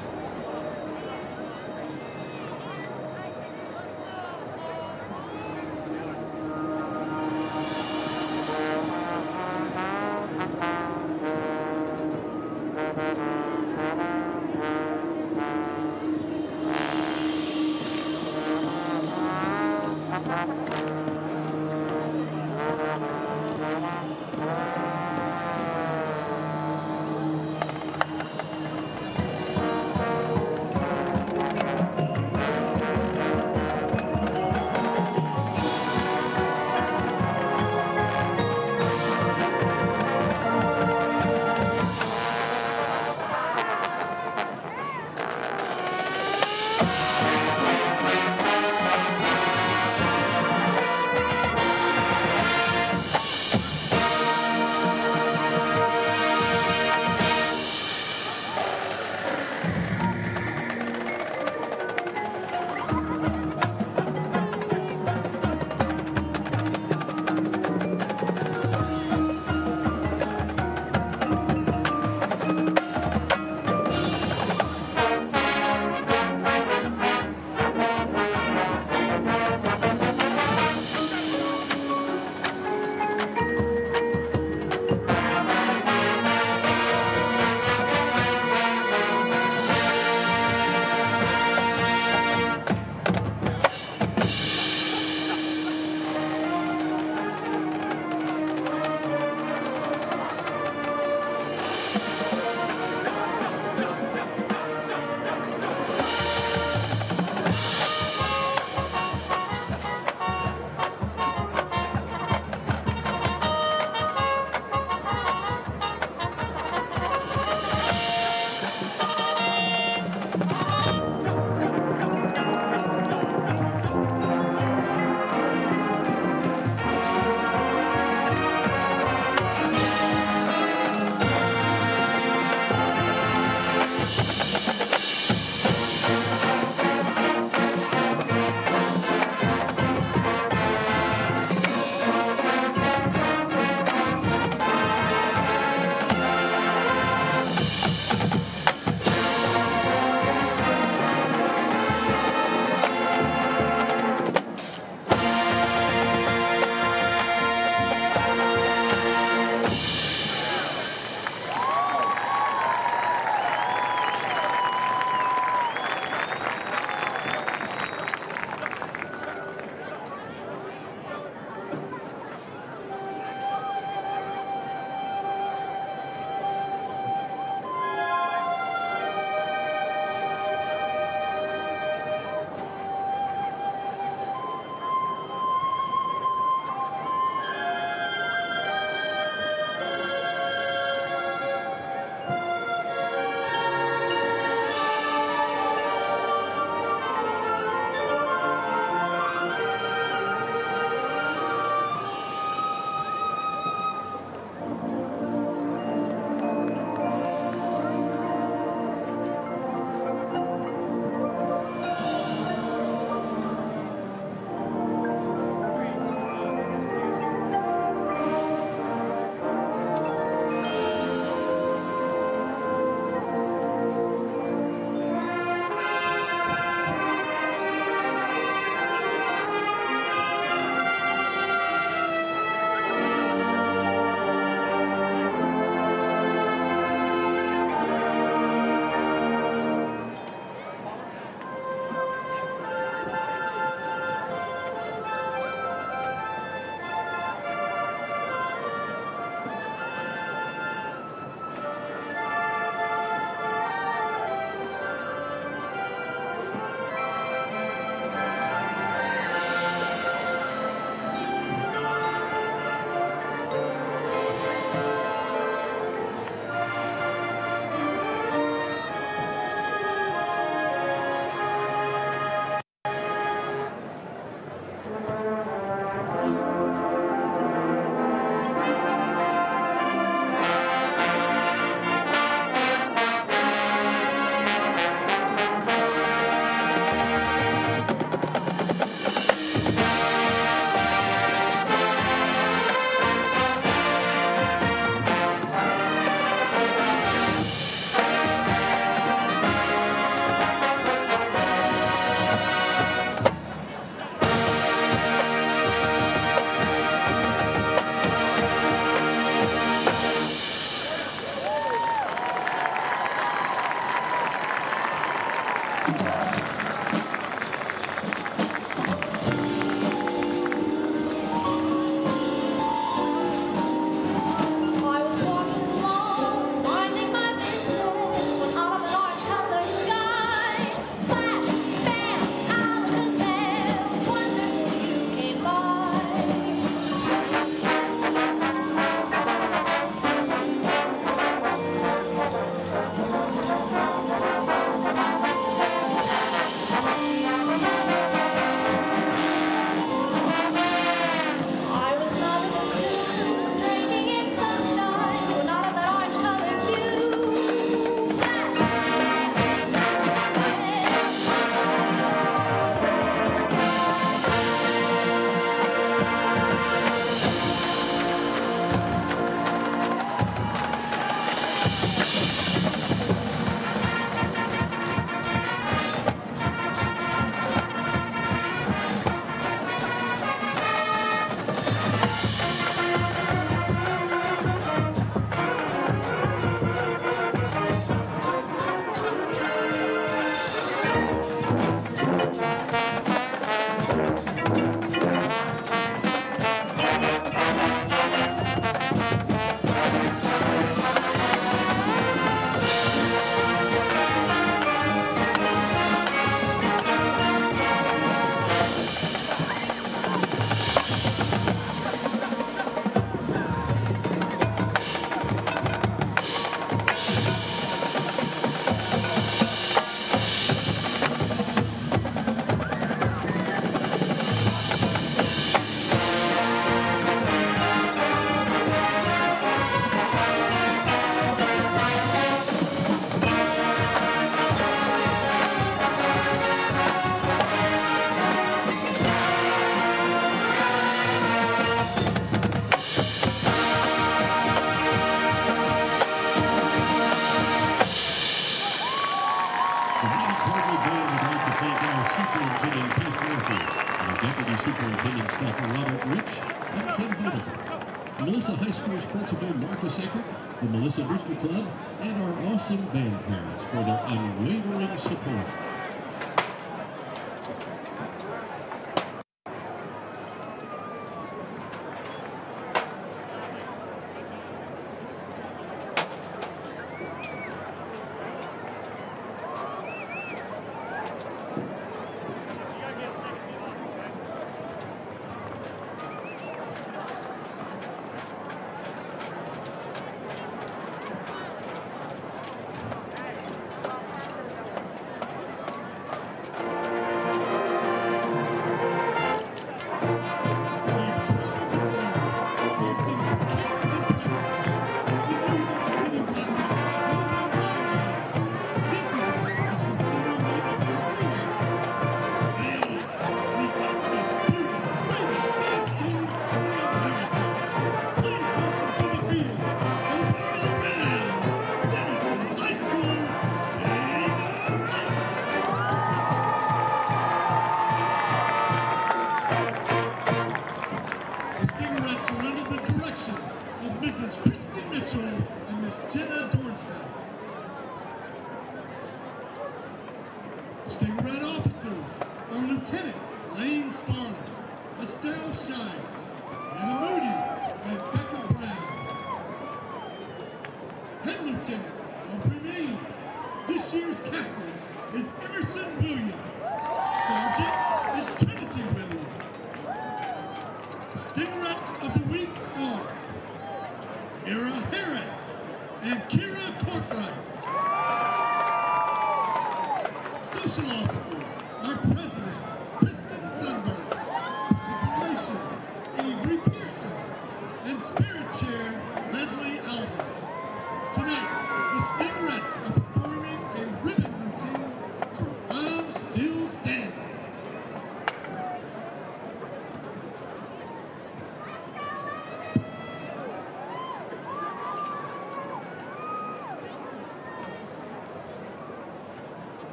Melissa High School's principal, Marcus Eckert, the Melissa Booster Club, and our awesome band parents for their unwavering support.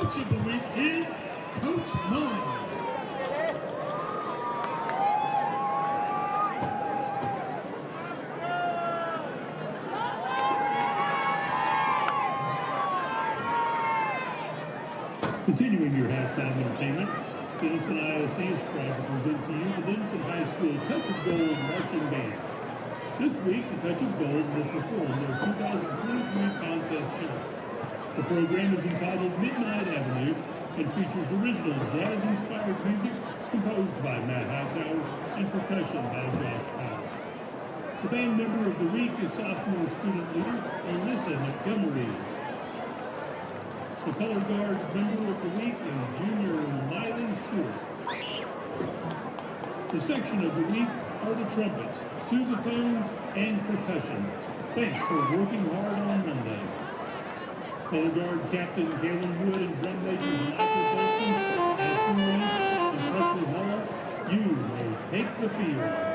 Coach of the week is Coach Mine. Continuing your halftime entertainment, Denison ISD is proud to present to you the Denison High School Touch of Gold Marching Band. This week, the Touch of Gold will perform their 2023 contest show. The program is entitled Midnight Avenue and features original jazz-inspired music composed by Matt Hightower and percussion by Josh Powell. The band member of the week is sophomore student leader Alyssa Montgomery. The color guard member of the week is junior Miley Stewart. The section of the week are the trumpets, sousaphones, and percussion. Thanks for working hard on Monday. Color guard Captain Galen Wood and drum majors Michael Bolton, Ashton Reese, and Presley Hall, you may take the field.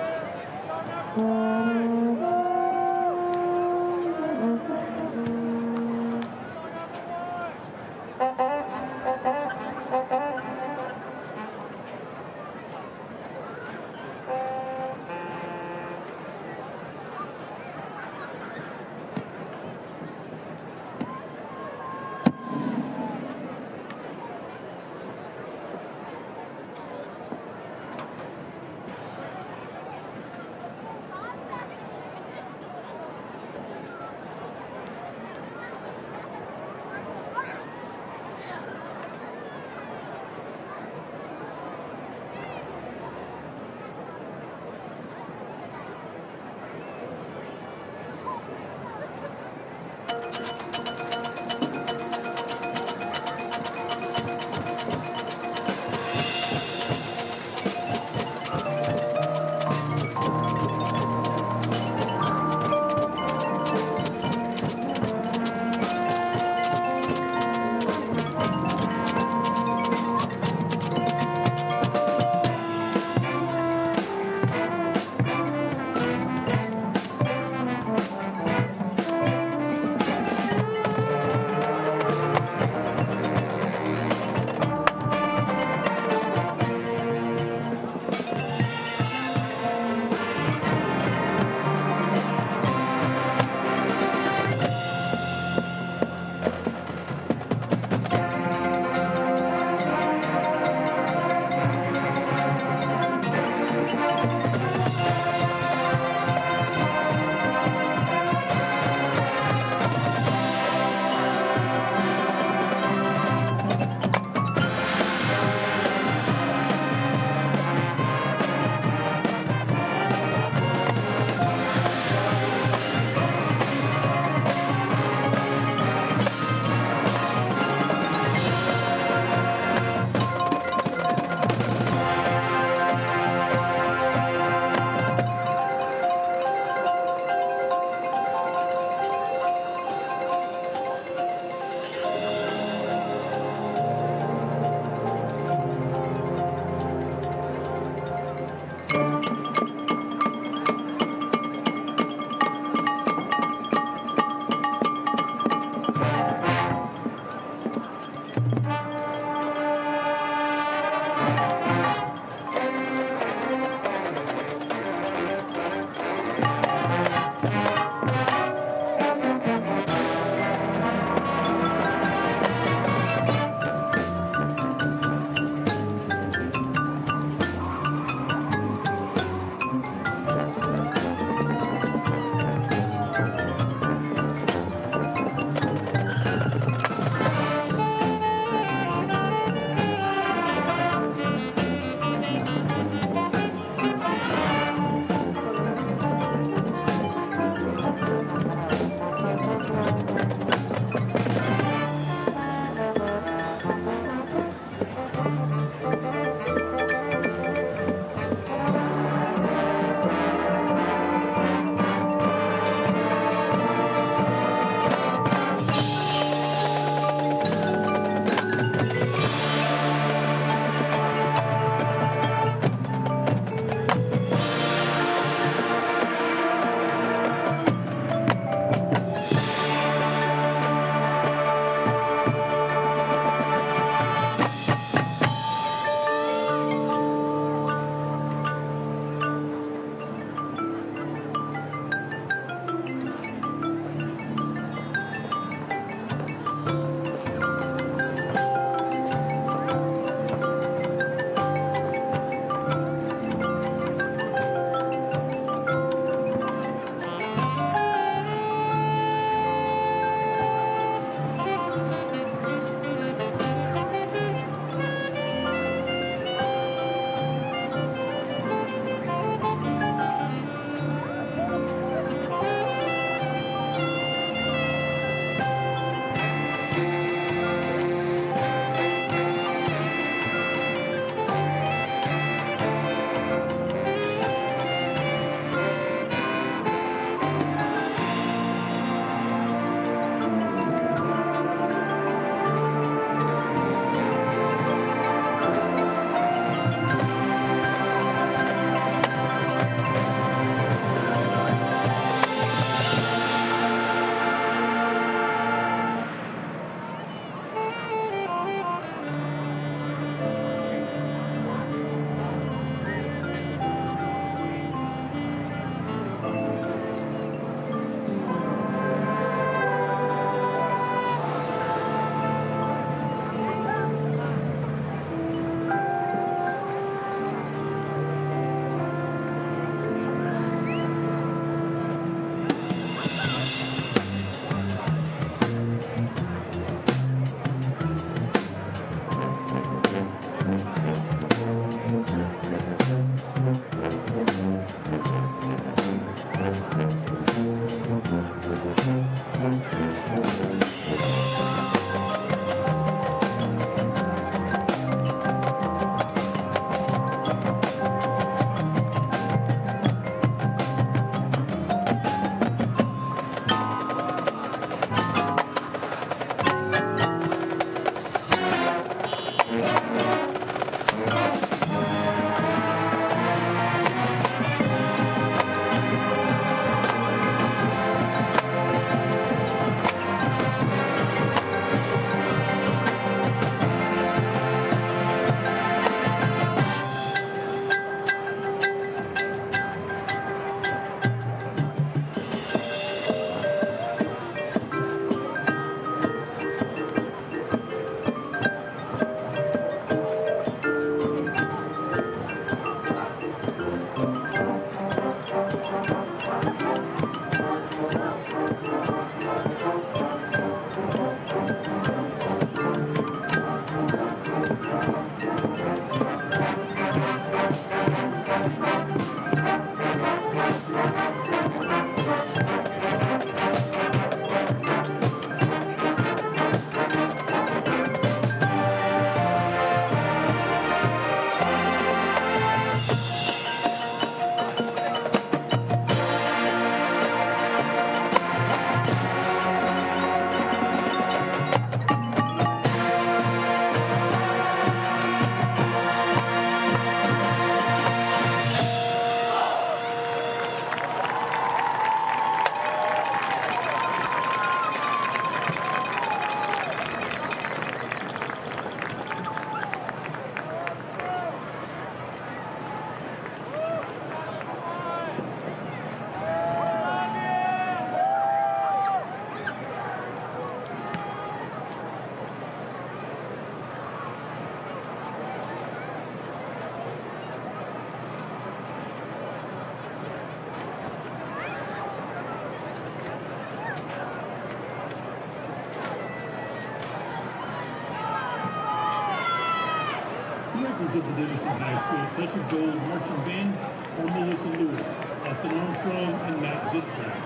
of the Denison High School Touch of Gold Marching Band are Melissa Lewis, Austin Armstrong, and Matt Zittrack.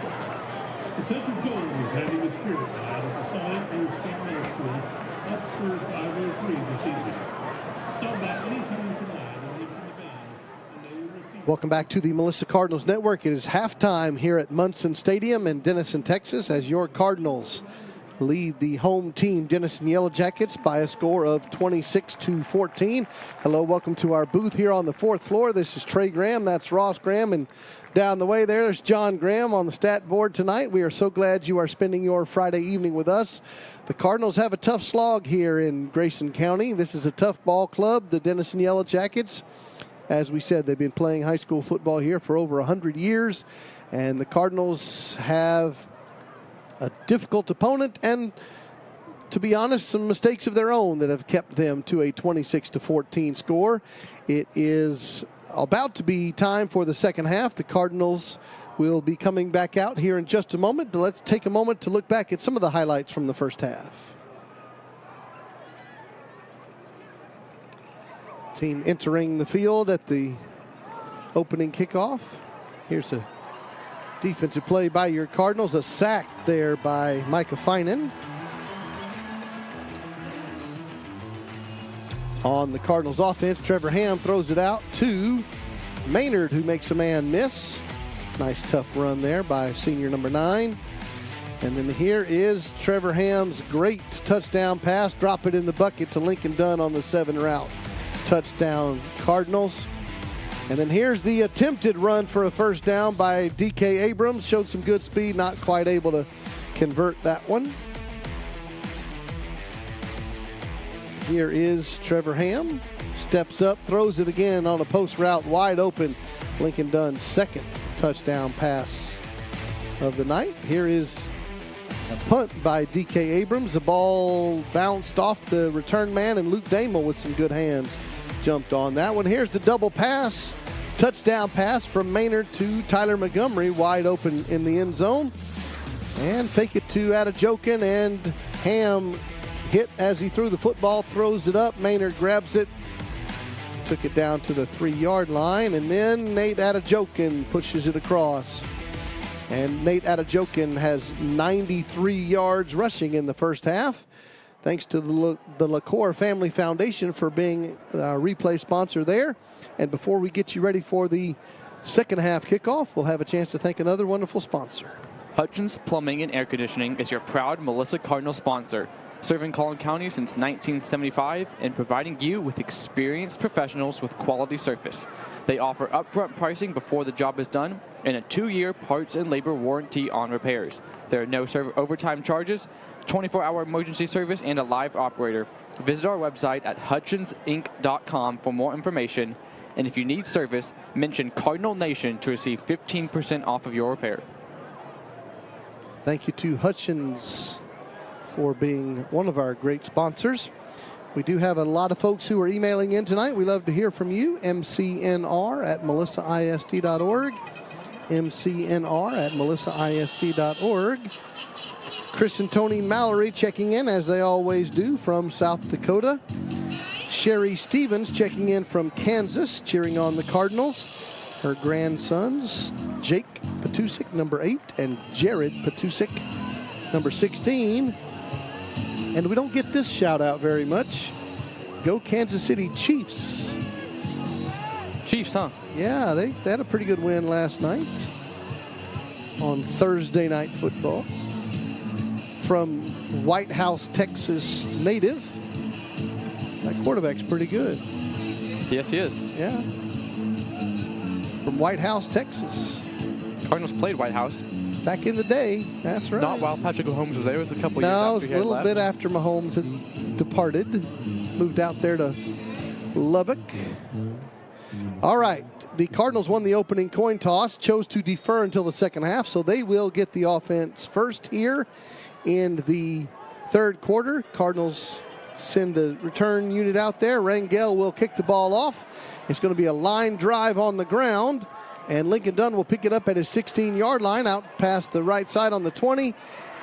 The Touch of Gold is having its spirit out of the Solid Earth State Middle School up for 503 this evening. Stop by anytime tonight and listen to the band, and they will receive. Welcome back to the Melissa Cardinals Network. It is halftime here at Munson Stadium in Denison, Texas, as your Cardinals lead the home team, Denison Yellow Jackets, by a score of 26-14. Hello, welcome to our booth here on the fourth floor. This is Trey Graham, that's Ross Graham, and down the way there's John Graham on the stat board tonight. We are so glad you are spending your Friday evening with us. The Cardinals have a tough slog here in Grayson County. This is a tough ball club, the Denison Yellow Jackets. As we said, they've been playing high school football here for over 100 years, and the Cardinals have a difficult opponent and, to be honest, some mistakes of their own that have kept them to a 26-14 score. It is about to be time for the second half. The Cardinals will be coming back out here in just a moment, but let's take a moment to look back at some of the highlights from the first half. Team entering the field at the opening kickoff. Here's a defensive play by your Cardinals. A sack there by Micah Finan. On the Cardinals offense, Trevor Ham throws it out to Maynard, who makes a man miss. Nice tough run there by senior number 9. And then here is Trevor Ham's great touchdown pass. Drop it in the bucket to Lincoln Dunn on the 7 route. Touchdown Cardinals. And then here's the attempted run for a first down by D.K. Abrams. Showed some good speed, not quite able to convert that one. Here is Trevor Ham. Steps up, throws it again on a post route, wide open. Lincoln Dunn's second touchdown pass of the night. Here is a punt by D.K. Abrams. The ball bounced off the return man, and Luke Damel with some good hands jumped on that one. Here's the double pass. Touchdown pass from Maynard to Tyler Montgomery, wide open in the end zone. And fake it to Adejokin, and Ham hit as he threw the football, throws it up. Maynard grabs it, took it down to the 3-yard line, and then Nate Adejokin pushes it across. And Nate Adejokin has 93 yards rushing in the first half. Thanks to the LaCour Family Foundation for being our replay sponsor there. And before we get you ready for the second half kickoff, we'll have a chance to thank another wonderful sponsor. Hutchins Plumbing and Air Conditioning is your proud Melissa Cardinal sponsor, serving Collin County since 1975 and providing you with experienced professionals with quality service. They offer upfront pricing before the job is done and a 2-year parts and labor warranty on repairs. There are no overtime charges, 24-hour emergency service, and a live operator. Visit our website at hutchinsinc.com for more information. And if you need service, mention Cardinal Nation to receive 15% off of your repair. Thank you to Hutchins for being one of our great sponsors. We do have a lot of folks who are emailing in tonight. We love to hear from you. mcnr@melissaisd.org. mcnr@melissaisd.org. Chris and Tony Mallory checking in, as they always do, from South Dakota. Sherry Stevens checking in from Kansas, cheering on the Cardinals. Her grandsons, Jake Patusik, number 8, and Jared Patusik, number 16. And we don't get this shout out very much. Go Kansas City Chiefs. Chiefs, huh? Yeah, they had a pretty good win last night on Thursday Night Football. From White House, Texas native, that quarterback's pretty good. Yes, he is. Yeah. From White House, Texas. Cardinals played White House. Back in the day, that's right. Not while Patrick Mahomes was there. It was a couple years No, after it was he a had little left. bit after Mahomes had departed. Moved out there to Lubbock. All right. The Cardinals won the opening coin toss, chose to defer until the second half, so they will get the offense first here in the third quarter. Cardinals send the return unit out there. Rangel will kick the ball off. It's going to be a line drive on the ground, and Lincoln Dunn will pick it up at his 16-yard line, out past the right side on the 20,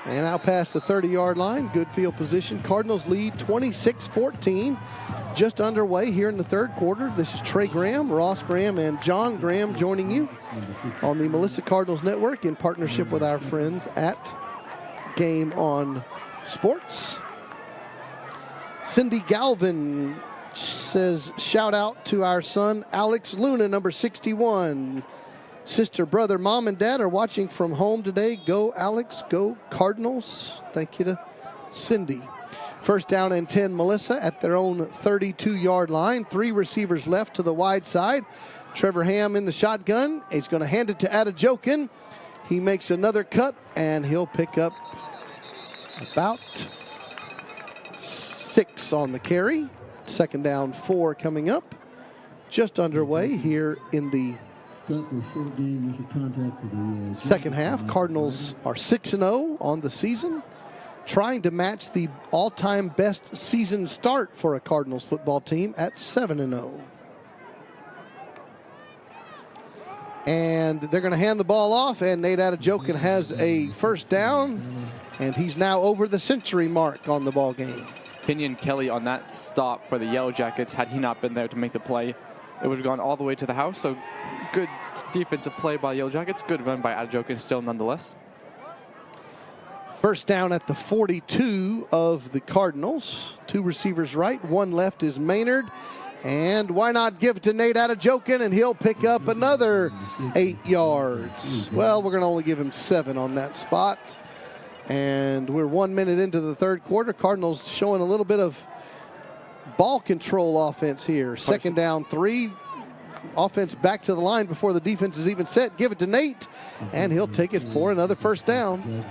and out past the 30-yard line. Good field position. Cardinals lead 26-14 just underway here in the third quarter. This is Trey Graham, Ross Graham, and John Graham joining you on the Melissa Cardinals Network in partnership with our friends at Game On Sports. Cindy Galvin says, shout out to our son, Alex Luna, number 61. Sister, brother, mom, and dad are watching from home today. Go Alex, go Cardinals. Thank you to Cindy. First down and 10, Melissa at their own 32-yard line. 3 receivers left to the wide side. Trevor Ham in the shotgun. He's going to hand it to Adejokin. He makes another cut, and he'll pick up about 6 on the carry. Second down, 4 coming up. Just underway here in the second half. Cardinals are 6-0 on the season, trying to match the all-time best season start for a Cardinals football team at 7-0. And they're going to hand the ball off, and Nate Adejokin has a first down, and he's now over the century mark on the ball game. Kenyon Kelly on that stop for the Yellow Jackets, had he not been there to make the play, it would have gone all the way to the house. So good defensive play by the Yellow Jackets. Good run by Adejokin still nonetheless. First down at the 42 of the Cardinals. 2 receivers right, 1 left is Maynard. And why not give it to Nate Adejokin, and he'll pick up another 8 yards. Well, we're going to only give him 7 on that spot. And we're 1 minute into the third quarter. Cardinals showing a little bit of ball control offense here. Second down, 3. Offense back to the line before the defense is even set. Give it to Nate, and he'll take it for another first down.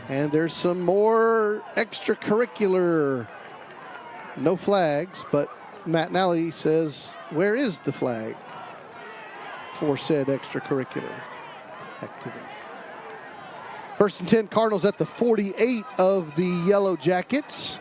And there's some more extracurricular. No flags, but Matt Nally says, where is the flag for said extracurricular activity? First and 10, Cardinals at the 48 of the Yellow Jackets.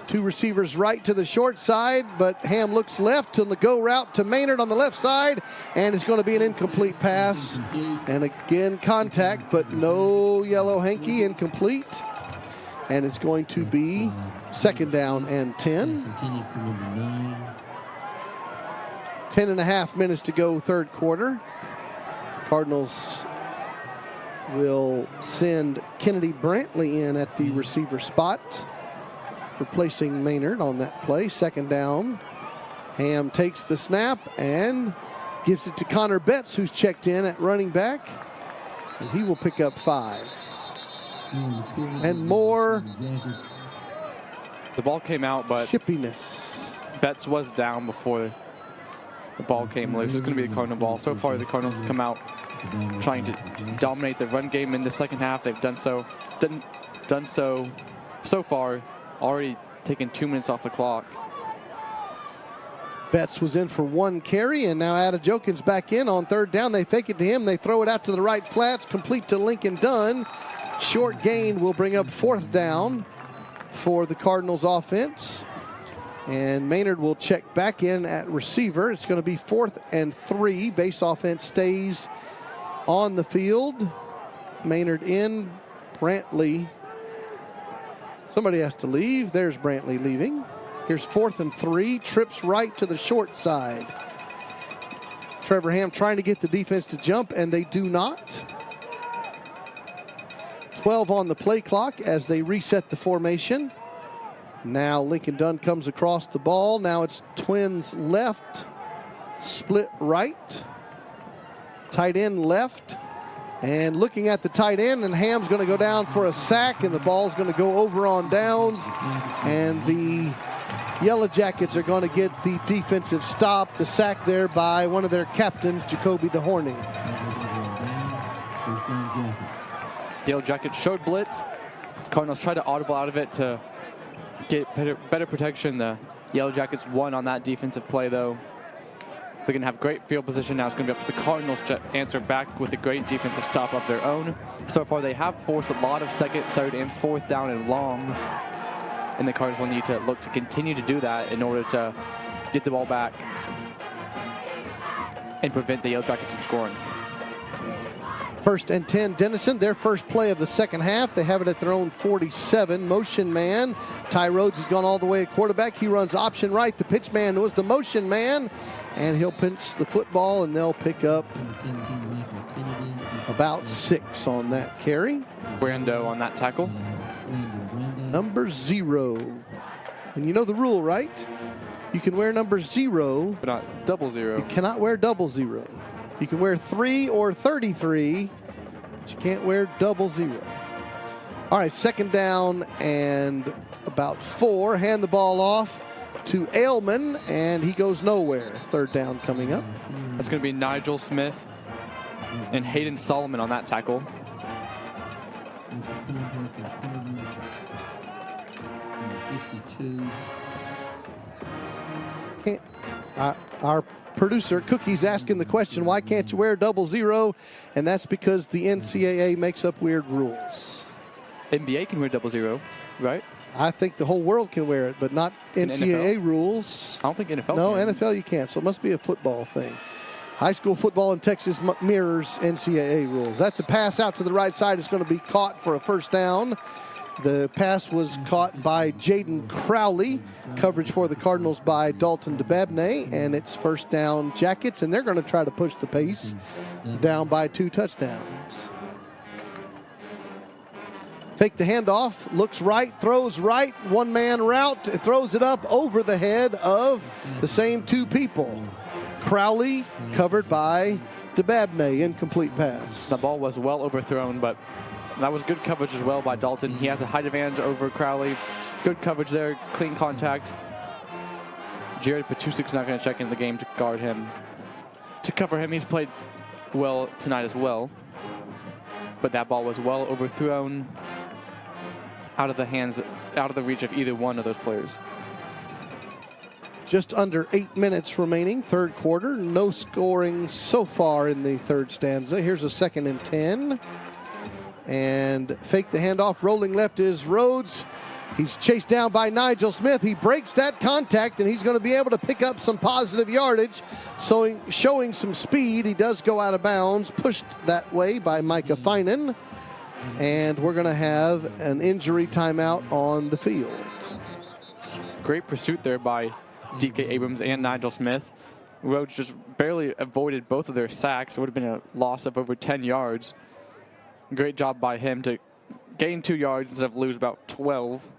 2 receivers right to the short side, but Ham looks left on the go route to Maynard on the left side, and it's going to be an incomplete pass. And again, contact, but no yellow hanky, incomplete. And it's going to be second down and 10. 10.5 minutes to go, third quarter. Cardinals will send Kennedy Brantley in at the receiver spot, replacing Maynard on that play. Second down. Ham takes the snap and gives it to Connor Betts, who's checked in at running back, and he will pick up 5. And more. The ball came out, but chippiness. Betts was down before the ball came loose. It's going to be a Cardinal ball. So far, the Cardinals have come out trying to dominate the run game in the second half. They've done so far, already taken 2 minutes off the clock. Betts was in for 1 carry, and now Adejokin's back in on third down. They fake it to him. They throw it out to the right flats, complete to Lincoln Dunn. Short gain will bring up 4th down for the Cardinals offense. And Maynard will check back in at receiver. It's going to be 4th and 3. Base offense stays on the field. Maynard in. Brantley. Somebody has to leave. There's Brantley leaving. Here's 4th and 3. Trips right to the short side. Trevor Ham trying to get the defense to jump, and they do not. 12 on the play clock as they reset the formation. Now Lincoln Dunn comes across the ball. Now it's twins left, split right, tight end left. And looking at the tight end, and Ham's going to go down for a sack, and the ball's going to go over on downs. And the Yellow Jackets are going to get the defensive stop, the sack there by one of their captains, Jacoby DeHorney. Yellow Jackets showed blitz. Cardinals tried to audible out of it to get better protection. The Yellow Jackets won on that defensive play, though. They're going to have great field position now. It's going to be up to the Cardinals to answer back with a great defensive stop of their own. So far, they have forced a lot of second, third, and fourth down and long. And the Cardinals will need to look to continue to do that in order to get the ball back and prevent the Yellow Jackets from scoring. First and 10, Denison. Their first play of the second half. They have it at their own 47. Motion man. Ty Rhodes has gone all the way at quarterback. He runs option right. The pitch man was the motion man. And he'll pinch the football, and they'll pick up about 6 on that carry. Brando on that tackle. Number 0. And you know the rule, right? You can wear number 0. But not double 0. You cannot wear double 0. You can wear 3 or 33, but you can't wear double 0. All right, second down and about 4. Hand the ball off to Ailman, and he goes nowhere. Third down coming up. That's going to be Nigel Smith and Hayden Solomon on that tackle. Our producer, Cookie's asking the question, why can't you wear double 0? And that's because the NCAA makes up weird rules. NBA can wear double 0, right? I think the whole world can wear it, but not NCAA rules. I don't think NFL No, can. NFL you can't, so it must be a football thing. High school football in Texas mirrors NCAA rules. That's a pass out to the right side. It's going to be caught for a first down. The pass was caught by Jaden Crowley. Coverage for the Cardinals by Dalton DeBabney, and it's first down Jackets, and they're going to try to push the pace down by 2 touchdowns. Fake the handoff, looks right, throws right, one-man route, throws it up over the head of the same 2 people. Crowley covered by DeBabney, incomplete pass. The ball was well overthrown, but that was good coverage as well by Dalton. He has a height advantage over Crowley. Good coverage there, clean contact. Jared Petusic's not going to check into the game to guard him. To cover him, he's played well tonight as well. But that ball was well overthrown, out of the hands, out of the reach of either one of those players. Just under 8 minutes remaining, third quarter. No scoring so far in the third stanza. Here's a second and 10. And fake the handoff. Rolling left is Rhodes. He's chased down by Nigel Smith. He breaks that contact, and he's going to be able to pick up some positive yardage, showing some speed. He does go out of bounds, pushed that way by Micah Finan. And we're going to have an injury timeout on the field. Great pursuit there by DK Abrams and Nigel Smith. Rhodes just barely avoided both of their sacks. It would have been a loss of over 10 yards. Great job by him to gain 2 yards instead of lose about 12.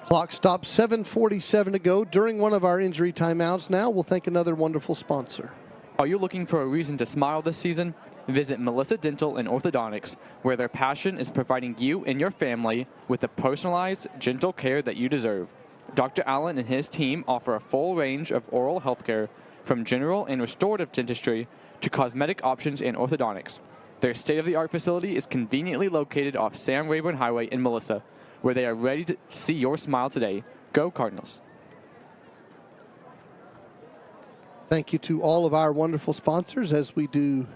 Clock stops, 7:47 to go during one of our injury timeouts. Now we'll thank another wonderful sponsor. Are you looking for a reason to smile this season? Visit Melissa Dental and Orthodontics, where their passion is providing you and your family with the personalized, gentle care that you deserve. Dr. Allen and his team offer a full range of oral health care, from general and restorative dentistry to cosmetic options and orthodontics. Their state-of-the-art facility is conveniently located off Sam Rayburn Highway in Melissa, where they are ready to see your smile today. Go Cardinals. Thank you to all of our wonderful sponsors as we do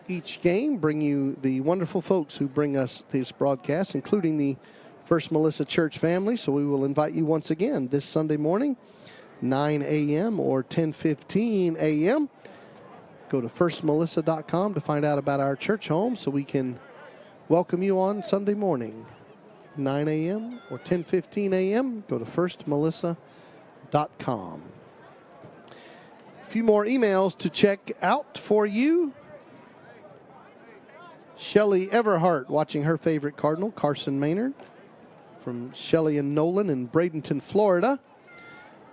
each game, bring you the wonderful folks who bring us these broadcasts, including the First Melissa Church family. So we will invite you once again this Sunday morning, 9 a.m. or 10:15 a.m. Go to firstmelissa.com to find out about our church home so we can welcome you on Sunday morning, 9 a.m. or 10:15 a.m. Go to firstmelissa.com. A few more emails to check out for you. Shelly Everhart watching her favorite Cardinal, Carson Maynard, from Shelly and Nolan in Bradenton, Florida.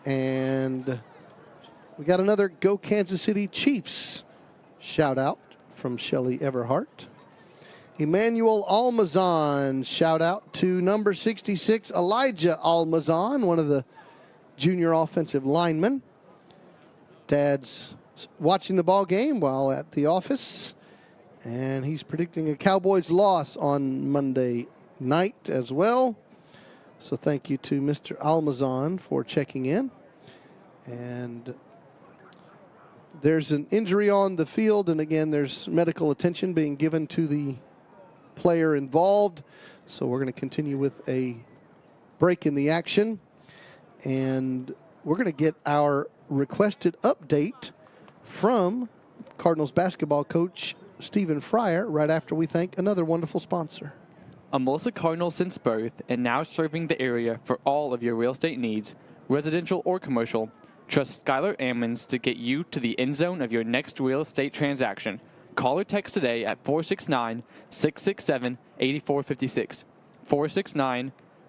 And we got another Go Kansas City Chiefs shout out from Shelly Everhart. Emmanuel Almazan, shout out to number 66, Elijah Almazan, one of the junior offensive linemen. Dad's watching the ball game while at the office, and he's predicting a Cowboys loss on Monday night as well. So thank you to Mr. Almazan for checking in. And there's an injury on the field, and again, there's medical attention being given to the player involved. So we're going to continue with a break in the action, and we're going to get our requested update from Cardinals basketball coach Stephen Fryer right after we thank another wonderful sponsor. A Melissa Cardinal since birth and now serving the area for all of your real estate needs, residential or commercial. Trust Skylar Ammons to get you to the end zone of your next real estate transaction. Call or text today at 469-667-8456.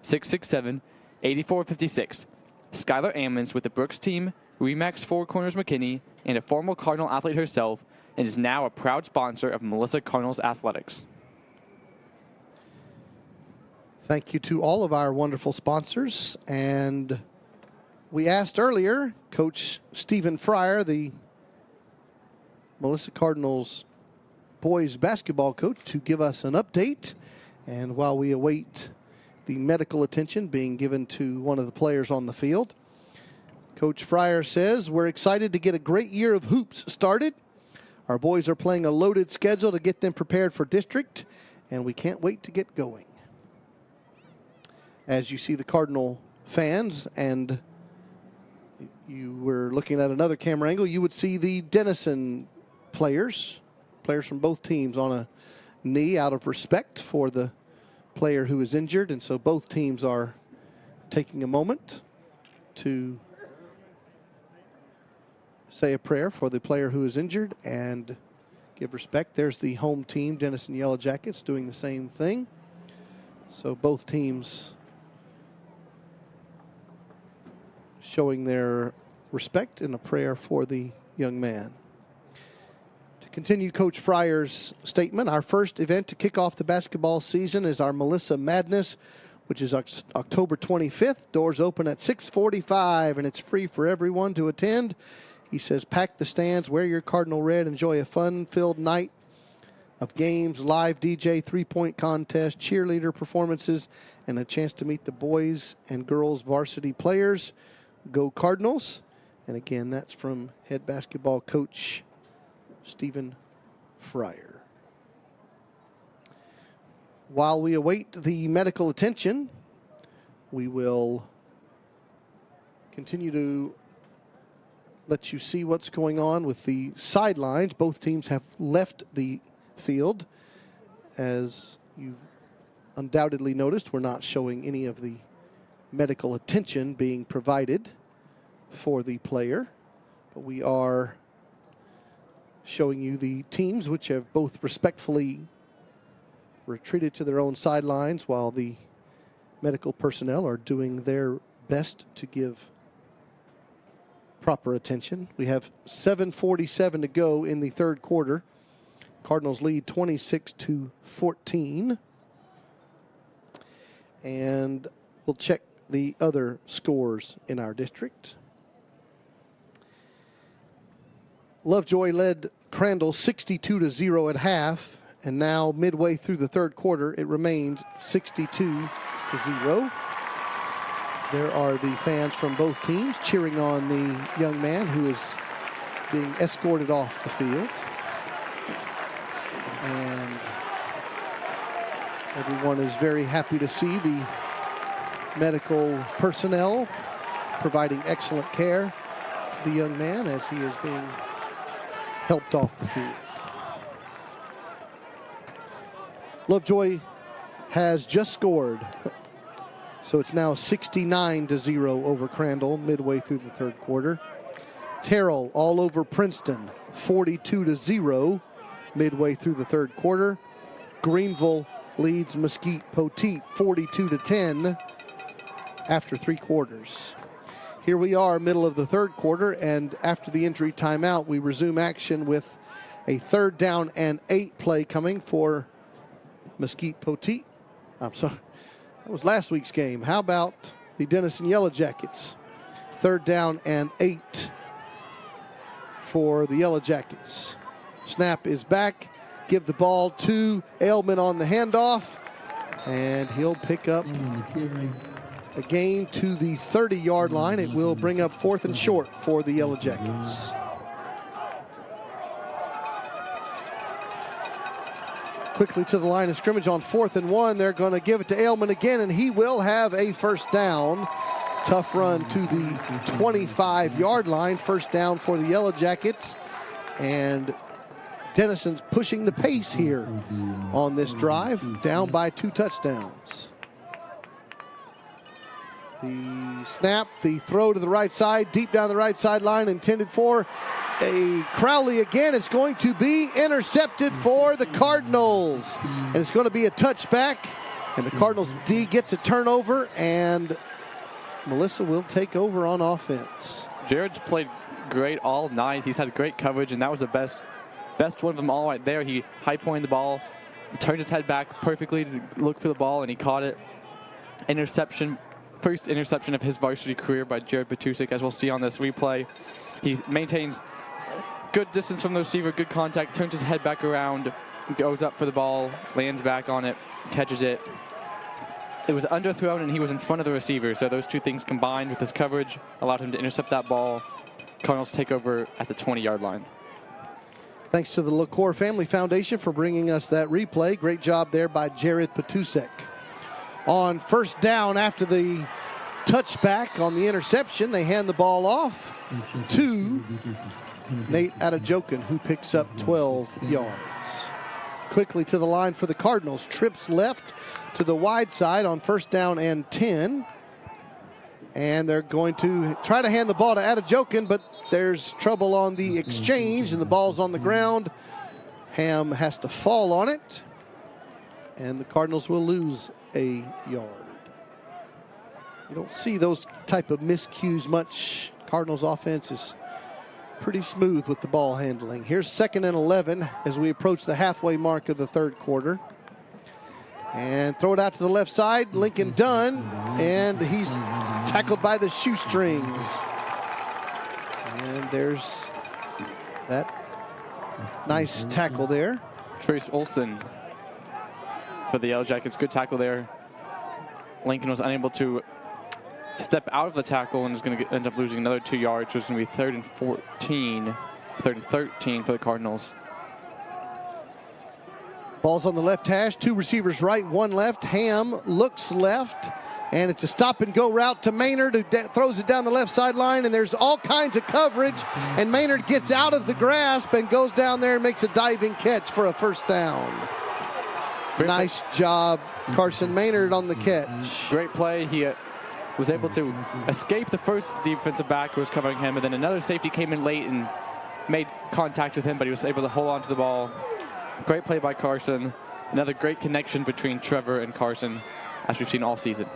469-667-8456. Skylar Ammons with the Brooks team, RE/MAX Four Corners McKinney, and a former Cardinal athlete herself, and is now a proud sponsor of Melissa Cardinals Athletics. Thank you to all of our wonderful sponsors. And we asked earlier, Coach Stephen Fryer, the Melissa Cardinals boys basketball coach, to give us an update. And while we await the medical attention being given to one of the players on the field, Coach Fryer says, we're excited to get a great year of hoops started. Our boys are playing a loaded schedule to get them prepared for district, and we can't wait to get going. As you see the Cardinal fans, and you were looking at another camera angle, you would see the Denison players from both teams on a knee out of respect for the player who is injured. And so both teams are taking a moment to say a prayer for the player who is injured and give respect. There's the home team, Denison Yellow Jackets, doing the same thing. So both teams showing their respect and a prayer for the young man. To continue Coach Fryer's statement, our first event to kick off the basketball season is our Melissa Madness, which is October 25th. Doors open at 6:45, and it's free for everyone to attend. He says, pack the stands, wear your Cardinal red, enjoy a fun-filled night of games, live DJ, three-point contest, cheerleader performances, and a chance to meet the boys and girls varsity players. Go Cardinals. And again, that's from head basketball coach Stephen Fryer. While we await the medical attention, we will continue to let you see what's going on with the sidelines. Both teams have left the field. As you've undoubtedly noticed, we're not showing any of the medical attention being provided for the player, but we are showing you the teams which have both respectfully retreated to their own sidelines while the medical personnel are doing their best to give proper attention. We have 7:47 to go in the third quarter. Cardinals lead 26-14. And we'll check the other scores in our district. Lovejoy led Crandall 62-0 at half, and now midway through the third quarter, it remains 62-0. There are the fans from both teams cheering on the young man who is being escorted off the field. And everyone is very happy to see the medical personnel providing excellent care to the young man as he is being helped off the field. Lovejoy has just scored, so it's now 69-0 over Crandall midway through the third quarter. Terrell all over Princeton, 42-0 midway through the third quarter. Greenville leads Mesquite Poteet 42-10 after three quarters. Here we are, middle of the third quarter, and after the injury timeout, we resume action with a 3rd down and 8 play coming for Mesquite Poteet. I'm sorry, that was last week's game. How about the Denison Yellow Jackets? 3rd down and 8 for the Yellow Jackets. Snap is back. Give the ball to Ailman on the handoff, and he'll pick up a gain to the 30-yard line. It will bring up 4th and short for the Yellow Jackets. Quickly to the line of scrimmage on 4th and 1. They're going to give it to Ailman again, and he will have a first down. Tough run to the 25-yard line. First down for the Yellow Jackets. And Denison's pushing the pace here on this drive, down by 2 touchdowns. The snap, the throw to the right side, deep down the right sideline, intended for a Crowley again. It's going to be intercepted for the Cardinals. And it's going to be a touchback. And the Cardinals D gets a turnover, and Melissa will take over on offense. Jared's played great all night. He's had great coverage, and that was the best one of them all right there. He high-pointed the ball, turned his head back perfectly to look for the ball, and he caught it. Interception, first interception of his varsity career by Jared Petusik, as we'll see on this replay. He maintains good distance from the receiver, good contact, turns his head back around, goes up for the ball, lands back on it, catches it. It was underthrown, and he was in front of the receiver, so those two things combined with his coverage allowed him to intercept that ball. Cardinals take over at the 20-yard line. Thanks to the LaCour Family Foundation for bringing us that replay. Great job there by Jared Petusek. On first down after the touchback on the interception, they hand the ball off to Nate Adejokin, who picks up 12 yards. Quickly to the line for the Cardinals. Trips left to the wide side on first down and 10. And they're going to try to hand the ball to Adejokin, but there's trouble on the exchange, and the ball's on the ground. Ham has to fall on it, and the Cardinals will lose a yard. You don't see those type of miscues much. Cardinals offense is pretty smooth with the ball handling. Here's 2nd and 11 as we approach the halfway mark of the third quarter. And throw it out to the left side. Lincoln Dunn, and he's tackled by the shoestrings. And there's that nice tackle there. Trace Olson for the Yellow Jackets. Good tackle there. Lincoln was unable to step out of the tackle and is going to end up losing another 2 yards. So it's going to be 3rd and 14, 3rd and 13 for the Cardinals. Ball's on the left hash, 2 receivers right, 1 left. Ham looks left, and it's a stop-and-go route to Maynard, who throws it down the left sideline, and there's all kinds of coverage, and Maynard gets out of the grasp and goes down there and makes a diving catch for a first down. Nice job, Carson Maynard, on the catch. Great play. He was able to escape the first defensive back who was covering him, and then another safety came in late and made contact with him, but he was able to hold on to the ball. Great play by Carson. Another great connection between Trevor and Carson, as we've seen all season.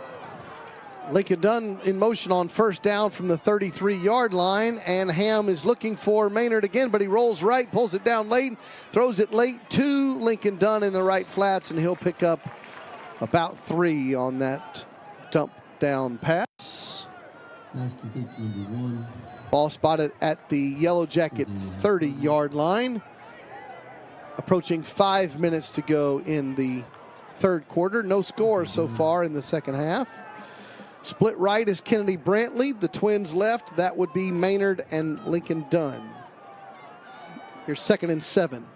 Lincoln Dunn in motion on first down from the 33-yard line, and Ham is looking for Maynard again, but he rolls right, pulls it down late, throws it late to Lincoln Dunn in the right flats, and he'll pick up about 3 on that dump down pass. Ball spotted at the Yellow Jacket 30-yard line. Approaching 5 minutes to go in the third quarter. No score so far in the second half. Split right is Kennedy Brantley. The twins left. That would be Maynard and Lincoln Dunn. Here's 2nd and 7.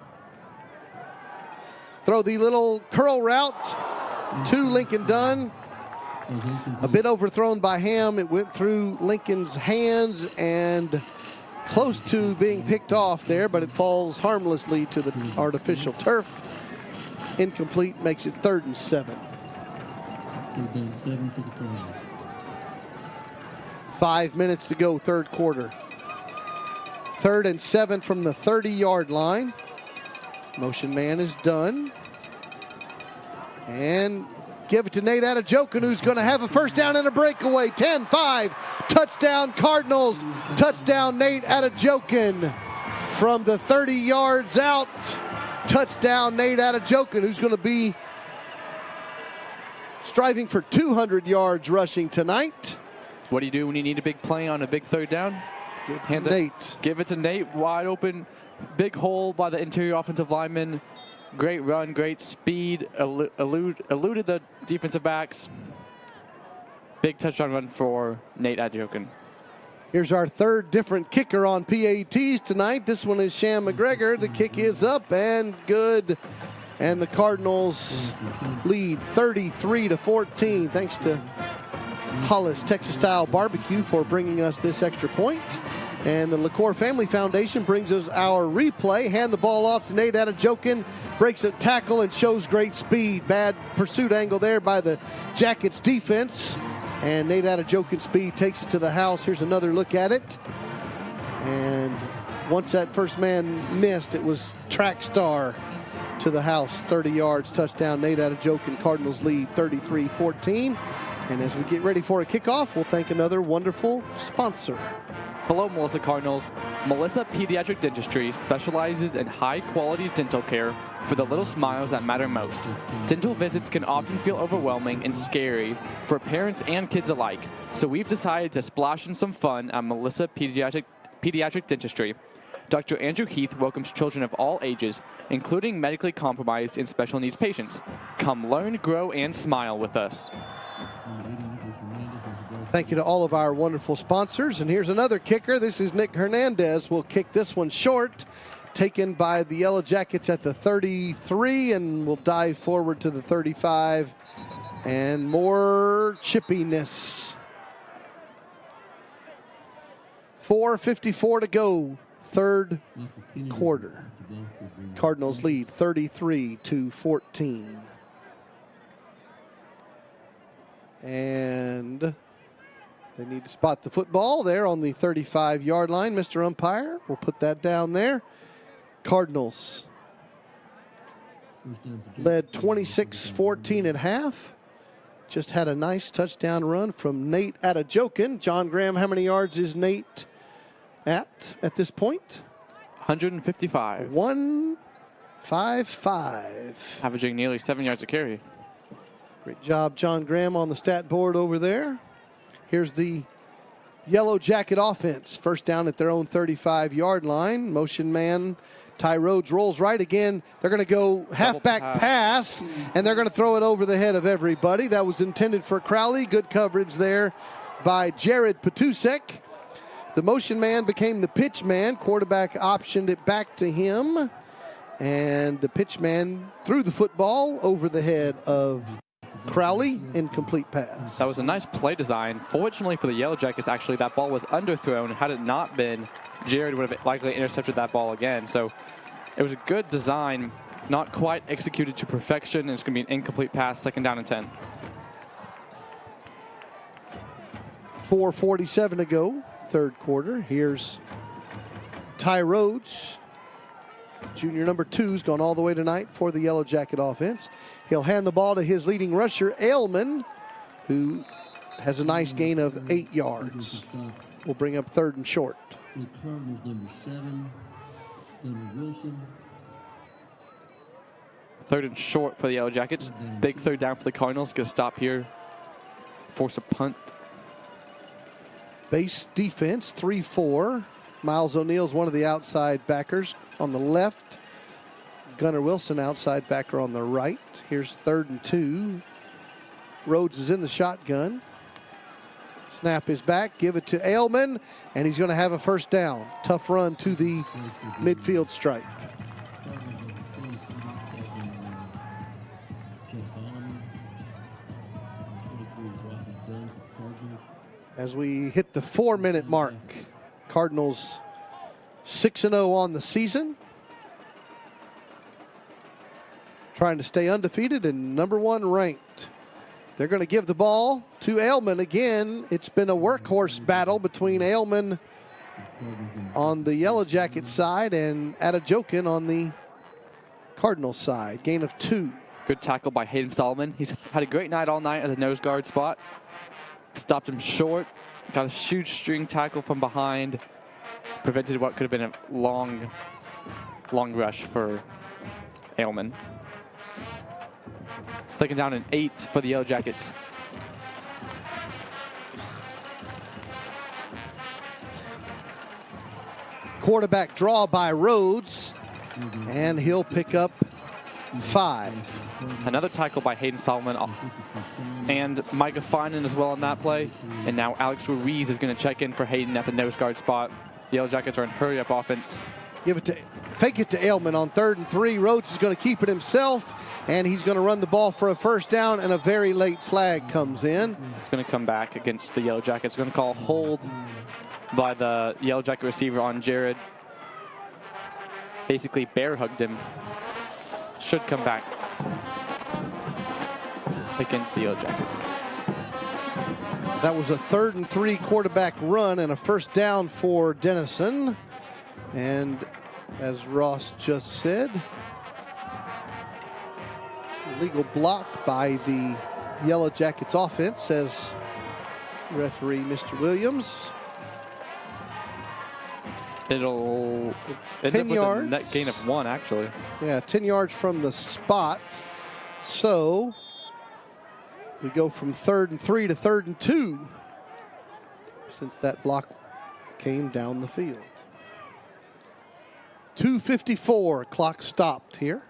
Throw the little curl route to Lincoln Dunn. A bit overthrown by Ham. It went through Lincoln's hands and close to being picked off there, but it falls harmlessly to the artificial turf. Incomplete, makes it 3rd and 7. 5 minutes to go, third quarter. 3rd and 7 from the 30-yard line. Motion man is done. And give it to Nate Adejokin, who's going to have a first down and a breakaway. 10-5, touchdown Cardinals. Touchdown Nate Adejokin from the 30 yards out. Touchdown Nate Adejokin, who's going to be striving for 200 yards rushing tonight. What do you do when you need a big play on a big third down? Give it to Nate, wide open, big hole by the interior offensive lineman. Great run, great speed, eluded the defensive backs. Big touchdown run for Nate Adejokin. Here's our 3rd different kicker on PATs tonight. This one is Sham McGregor. The kick is up and good. And the Cardinals lead 33-14. Thanks to Hollis Texas Style Barbecue for bringing us this extra point. And the LaCour Family Foundation brings us our replay. Hand the ball off to Nate Atajokin. Breaks a tackle and shows great speed. Bad pursuit angle there by the Jackets defense. And Nate Atajokin's speed takes it to the house. Here's another look at it. And once that first man missed, it was track star to the house. 30 yards, touchdown. Nate Atajokin. Cardinals lead 33-14. And as we get ready for a kickoff, we'll thank another wonderful sponsor. Hello, Melissa Cardinals. Melissa Pediatric Dentistry specializes in high-quality dental care for the little smiles that matter most. Dental visits can often feel overwhelming and scary for parents and kids alike, so we've decided to splash in some fun at Melissa Pediatric Dentistry. Dr. Andrew Heath welcomes children of all ages, including medically compromised and special needs patients. Come learn, grow, and smile with us. Thank you to all of our wonderful sponsors. And here's another kicker. This is Nick Hernandez. We'll kick this one short. Taken by the Yellow Jackets at the 33, and we'll dive forward to the 35. And more chippiness. 4:54 to go. Third quarter. Cardinals lead 33-14. And they need to spot the football there on the 35-yard line. Mr. Umpire, we'll put that down there. Cardinals led 26-14 at half. Just had a nice touchdown run from Nate Atajokin. John Graham, how many yards is Nate at this point? 155. 155. Averaging nearly 7 yards a carry. Great job, John Graham, on the stat board over there. Here's the Yellow Jacket offense. First down at their own 35-yard line. Motion man, Ty Rhodes rolls right again. They're going to go halfback pass, and they're going to throw it over the head of everybody. That was intended for Crowley. Good coverage there by Jared Patusek. The motion man became the pitch man. Quarterback optioned it back to him, and the pitch man threw the football over the head of Crowley. Incomplete pass. That was a nice play design. Fortunately for the Yellow Jackets, actually, that ball was underthrown. Had it not been, Jared would have likely intercepted that ball again. So it was a good design, not quite executed to perfection, and it's going to be an incomplete pass, 2nd down and 10. 4:47 to go, third quarter. Here's Ty Rhodes. Junior number 2's gone all the way tonight for the Yellow Jacket offense. He'll hand the ball to his leading rusher, Ailman, who has a nice gain of 8 yards. We'll bring up 3rd and short. Number 7, Wilson. 3rd and short for the Yellow Jackets. Big 3rd down for the Cardinals. Going to stop here, force a punt. Base defense, 3-4. Miles O'Neill's one of the outside backers on the left. Gunnar Wilson, outside backer, on the right. Here's 3rd and 2. Rhodes is in the shotgun. Snap is back. Give it to Ailman, and he's going to have a first down. Tough run to the midfield stripe. As we hit the 4-minute mark, Cardinals 6-0 on the season. Trying to stay undefeated and number 1 ranked. They're going to give the ball to Ailman again. It's been a workhorse battle between Ailman on the Yellow Jacket side and Atajokin on the Cardinals side. Gain of 2. Good tackle by Hayden Solomon. He's had a great night all night at the nose guard spot. Stopped him short. Got a huge string tackle from behind. Prevented what could have been a long rush for Ailman. 2nd down and 8 for the Yellow Jackets. Quarterback draw by Rhodes, and he'll pick up 5. Another tackle by Hayden Solomon and Micah Finan as well on that play. And now Alex Ruiz is going to check in for Hayden at the nose guard spot. The Yellow Jackets are in hurry-up offense. Give it to fake it to Ailman on 3rd and 3. Rhodes is going to keep it himself, and he's going to run the ball for a first down, and a very late flag comes in. It's going to come back against the Yellow Jackets. Going to call hold by the Yellow Jacket receiver on Jared. Basically bear hugged him. Should come back against the Yellow Jackets. That was a 3rd and 3 quarterback run and a first down for Denison. And as Ross just said, illegal block by the Yellow Jackets offense, says referee Mr. Williams. It'll end 10 up with yards. a net gain of 1, actually. Yeah, 10 yards from the spot. So we go from 3rd and 3 to 3rd and 2 since that block came down the field. 2:54, clock stopped here.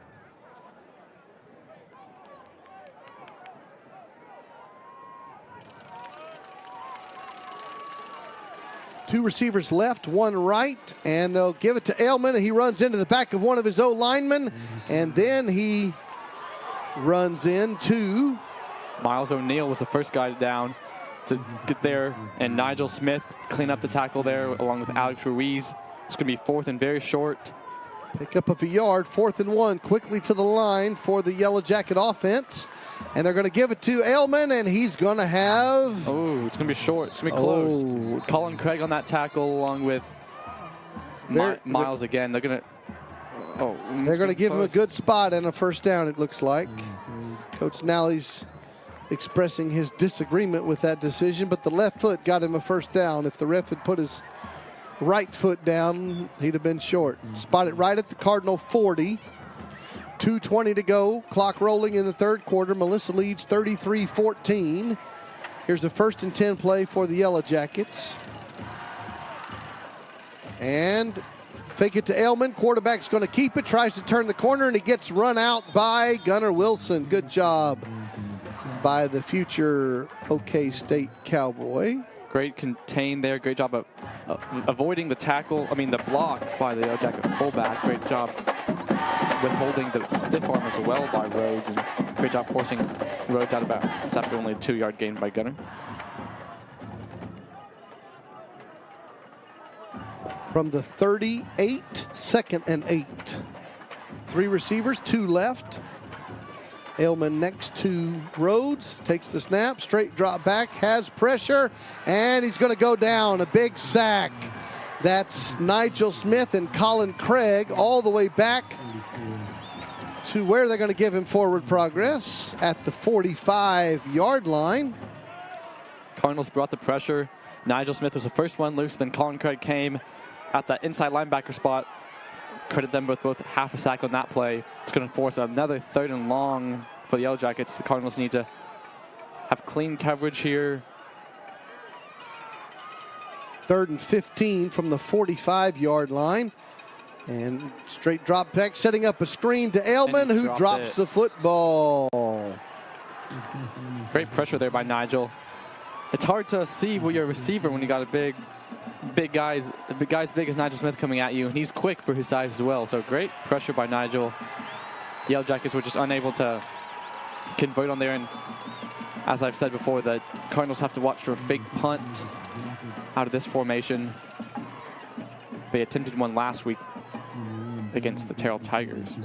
Two receivers left, one right, and they'll give it to Ailman, and he runs into the back of one of his O-linemen, and then he runs into... Miles O'Neill was the first guy down to get there, and Nigel Smith clean up the tackle there along with Alex Ruiz. It's going to be 4th and very short. Pick up a yard, 4th and 1, quickly to the line for the Yellow Jacket offense. And they're going to give it to Ailman, and he's going to have... Oh, it's going to be short. It's going to be close. Colin Craig on that tackle along with Miles again. They're going to... Oh, they're going to give him a good spot and a first down, it looks like. Coach Nally's expressing his disagreement with that decision, but the left foot got him a first down. If the ref had put his right foot down, he'd have been short. Spotted right at the Cardinal 40. 2:20 to go. Clock rolling in the 3rd quarter. Melissa leads 33-14. Here's a 1st and 10 play for the Yellow Jackets. And fake it to Ailman. Quarterback's going to keep it. Tries to turn the corner, and he gets run out by Gunnar Wilson. Good job by the future OK State Cowboy. Great contain there. Great job of avoiding the tackle. I mean, the block by the Yellow Jacket fullback. Great job withholding the stiff arm as well by Rhodes. And great job forcing Rhodes out of bounds after only a 2-yard gain by Gunnar. From the 38, 2nd and 8. 3 receivers, 2 left. Ailman next to Rhodes, takes the snap, straight drop back, has pressure, and he's going to go down. A big sack. That's Nigel Smith and Colin Craig all the way back to where they're going to give him forward progress at the 45-yard line. Cardinals brought the pressure. Nigel Smith was the first one loose, then Colin Craig came at the inside linebacker spot. Credit them both half a sack on that play. It's going to force another 3rd and long for the Yellow Jackets. The Cardinals need to have clean coverage here. 3rd and 15 from the 45-yard line. And straight drop back, setting up a screen to Ailman, who drops the football. Great pressure there by Nigel. It's hard to see with your receiver when you got a big guys big as Nigel Smith coming at you, and he's quick for his size as well. So great pressure by Nigel. Yellow Jackets were just unable to convert on there, and as I've said before, the Cardinals have to watch for a fake punt out of this formation. They attempted one last week against the Terrell Tigers.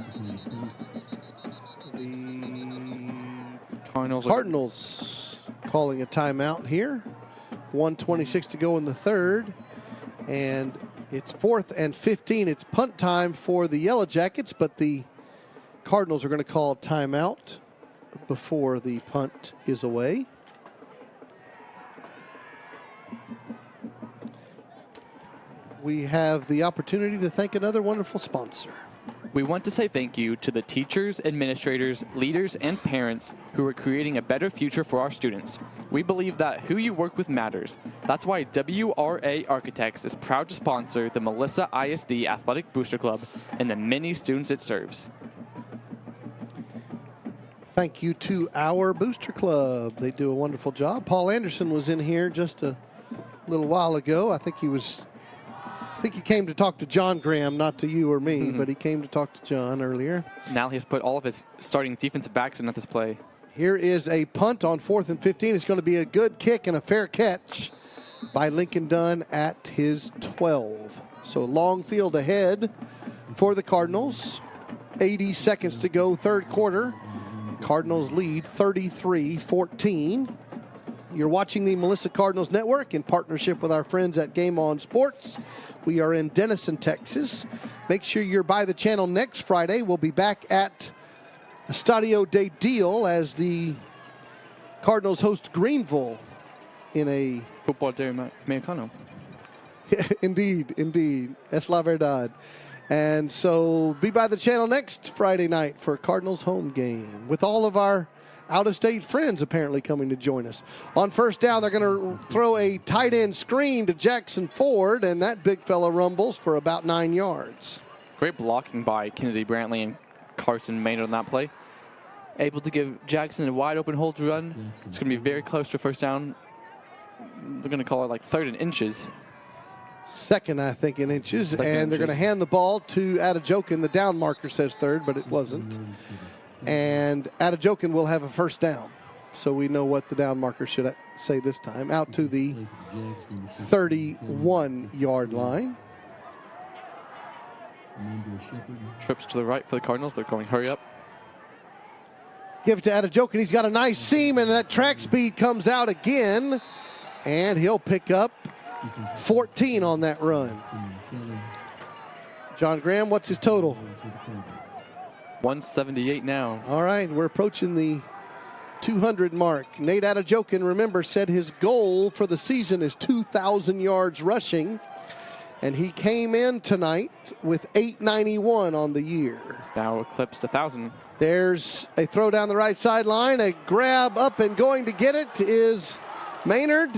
The Cardinals calling a timeout here. 1:26 to go in the 3rd. And it's 4th and 15. It's punt time for the Yellow Jackets, but the Cardinals are going to call a timeout before the punt is away. We have the opportunity to thank another wonderful sponsor. We want to say thank you to the teachers, administrators, leaders, and parents who are creating a better future for our students. We believe that who you work with matters. That's why WRA Architects is proud to sponsor the Melissa ISD Athletic Booster Club and the many students it serves. Thank you to our Booster Club. They do a wonderful job. Paul Anderson was in here just a little while ago. I think he was I think he came to talk to John Graham, not to you or me, but he came to talk to John earlier. Now he's put all of his starting defensive backs in at this play. Here is a punt on 4th and 15. It's going to be a good kick and a fair catch by Lincoln Dunn at his 12. So long field ahead for the Cardinals. 80 seconds to go, third quarter. Cardinals lead 33-14. You're watching the Melissa Cardinals Network in partnership with our friends at Game On Sports. We are in Denison, Texas. Make sure you're by the channel next Friday. We'll be back at Estadio de Deal as the Cardinals host Greenville in a... Football de Mexicano. Indeed. Es la verdad. And so be by the channel next Friday night for Cardinals home game with all of our out-of-state friends apparently coming to join us. On first down, they're going to throw a tight end screen to Jackson Ford, and that big fella rumbles for about 9 yards. Great blocking by Kennedy Brantley and Carson Maynard on that play. Able to give Jackson a wide-open hole to run. It's going to be very close to first down. They're going to call it like 3rd and inches. Second, I think, in inches. Second and they're going to hand the ball to Adejokin. The down marker says 3rd, but it wasn't. And Adejokin will have a first down. So we know what the down marker should say this time. Out to the 31-yard line. Trips to the right for the Cardinals. They're going hurry up. Give it to Adejokin. He's got a nice seam, and that track speed comes out again. And he'll pick up 14 on that run. John Graham, what's his total? 178 now. All right, we're approaching the 200 mark. Nate Adejokin, remember, said his goal for the season is 2,000 yards rushing. And he came in tonight with 891 on the year. It's now eclipsed 1,000. There's a throw down the right sideline. A grab up and going to get it is Maynard.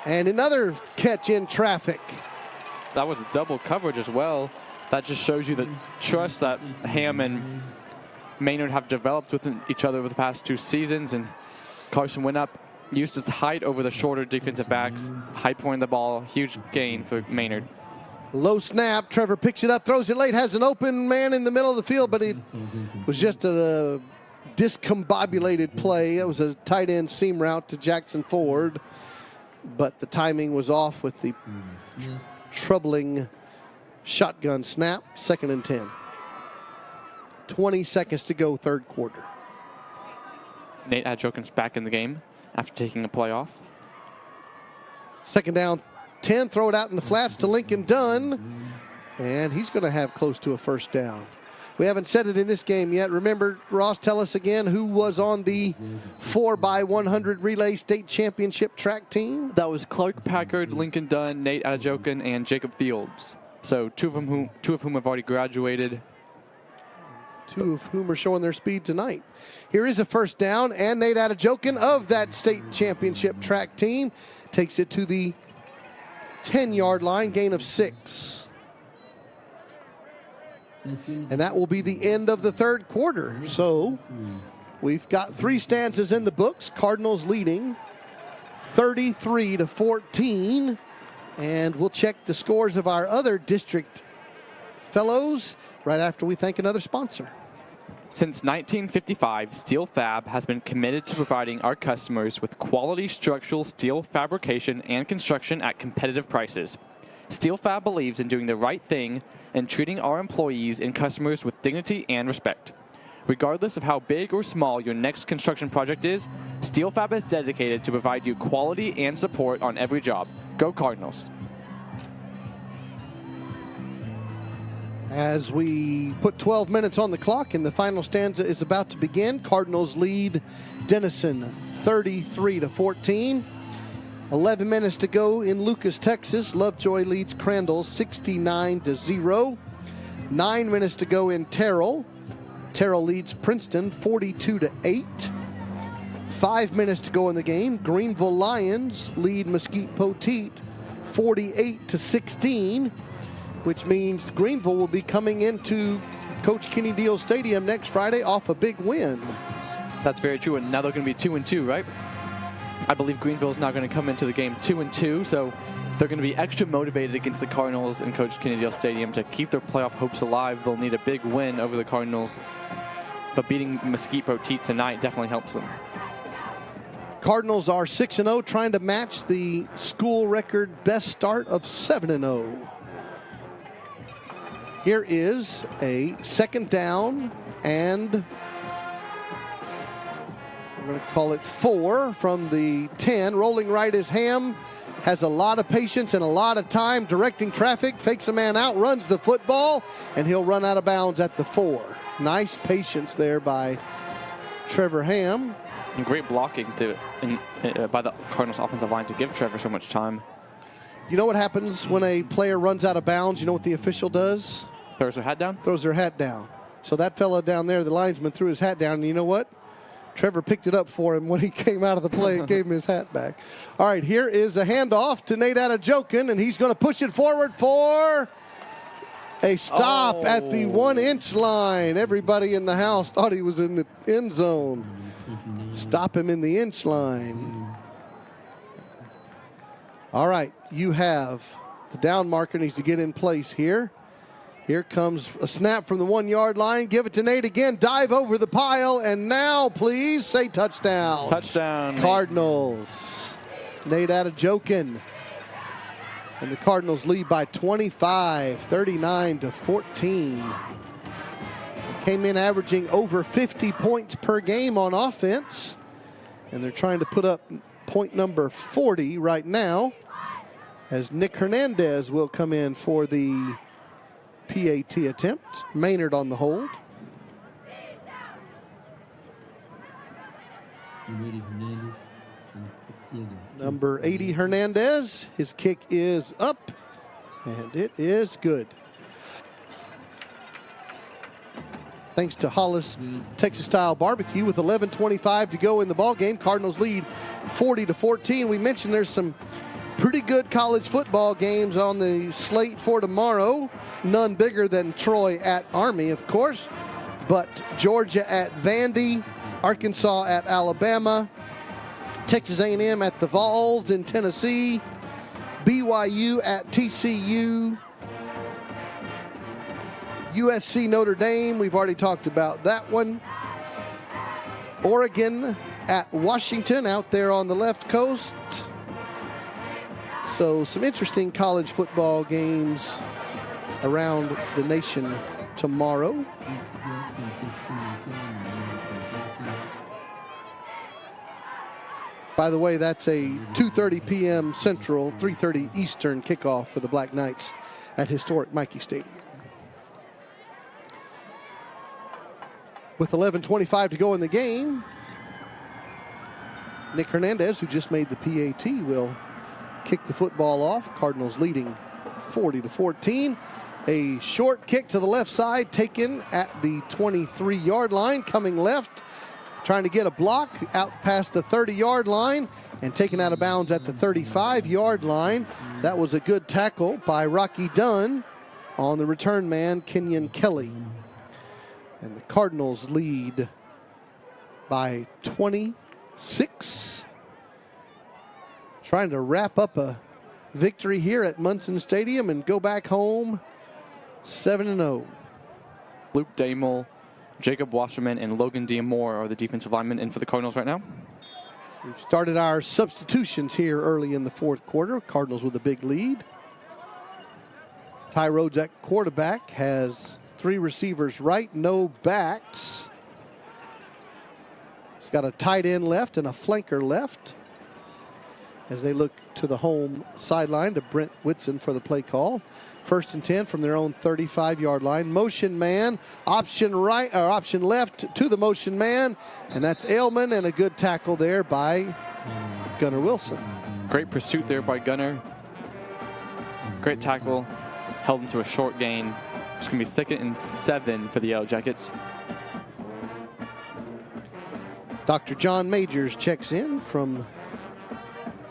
And another catch in traffic. That was double coverage as well. That just shows you the trust that Ham and Maynard have developed with each other over the past 2 seasons. And Carson went up, used his height over the shorter defensive backs, high pointing the ball, huge gain for Maynard. Low snap, Trevor picks it up, throws it late, has an open man in the middle of the field, but it was just a discombobulated play. It was a tight end seam route to Jackson Ford, but the timing was off with the troubling shotgun snap. 2nd and 10. 20 seconds to go, third quarter. Nate Adejokin's back in the game after taking a play off. 2nd down, 10. Throw it out in the flats to Lincoln Dunn. And he's going to have close to a first down. We haven't said it in this game yet. Remember, Ross, tell us again who was on the 4x100 relay state championship track team. That was Clark Packard, Lincoln Dunn, Nate Adejokin, and Jacob Fields. So two of whom have already graduated. 2 of whom are showing their speed tonight. Here is a first down, and Nate Adejokin of that state championship track team takes it to the 10-yard line, gain of 6. And that will be the end of the third quarter. So we've got 3 stanzas in the books. Cardinals leading 33-14. And we'll check the scores of our other district fellows right after we thank another sponsor. Since 1955, Steel Fab has been committed to providing our customers with quality structural steel fabrication and construction at competitive prices. Steel Fab believes in doing the right thing and treating our employees and customers with dignity and respect. Regardless of how big or small your next construction project is, Steel Fab is dedicated to provide you quality and support on every job. Go Cardinals. As we put 12 minutes on the clock and the final stanza is about to begin, Cardinals lead Denison 33-14. 11 minutes to go in Lucas, Texas. Lovejoy leads Crandall 69-0. 9 minutes to go in Terrell. Terrell leads Princeton 42-8. 5 minutes to go in the game. Greenville Lions lead Mesquite Poteet 48-16, which means Greenville will be coming into Coach Kenny Deal Stadium next Friday off a big win. That's very true, and now they're going to be 2-2, right? I believe Greenville's now going to come into the game 2-2, so they're going to be extra motivated against the Cardinals in Coach Kennedy Stadium to keep their playoff hopes alive. They'll need a big win over the Cardinals, but beating Mesquite Poteet tonight definitely helps them. Cardinals are 6-0, trying to match the school record best start of 7-0. Here is a second down, and we're going to call it 4 from the 10. Rolling right is Ham. Has a lot of patience and a lot of time directing traffic. Fakes a man out, runs the football, and he'll run out of bounds at the 4. Nice patience there by Trevor Ham. And great blocking by the Cardinals offensive line to give Trevor so much time. You know what happens when a player runs out of bounds? You know what the official does? Throws their hat down? Throws their hat down. So that fella down there, the linesman, threw his hat down, and you know what? Trevor picked it up for him when he came out of the play and gave him his hat back. All right, here is a handoff to Nate Adejokin, and he's going to push it forward for a stop at the 1-inch line. Everybody in the house thought he was in the end zone. Stop him in the inch line. All right, you have the down marker needs to get in place here. Here comes a snap from the 1-yard line. Give it to Nate again. Dive over the pile. And now, please, say touchdown. Touchdown. Cardinals. Nate Adejokin. And the Cardinals lead by 25, 39-14. They came in averaging over 50 points per game on offense. And they're trying to put up point number 40 right now, as Nick Hernandez will come in for the PAT attempt. Maynard on the hold. Number 80, Hernandez. His kick is up, and it is good. Thanks to Hollis Texas-style barbecue with 11:25 to go in the ball game. Cardinals lead 40-14. We mentioned there's some pretty good college football games on the slate for tomorrow. None bigger than Troy at Army, of course, but Georgia at Vandy, Arkansas at Alabama, Texas A&M at the Vols in Tennessee, BYU at TCU, USC Notre Dame, we've already talked about that one, Oregon at Washington out there on the left coast. So some interesting college football games around the nation tomorrow. By the way, that's a 2:30 p.m. Central, 3:30 Eastern kickoff for the Black Knights at historic Michie Stadium. With 11:25 to go in the game, Nick Hernandez, who just made the PAT, will kick the football off. Cardinals leading 40-14. A short kick to the left side taken at the 23-yard line, coming left, trying to get a block out past the 30-yard line and taken out of bounds at the 35-yard line. That was a good tackle by Rocky Dunn on the return man, Kenyon Kelly. And the Cardinals lead by 26. Trying to wrap up a victory here at Munson Stadium and go back home 7-0. Luke Damel, Jacob Wasserman, and Logan Diamore are the defensive linemen in for the Cardinals right now. We've started our substitutions here early in the fourth quarter. Cardinals with a big lead. Ty Rhodes at quarterback has 3 receivers right, no backs. He's got a tight end left and a flanker left as they look to the home sideline to Brent Whitson for the play call. 1st and 10 from their own 35-yard line. Motion man, option right or option left to the motion man, and that's Ailman, and a good tackle there by Gunnar Wilson. Great pursuit there by Gunnar. Great tackle, held into a short gain. It's going to be 2nd and 7 for the Yellow Jackets. Dr. John Majors checks in from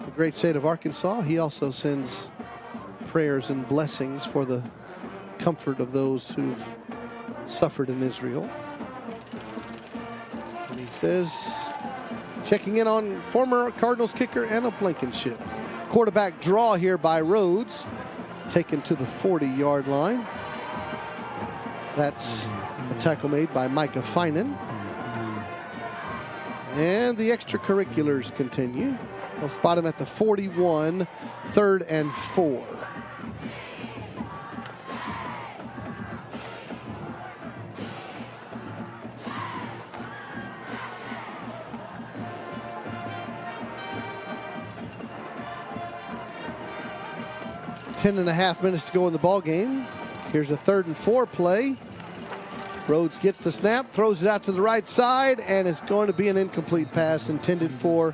the great state of Arkansas. He also sends prayers and blessings for the comfort of those who've suffered in Israel. And he says, Checking in on former Cardinals kicker Anna Blankenship. Quarterback draw here by Rhodes. Taken to the 40-yard line. That's a tackle made by Micah Finan. And the extracurriculars continue. They'll spot him at the 41, 3rd and 4. Ten and a half minutes to go in the ball game. Here's a 3rd and 4 play. Rhodes gets the snap, throws it out to the right side, and it's going to be an incomplete pass intended for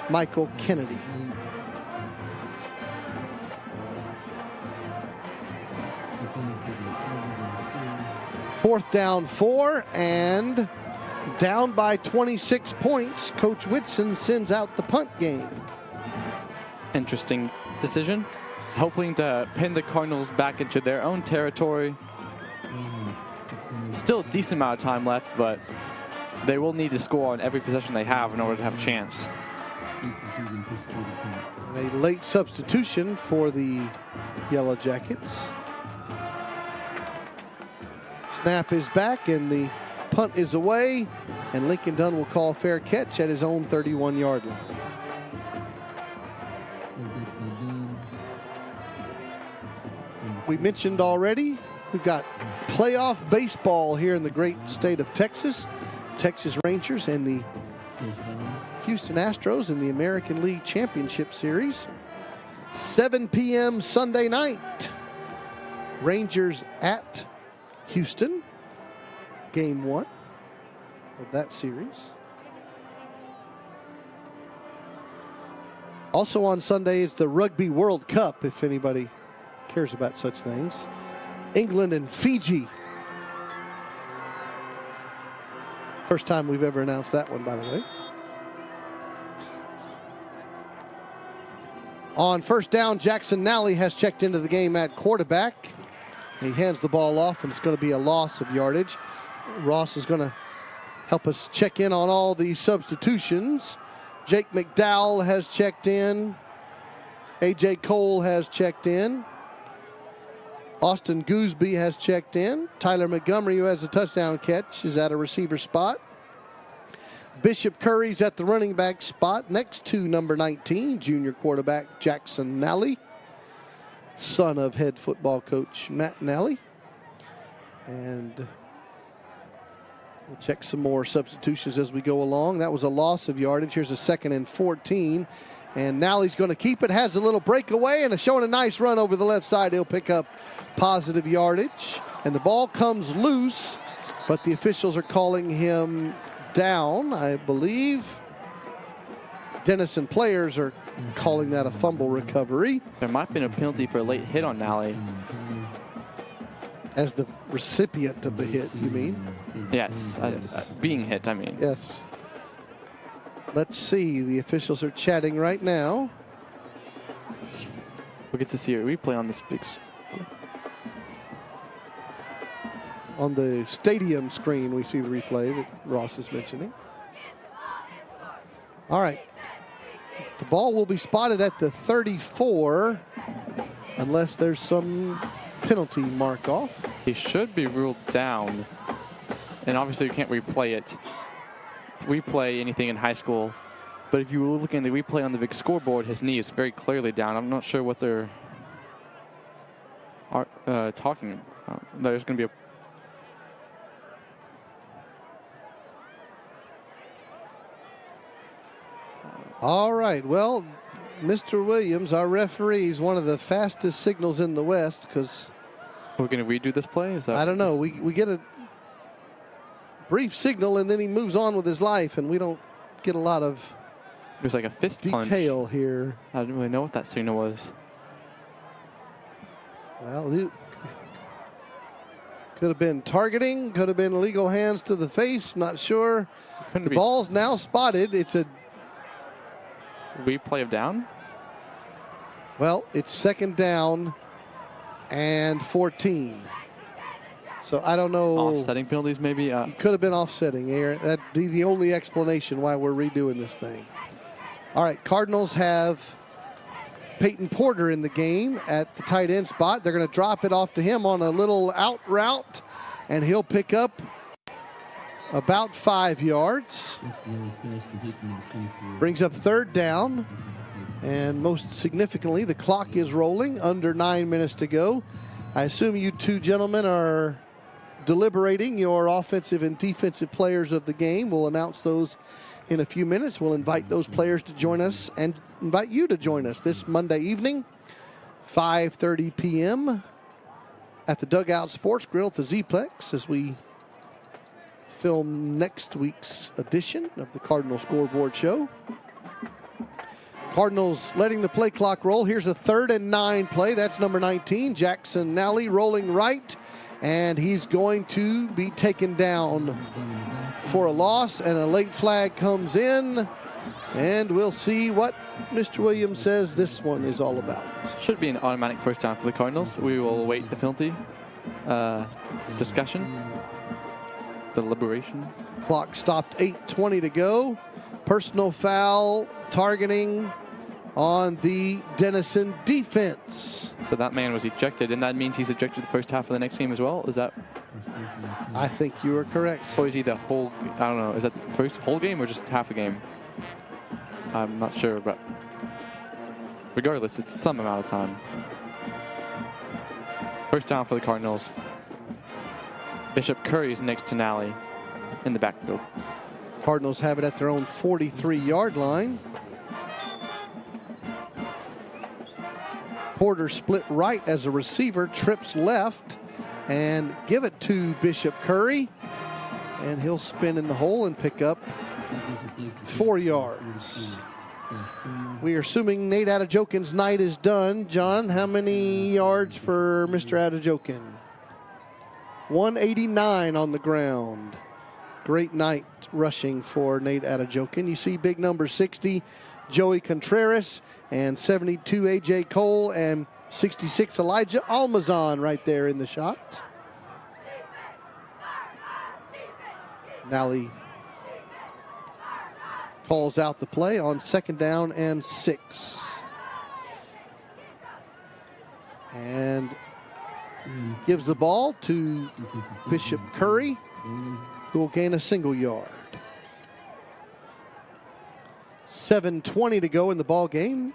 Michael Kennedy. Fourth down 4, and down by 26 points. Coach Whitson sends out the punt game. Interesting decision. Hoping to pin the Cardinals back into their own territory. Still a decent amount of time left, but they will need to score on every possession they have in order to have a chance. A late substitution for the Yellow Jackets. Snap is back and the punt is away, and Lincoln Dunn will call fair catch at his own 31-yard line. We mentioned already, we've got playoff baseball here in the great state of Texas. Texas Rangers and the Houston Astros in the American League Championship Series. 7 p.m. Sunday night. Rangers at Houston. Game 1 of that series. Also on Sunday is the Rugby World Cup, if anybody cares about such things. England and Fiji. First time we've ever announced that one, by the way. On first down, Jackson Nally has checked into the game at quarterback. He hands the ball off, and it's going to be a loss of yardage. Ross is going to help us check in on all the substitutions. Jake McDowell has checked in. A.J. Cole has checked in. Austin Gooseby has checked in. Tyler Montgomery, who has a touchdown catch, is at a receiver spot. Bishop Curry's at the running back spot next to number 19, junior quarterback Jackson Nally, son of head football coach Matt Nally. And we'll check some more substitutions as we go along. That was a loss of yardage. Here's a 2nd and 14. And Nally's going to keep it, has a little breakaway, and showing a nice run over the left side. He'll pick up positive yardage. And the ball comes loose, but the officials are calling him down, I believe. Denison players are calling that a fumble recovery. There might have been a penalty for a late hit on Nally. As the recipient of the hit, you mean? Yes, Yes. Being hit, I mean. Yes. Let's see. The officials are chatting right now. We'll get to see a replay on this big. On the stadium screen, we see the replay that Ross is mentioning. All right. The ball will be spotted at the 34 unless there's some penalty mark off. He should be ruled down. And obviously you can't replay it. Replay anything in high school. But if you were looking at the replay on the big scoreboard, his knee is very clearly down. I'm not sure what they're talking about. There's going to be a All right, well, Mr. Williams, our referee, is one of the fastest signals in the West because... We're going to redo this play? Is that I don't know. We get a brief signal, and then he moves on with his life, and we don't get a lot of it was like a fist detail punch. Here. I didn't really know what that signal was. Well, it could have been targeting, could have been illegal hands to the face, not sure. The ball's now spotted. It's a... Replay of down? Well, it's 2nd down and 14. So I don't know. Offsetting penalties, maybe. Could have been offsetting, Aaron. That'd be the only explanation why we're redoing this thing. All right, Cardinals have Peyton Porter in the game at the tight end spot. They're going to drop it off to him on a little out route, and he'll pick up about 5 yards. Brings up 3rd down. And most significantly, the clock is rolling, under 9 minutes to go. I assume you two gentlemen are deliberating your offensive and defensive players of the game. We'll announce those in a few minutes. We'll invite those players to join us and invite you to join us this Monday evening, 5:30 p.m. at the Dugout Sports Grill at the Z-Plex as we film next week's edition of the Cardinal Scoreboard Show. Cardinals letting the play clock roll. Here's a 3rd and 9 play. That's number 19, Jackson Nally, rolling right. And he's going to be taken down for a loss. And a late flag comes in. And we'll see what Mr. Williams says this one is all about. Should be an automatic first down for the Cardinals. We will await the penalty discussion. Deliberation. Clock stopped, 8:20 to go. Personal foul targeting on the Denison defense. So that man was ejected, and that means he's ejected the first half of the next game as well? Is that? I think you are correct. Or is he the whole, I don't know, is that the first whole game or just half a game? I'm not sure, but regardless, it's some amount of time. First down for the Cardinals. Bishop Curry's next to Nally in the backfield. Cardinals have it at their own 43-yard line. Porter split right as a receiver, trips left, and give it to Bishop Curry. And he'll spin in the hole and pick up 4 yards. We are assuming Nate Adejokin's night is done. John, how many yards for Mr. Adejokin? 189 on the ground. Great night rushing for Nate Adejokin. You see big number 60, Joey Contreras, and 72, A.J. Cole, and 66, Elijah Almazan right there in the shot. Nally calls out the play on 2nd down and 6. And gives the ball to Bishop Curry, who will gain a single yard. 7:20 to go in the ball game.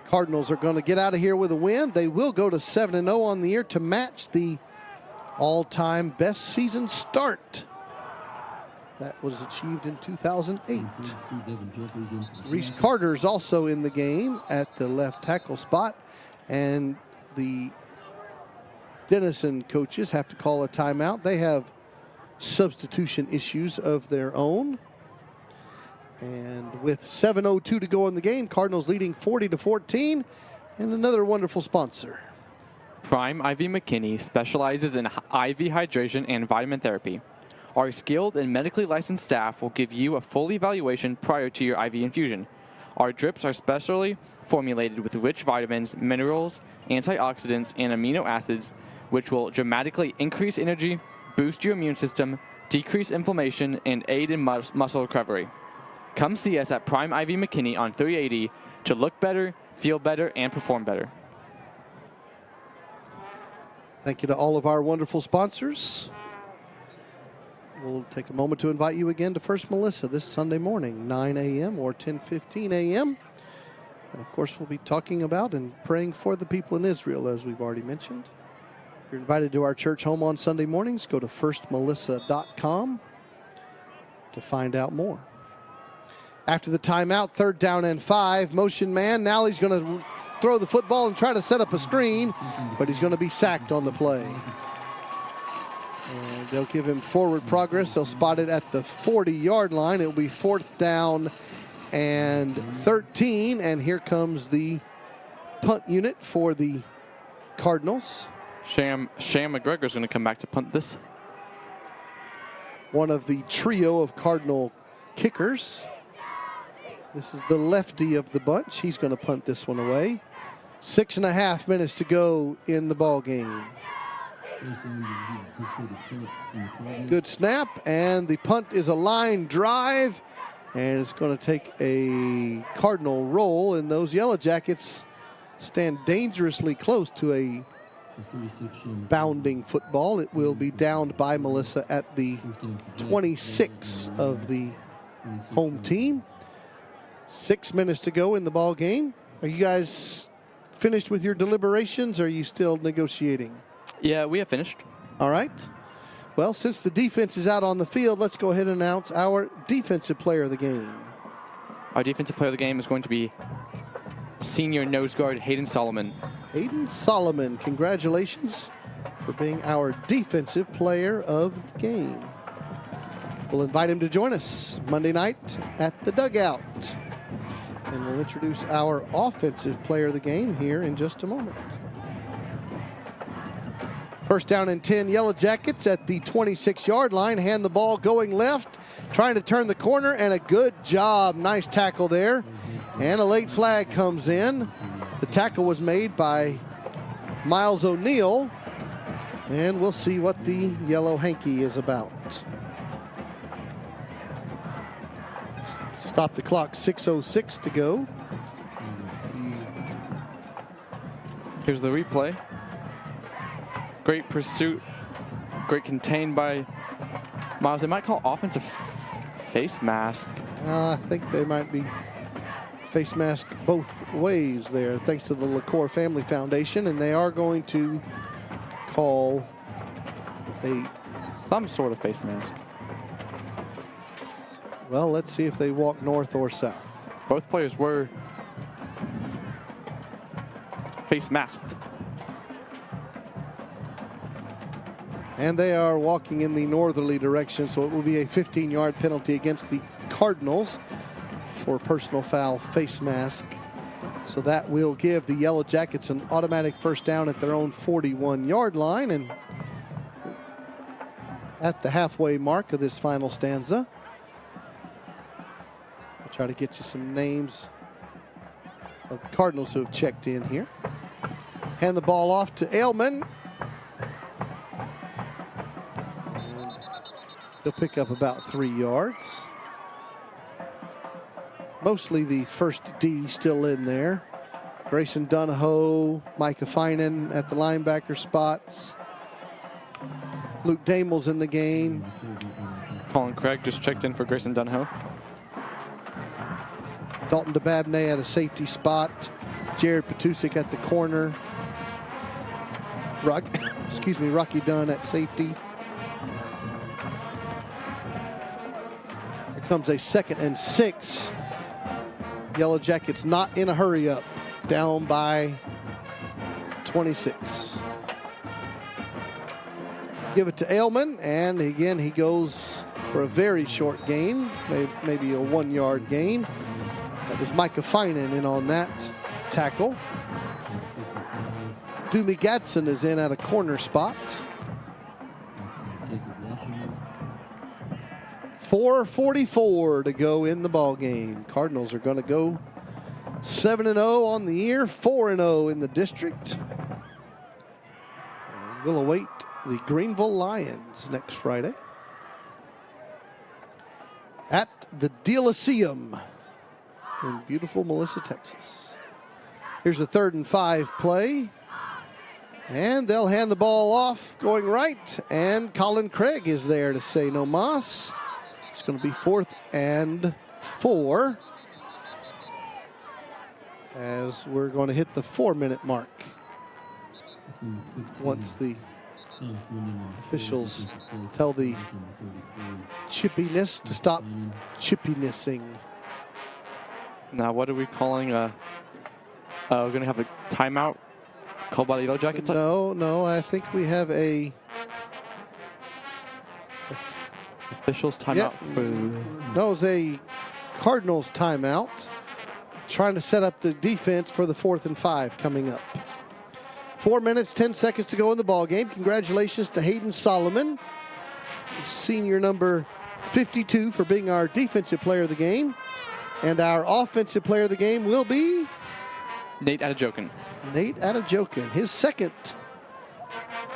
Cardinals are going to get out of here with a win. They will go to 7-0 on the year to match the all-time best season start that was achieved in 2008. Reese Carter's also in the game at the left tackle spot, and the Denison coaches have to call a timeout. They have substitution issues of their own. And with 7:02 to go in the game, Cardinals leading 40-14, and another wonderful sponsor. Prime IV McKinney specializes in IV hydration and vitamin therapy. Our skilled and medically licensed staff will give you a full evaluation prior to your IV infusion. Our drips are specially formulated with rich vitamins, minerals, antioxidants, and amino acids, which will dramatically increase energy, boost your immune system, decrease inflammation, and aid in muscle recovery. Come see us at Prime IV McKinney on 380 to look better, feel better, and perform better. Thank you to all of our wonderful sponsors. We'll take a moment to invite you again to First Melissa this Sunday morning, 9 a.m. or 10:15 a.m. And of course, we'll be talking about and praying for the people in Israel, as we've already mentioned. You're invited to our church home on Sunday mornings. Go to firstmelissa.com to find out more. After the timeout, 3rd down and 5, motion man. Now he's going to throw the football and try to set up a screen, but he's going to be sacked on the play. And they'll give him forward progress. They'll spot it at the 40-yard line. It'll be 4th down and 13. And here comes the punt unit for the Cardinals. Sham McGregor's going to come back to punt this. One of the trio of Cardinal kickers. This is the lefty of the bunch. He's going to punt this one away. 6.5 minutes to go in the ball game. Good snap, and the punt is a line drive, and it's going to take a Cardinal roll, and those Yellow Jackets stand dangerously close to a bounding football. It will be downed by Melissa at the 26 of the home team. 6 minutes to go in the ball game. Are you guys finished with your deliberations, or are you still negotiating? Yeah, we have finished. All right. Well, since the defense is out on the field, let's go ahead and announce our defensive player of the game. Our defensive player of the game is going to be senior nose guard Hayden Solomon. Hayden Solomon, congratulations for being our defensive player of the game. We'll invite him to join us Monday night at the dugout. And we'll introduce our offensive player of the game here in just a moment. First down and 10, Yellow Jackets at the 26-yard line. Hand the ball going left, trying to turn the corner, and a good job. Nice tackle there. And a late flag comes in. The tackle was made by Miles O'Neill. And we'll see what the yellow hanky is about. Stop the clock, 6:06 to go. Here's the replay. Great pursuit. Great contained by Miles. They might call offensive face mask. I think they might be face mask both ways there, thanks to the LaCour Family Foundation, and they are going to call some sort of face mask. Well, let's see if they walk north or south. Both players were face masked. And they are walking in the northerly direction, so it will be a 15-yard penalty against the Cardinals for personal foul face mask. So that will give the Yellow Jackets an automatic first down at their own 41-yard line. And at the halfway mark of this final stanza, I'll try to get you some names of the Cardinals who have checked in here. Hand the ball off to Ailman. And he'll pick up about 3 yards. Mostly the first D still in there. Grayson Donahoe, Micah Finan at the linebacker spots. Luke Damel's in the game. Colin Craig just checked in for Grayson Donahoe. Dalton DeBabney at a safety spot. Jared Petusik at the corner. Rocky Dunn at safety. Here comes a 2nd and 6. Yellow Jackets not in a hurry up. Down by 26. Give it to Ailman, and again he goes for a very short gain, maybe a 1-yard gain. That was Micah Finan in on that tackle. Doomy Gadsden is in at a corner spot. 4:44 to go in the ball game. Cardinals are going to go 7-0 on the year, 4-0 in the district. And we'll await the Greenville Lions next Friday at the Delicium in beautiful Melissa, Texas. Here's a 3rd and 5 play. And they'll hand the ball off going right. And Colin Craig is there to say no mas. It's going to be 4th and 4. As we're going to hit the 4-minute mark. Once the officials tell the chippiness to stop chippinessing. Now, what are we calling we're going to have a timeout called by the Yellow Jackets? No, I think we have a officials timeout for... No, it's a Cardinals timeout. Trying to set up the defense for the 4th and 5 coming up. 4 minutes, 10 seconds to go in the ball game. Congratulations to Hayden Solomon, senior number 52, for being our defensive player of the game. And our offensive player of the game will be Nate Adejokin. Nate Adejokin, his second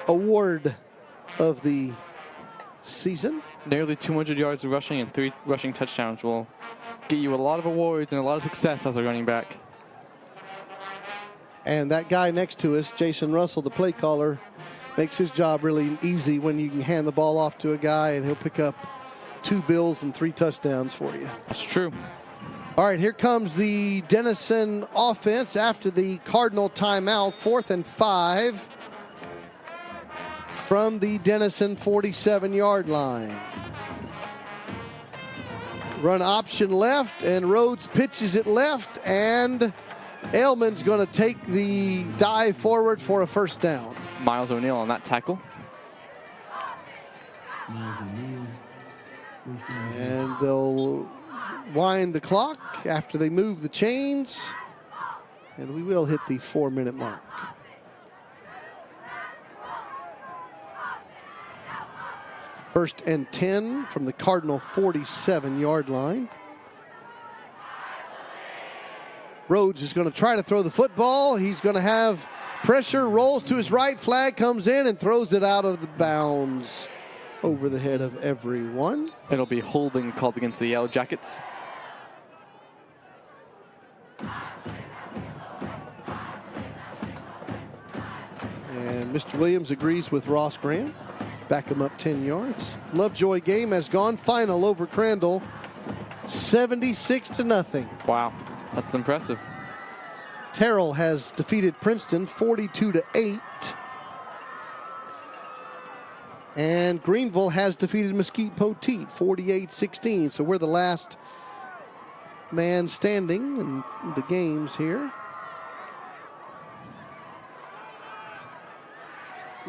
award of the season. Nearly 200 yards of rushing and 3 rushing touchdowns will get you a lot of awards and a lot of success as a running back. And that guy next to us, Jason Russell, the play caller, makes his job really easy when you can hand the ball off to a guy and he'll pick up 2 bills and 3 touchdowns for you. That's true. All right, here comes the Denison offense after the Cardinal timeout. 4th and 5 from the Denison 47-yard line. Run option left, and Rhodes pitches it left, and Ailman's going to take the dive forward for a first down. Miles O'Neill on that tackle. And they'll wind the clock after they move the chains, and we will hit the 4-minute mark. First and 10 from the Cardinal 47-yard line. Rhodes is going to try to throw the football. He's going to have pressure, rolls to his right, flag comes in and throws it out of the bounds over the head of everyone. It'll be holding called against the Yellow Jackets. And Mr. Williams agrees with Ross Graham. Back him up 10 yards. Lovejoy game has gone final over Crandall, 76-0. Wow, that's impressive. Terrell has defeated Princeton 42-8. And Greenville has defeated Mesquite Poteet 48-16. So we're the last man standing in the games here.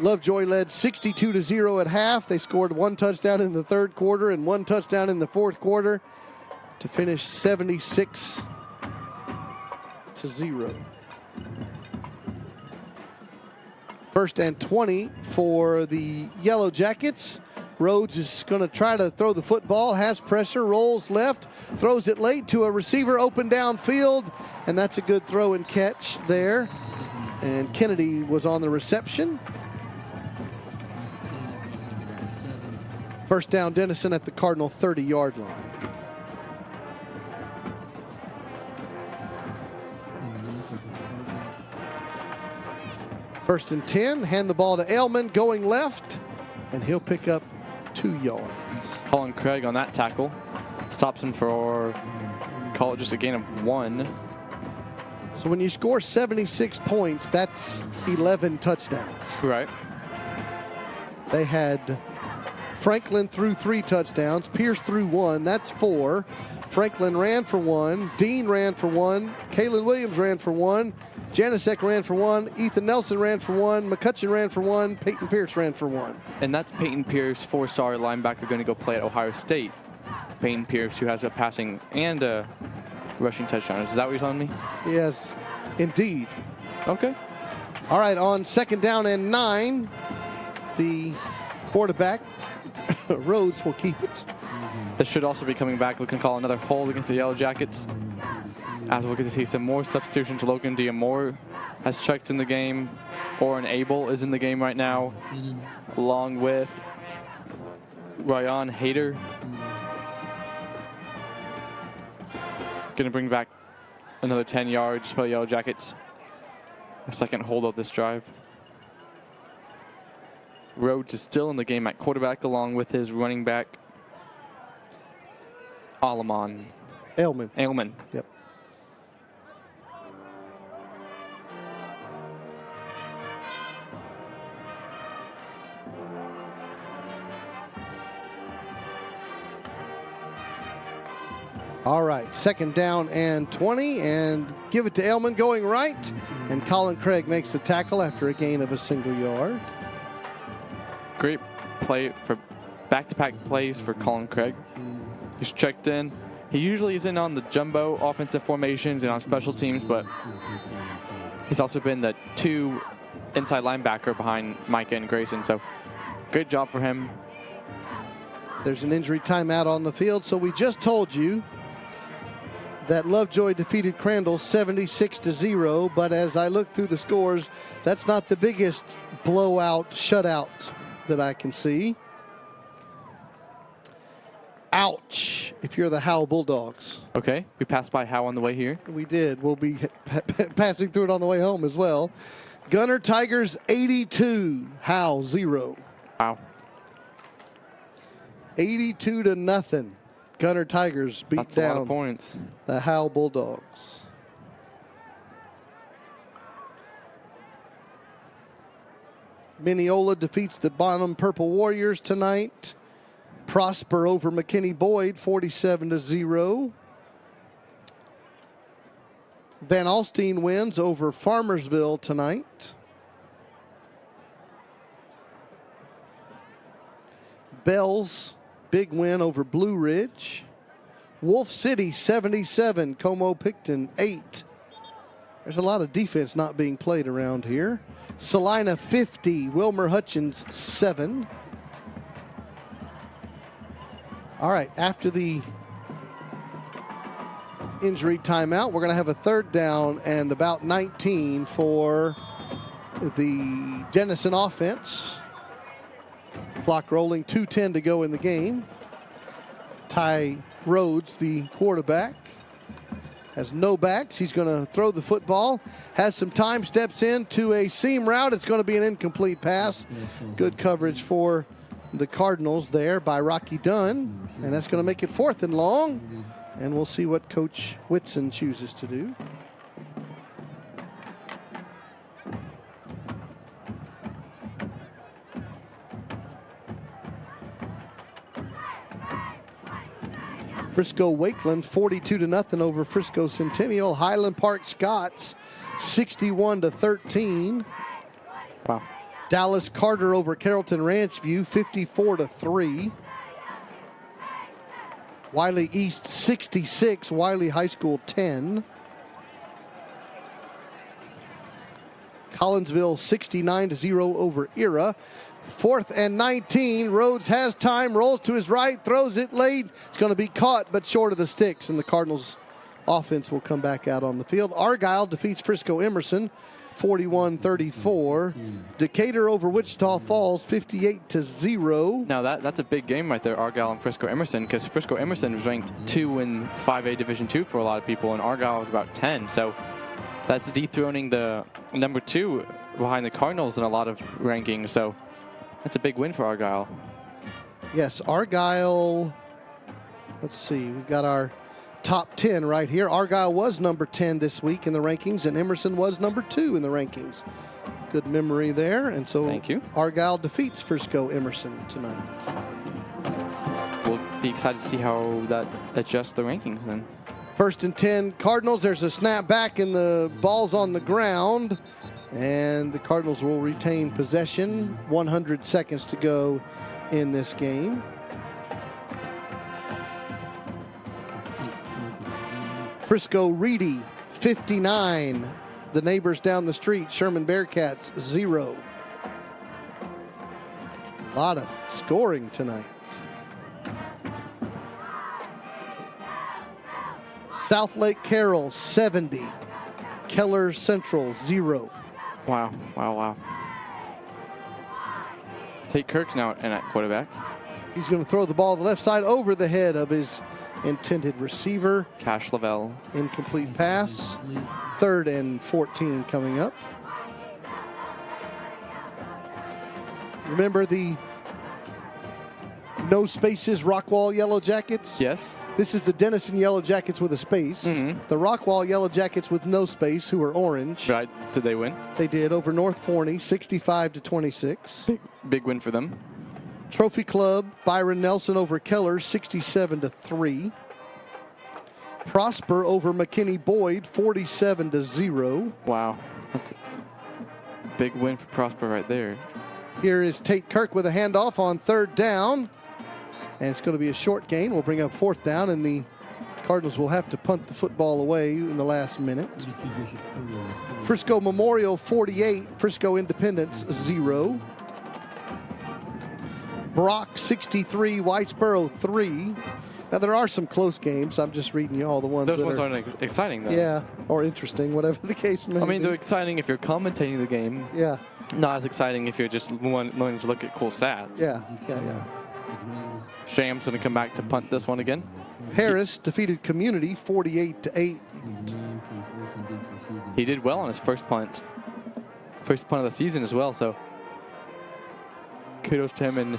Lovejoy led 62-0 at half. They scored 1 touchdown in the 3rd quarter and 1 touchdown in the 4th quarter to finish 76-0. First and 20 for the Yellow Jackets. Rhodes is going to try to throw the football, has pressure, rolls left, throws it late to a receiver open downfield, and that's a good throw and catch there. And Kennedy was on the reception. First down, Denison at the Cardinal 30-yard line. First and 10, hand the ball to Ailman, going left, and he'll pick up 2 yards. Colin Craig on that tackle. Stops him for, call it just a gain of 1. So when you score 76 points, that's 11 touchdowns. Right. They had Franklin threw 3 touchdowns, Pierce threw 1, that's 4. Franklin ran for 1, Dean ran for 1, Kalen Williams ran for 1, Janicek ran for 1, Ethan Nelson ran for 1, McCutcheon ran for 1, Peyton Pierce ran for 1. And that's Peyton Pierce, 4-star linebacker, going to go play at Ohio State. Peyton Pierce, who has a passing and a rushing touchdown. Is that what you're telling me? Yes, indeed. Okay. All right, on 2nd down and 9, the quarterback, Rhodes, will keep it. This should also be coming back. We can call another hold against the Yellow Jackets. As we'll get to see some more substitutions. Logan Diamore has checked in the game. Oren Abel is in the game right now, along with Ryan Hayter. Going to bring back another 10 yards for the Yellow Jackets. A second hold of this drive. Rhodes is still in the game at quarterback, along with his running back, Ailman. Yep. All right, 2nd down and 20, and give it to Ailman going right, and Colin Craig makes the tackle after a gain of a single yard. Great play for back-to-back plays for Colin Craig. He's checked in. He usually is in on the jumbo offensive formations and on special teams, but he's also been the 2 inside linebacker behind Micah and Grayson, so great job for him. There's an injury timeout on the field, so we just told you that Lovejoy defeated Crandall 76-0, but as I look through the scores, that's not the biggest blowout shutout that I can see. Ouch, if you're the Howell Bulldogs. Okay, we passed by Howe on the way here. We did. We'll be passing through it on the way home as well. Gunner Tigers 82, Howell 0. Wow. 82-0. Gunner Tigers beat That's a lot down of points. the Howell Bulldogs. Mineola defeats the Bonham Purple Warriors tonight. Prosper over McKinney Boyd 47-0. Van Alstyne wins over Farmersville tonight. Bells, big win over Blue Ridge. Wolf City 77, Como Picton 8. There's a lot of defense not being played around here. Salina 50, Wilmer Hutchins 7. All right, after the injury timeout, we're going to have a third down and about 19 for the Denison offense. Clock rolling, 2:10 to go in the game. Ty Rhodes, the quarterback, has no backs. He's going to throw the football. Has some time, steps into a seam route. It's going to be an incomplete pass. Good coverage for the Cardinals there by Rocky Dunn. And that's going to make it 4th and long. And we'll see what Coach Whitson chooses to do. Frisco Wakeland 42-0 over Frisco Centennial. Highland Park Scots 61-13. Wow. Dallas Carter over Carrollton Ranchview 54-3. Wiley East 66, Wiley High School 10. Collinsville 69-0 over Era. 4th and 19. Rhodes has time, rolls to his right, throws it late. It's going to be caught, but short of the sticks, and the Cardinals offense will come back out on the field. Argyle defeats Frisco Emerson 41-34. Decatur over Wichita Falls 58-0. Now that's a big game right there, Argyle and Frisco Emerson, because Frisco Emerson was ranked 2 in 5A Division II for a lot of people, and Argyle was about 10. So that's dethroning the number 2 behind the Cardinals in a lot of rankings. So that's a big win for Argyle. Yes, Argyle, let's see, we've got our top 10 right here. Argyle was number 10 this week in the rankings, and Emerson was number 2 in the rankings. Good memory there. And so Thank you. Argyle defeats Frisco Emerson tonight. We'll be excited to see how that adjusts the rankings then. 1st and 10 Cardinals. There's a snap back and the ball's on the ground. And the Cardinals will retain possession. 100 seconds to go in this game. Frisco Reedy 59. The neighbors down the street, Sherman Bearcats 0. A lot of scoring tonight. South Lake Carroll 70. Keller Central 0. Wow, wow, wow. Tate Kirk's now in at quarterback. He's going to throw the ball to the left side over the head of his intended receiver. Cash Lavelle. Incomplete pass. 3rd and 14 coming up. Remember the no spaces Rockwall Yellow Jackets? Yes. This is the Denison Yellow Jackets with a space. The Rockwall Yellow Jackets with no space, who are orange. Right. Did they win? They did over North Forney, 65-26. Big win for them. Trophy Club, Byron Nelson over Keller, 67-3. Prosper over McKinney Boyd, 47-0. Wow. That's a big win for Prosper right there. Here is Tate Kirk with a handoff on 3rd down. And it's going to be a short gain. We'll bring up 4th down, and the Cardinals will have to punt the football away in the last minute. Frisco Memorial 48, Frisco Independence 0. Brock 63, Whitesboro 3. Now, there are some close games. I'm just reading you all the ones Those that ones are, aren't exciting, though. yeah, or interesting, whatever the case may be. I mean, they're exciting if you're commentating the game. Yeah, Not as exciting if you're just wanting to look at cool stats. yeah. Sham's going to come back to punt this one again. Harris defeated Community 48-8. He did well on his first punt. First punt of the season as well, so kudos to him. And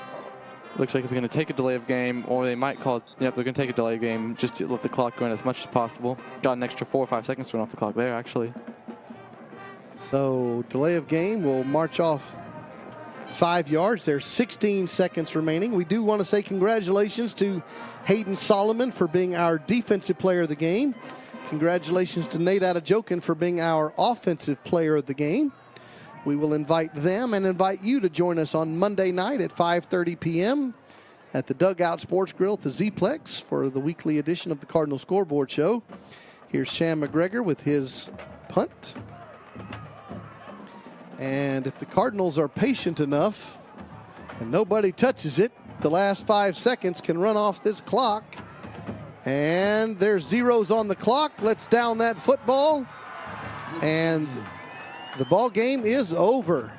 looks like it's going to take a delay of game, or they might call it, yep, they're going to take a delay of game just to let the clock go in as much as possible. Got an extra 4 or 5 seconds to run off the clock there, actually. So delay of game will march off 5 yards. There's 16 seconds remaining. We do want to say congratulations to Hayden Solomon for being our defensive player of the game. Congratulations to Nate Adejokin for being our offensive player of the game. We will invite them and invite you to join us on Monday night at 5:30 p.m. at the Dugout Sports Grill at the Z-Plex for the weekly edition of the Cardinal Scoreboard Show. Here's Sham McGregor with his punt. And if the Cardinals are patient enough and nobody touches it, the last 5 seconds can run off this clock. And there's zeros on the clock. Let's down that football. And the ball game is over.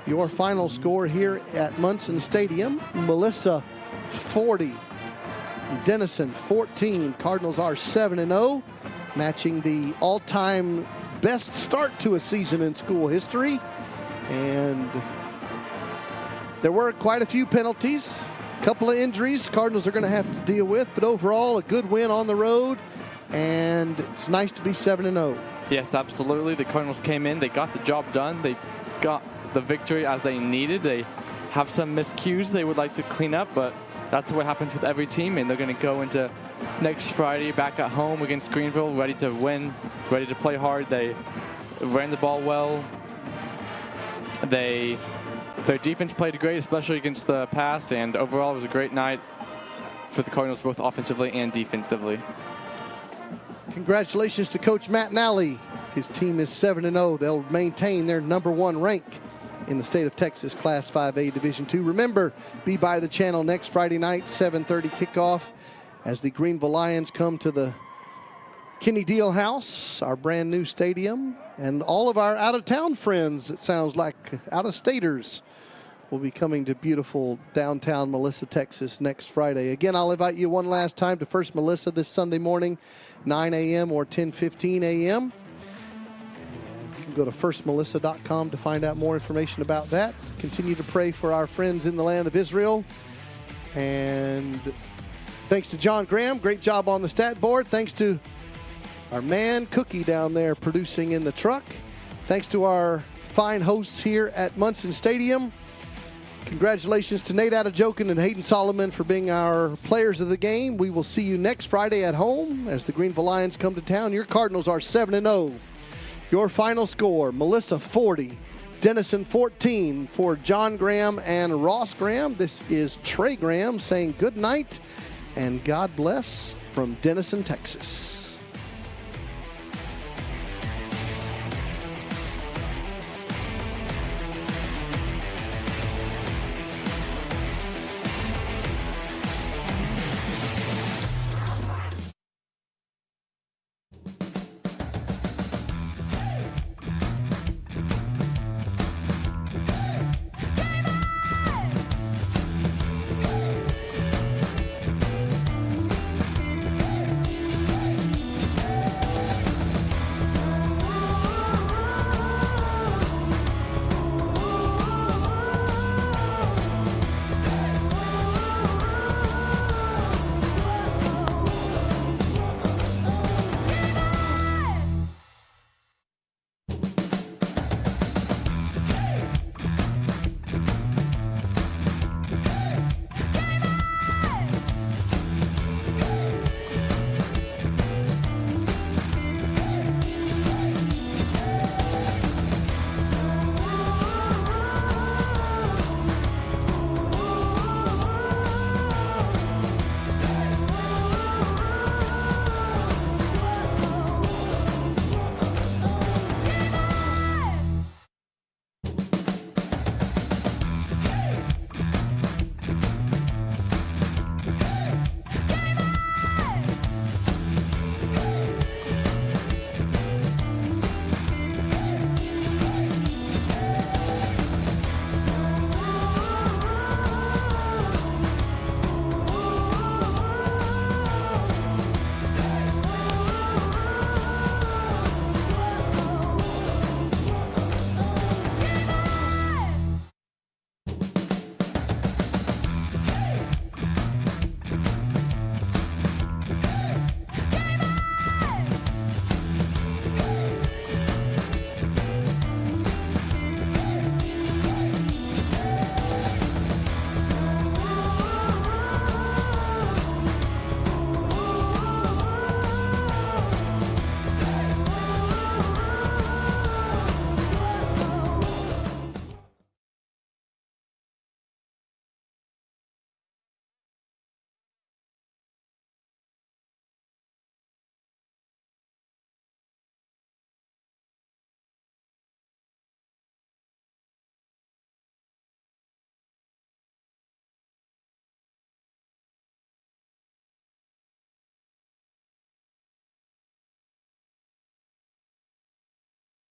Your final score here at Munson Stadium, Melissa 40, Denison 14. Cardinals are 7-0, matching the all-time best start to a season in school history. And there were quite a few penalties, a couple of injuries Cardinals are going to have to deal with, but overall a good win on the road, and it's nice to be 7-0. Yes, absolutely. The Cardinals came in, they got the job done, they got the victory as they needed. They have some miscues they would like to clean up, but that's what happens with every team, and they're going to go into next Friday back at home against Greenville, ready to win, ready to play hard. They ran the ball well. Their defense played great, especially against the pass, and overall it was a great night for the Cardinals, both offensively and defensively. Congratulations to Coach Matt Nally. His team is 7-0. They'll maintain their #1 rank in the state of Texas, Class 5A Division II. Remember, be by the channel next Friday night, 7:30 kickoff, as the Greenville Lions come to the Kenny Deal House, our brand new stadium. And all of our out-of-town friends, it sounds like, out-of-staters, will be coming to beautiful downtown Melissa, Texas next Friday. Again, I'll invite you one last time to First Melissa this Sunday morning, 9 a.m. or 10:15 a.m. You can go to firstmelissa.com to find out more information about that. Continue to pray for our friends in the land of Israel. And thanks to John Graham, great job on the stat board. Thanks to our man Cookie down there producing in the truck. Thanks to our fine hosts here at Munson Stadium. Congratulations to Nate Adejokin and Hayden Solomon for being our players of the game. We will see you next Friday at home as the Greenville Lions come to town. Your Cardinals are 7-0. Your final score, Melissa 40, Denison 14. For John Graham and Ross Graham, this is Trey Graham saying good night and God bless from Denison, Texas.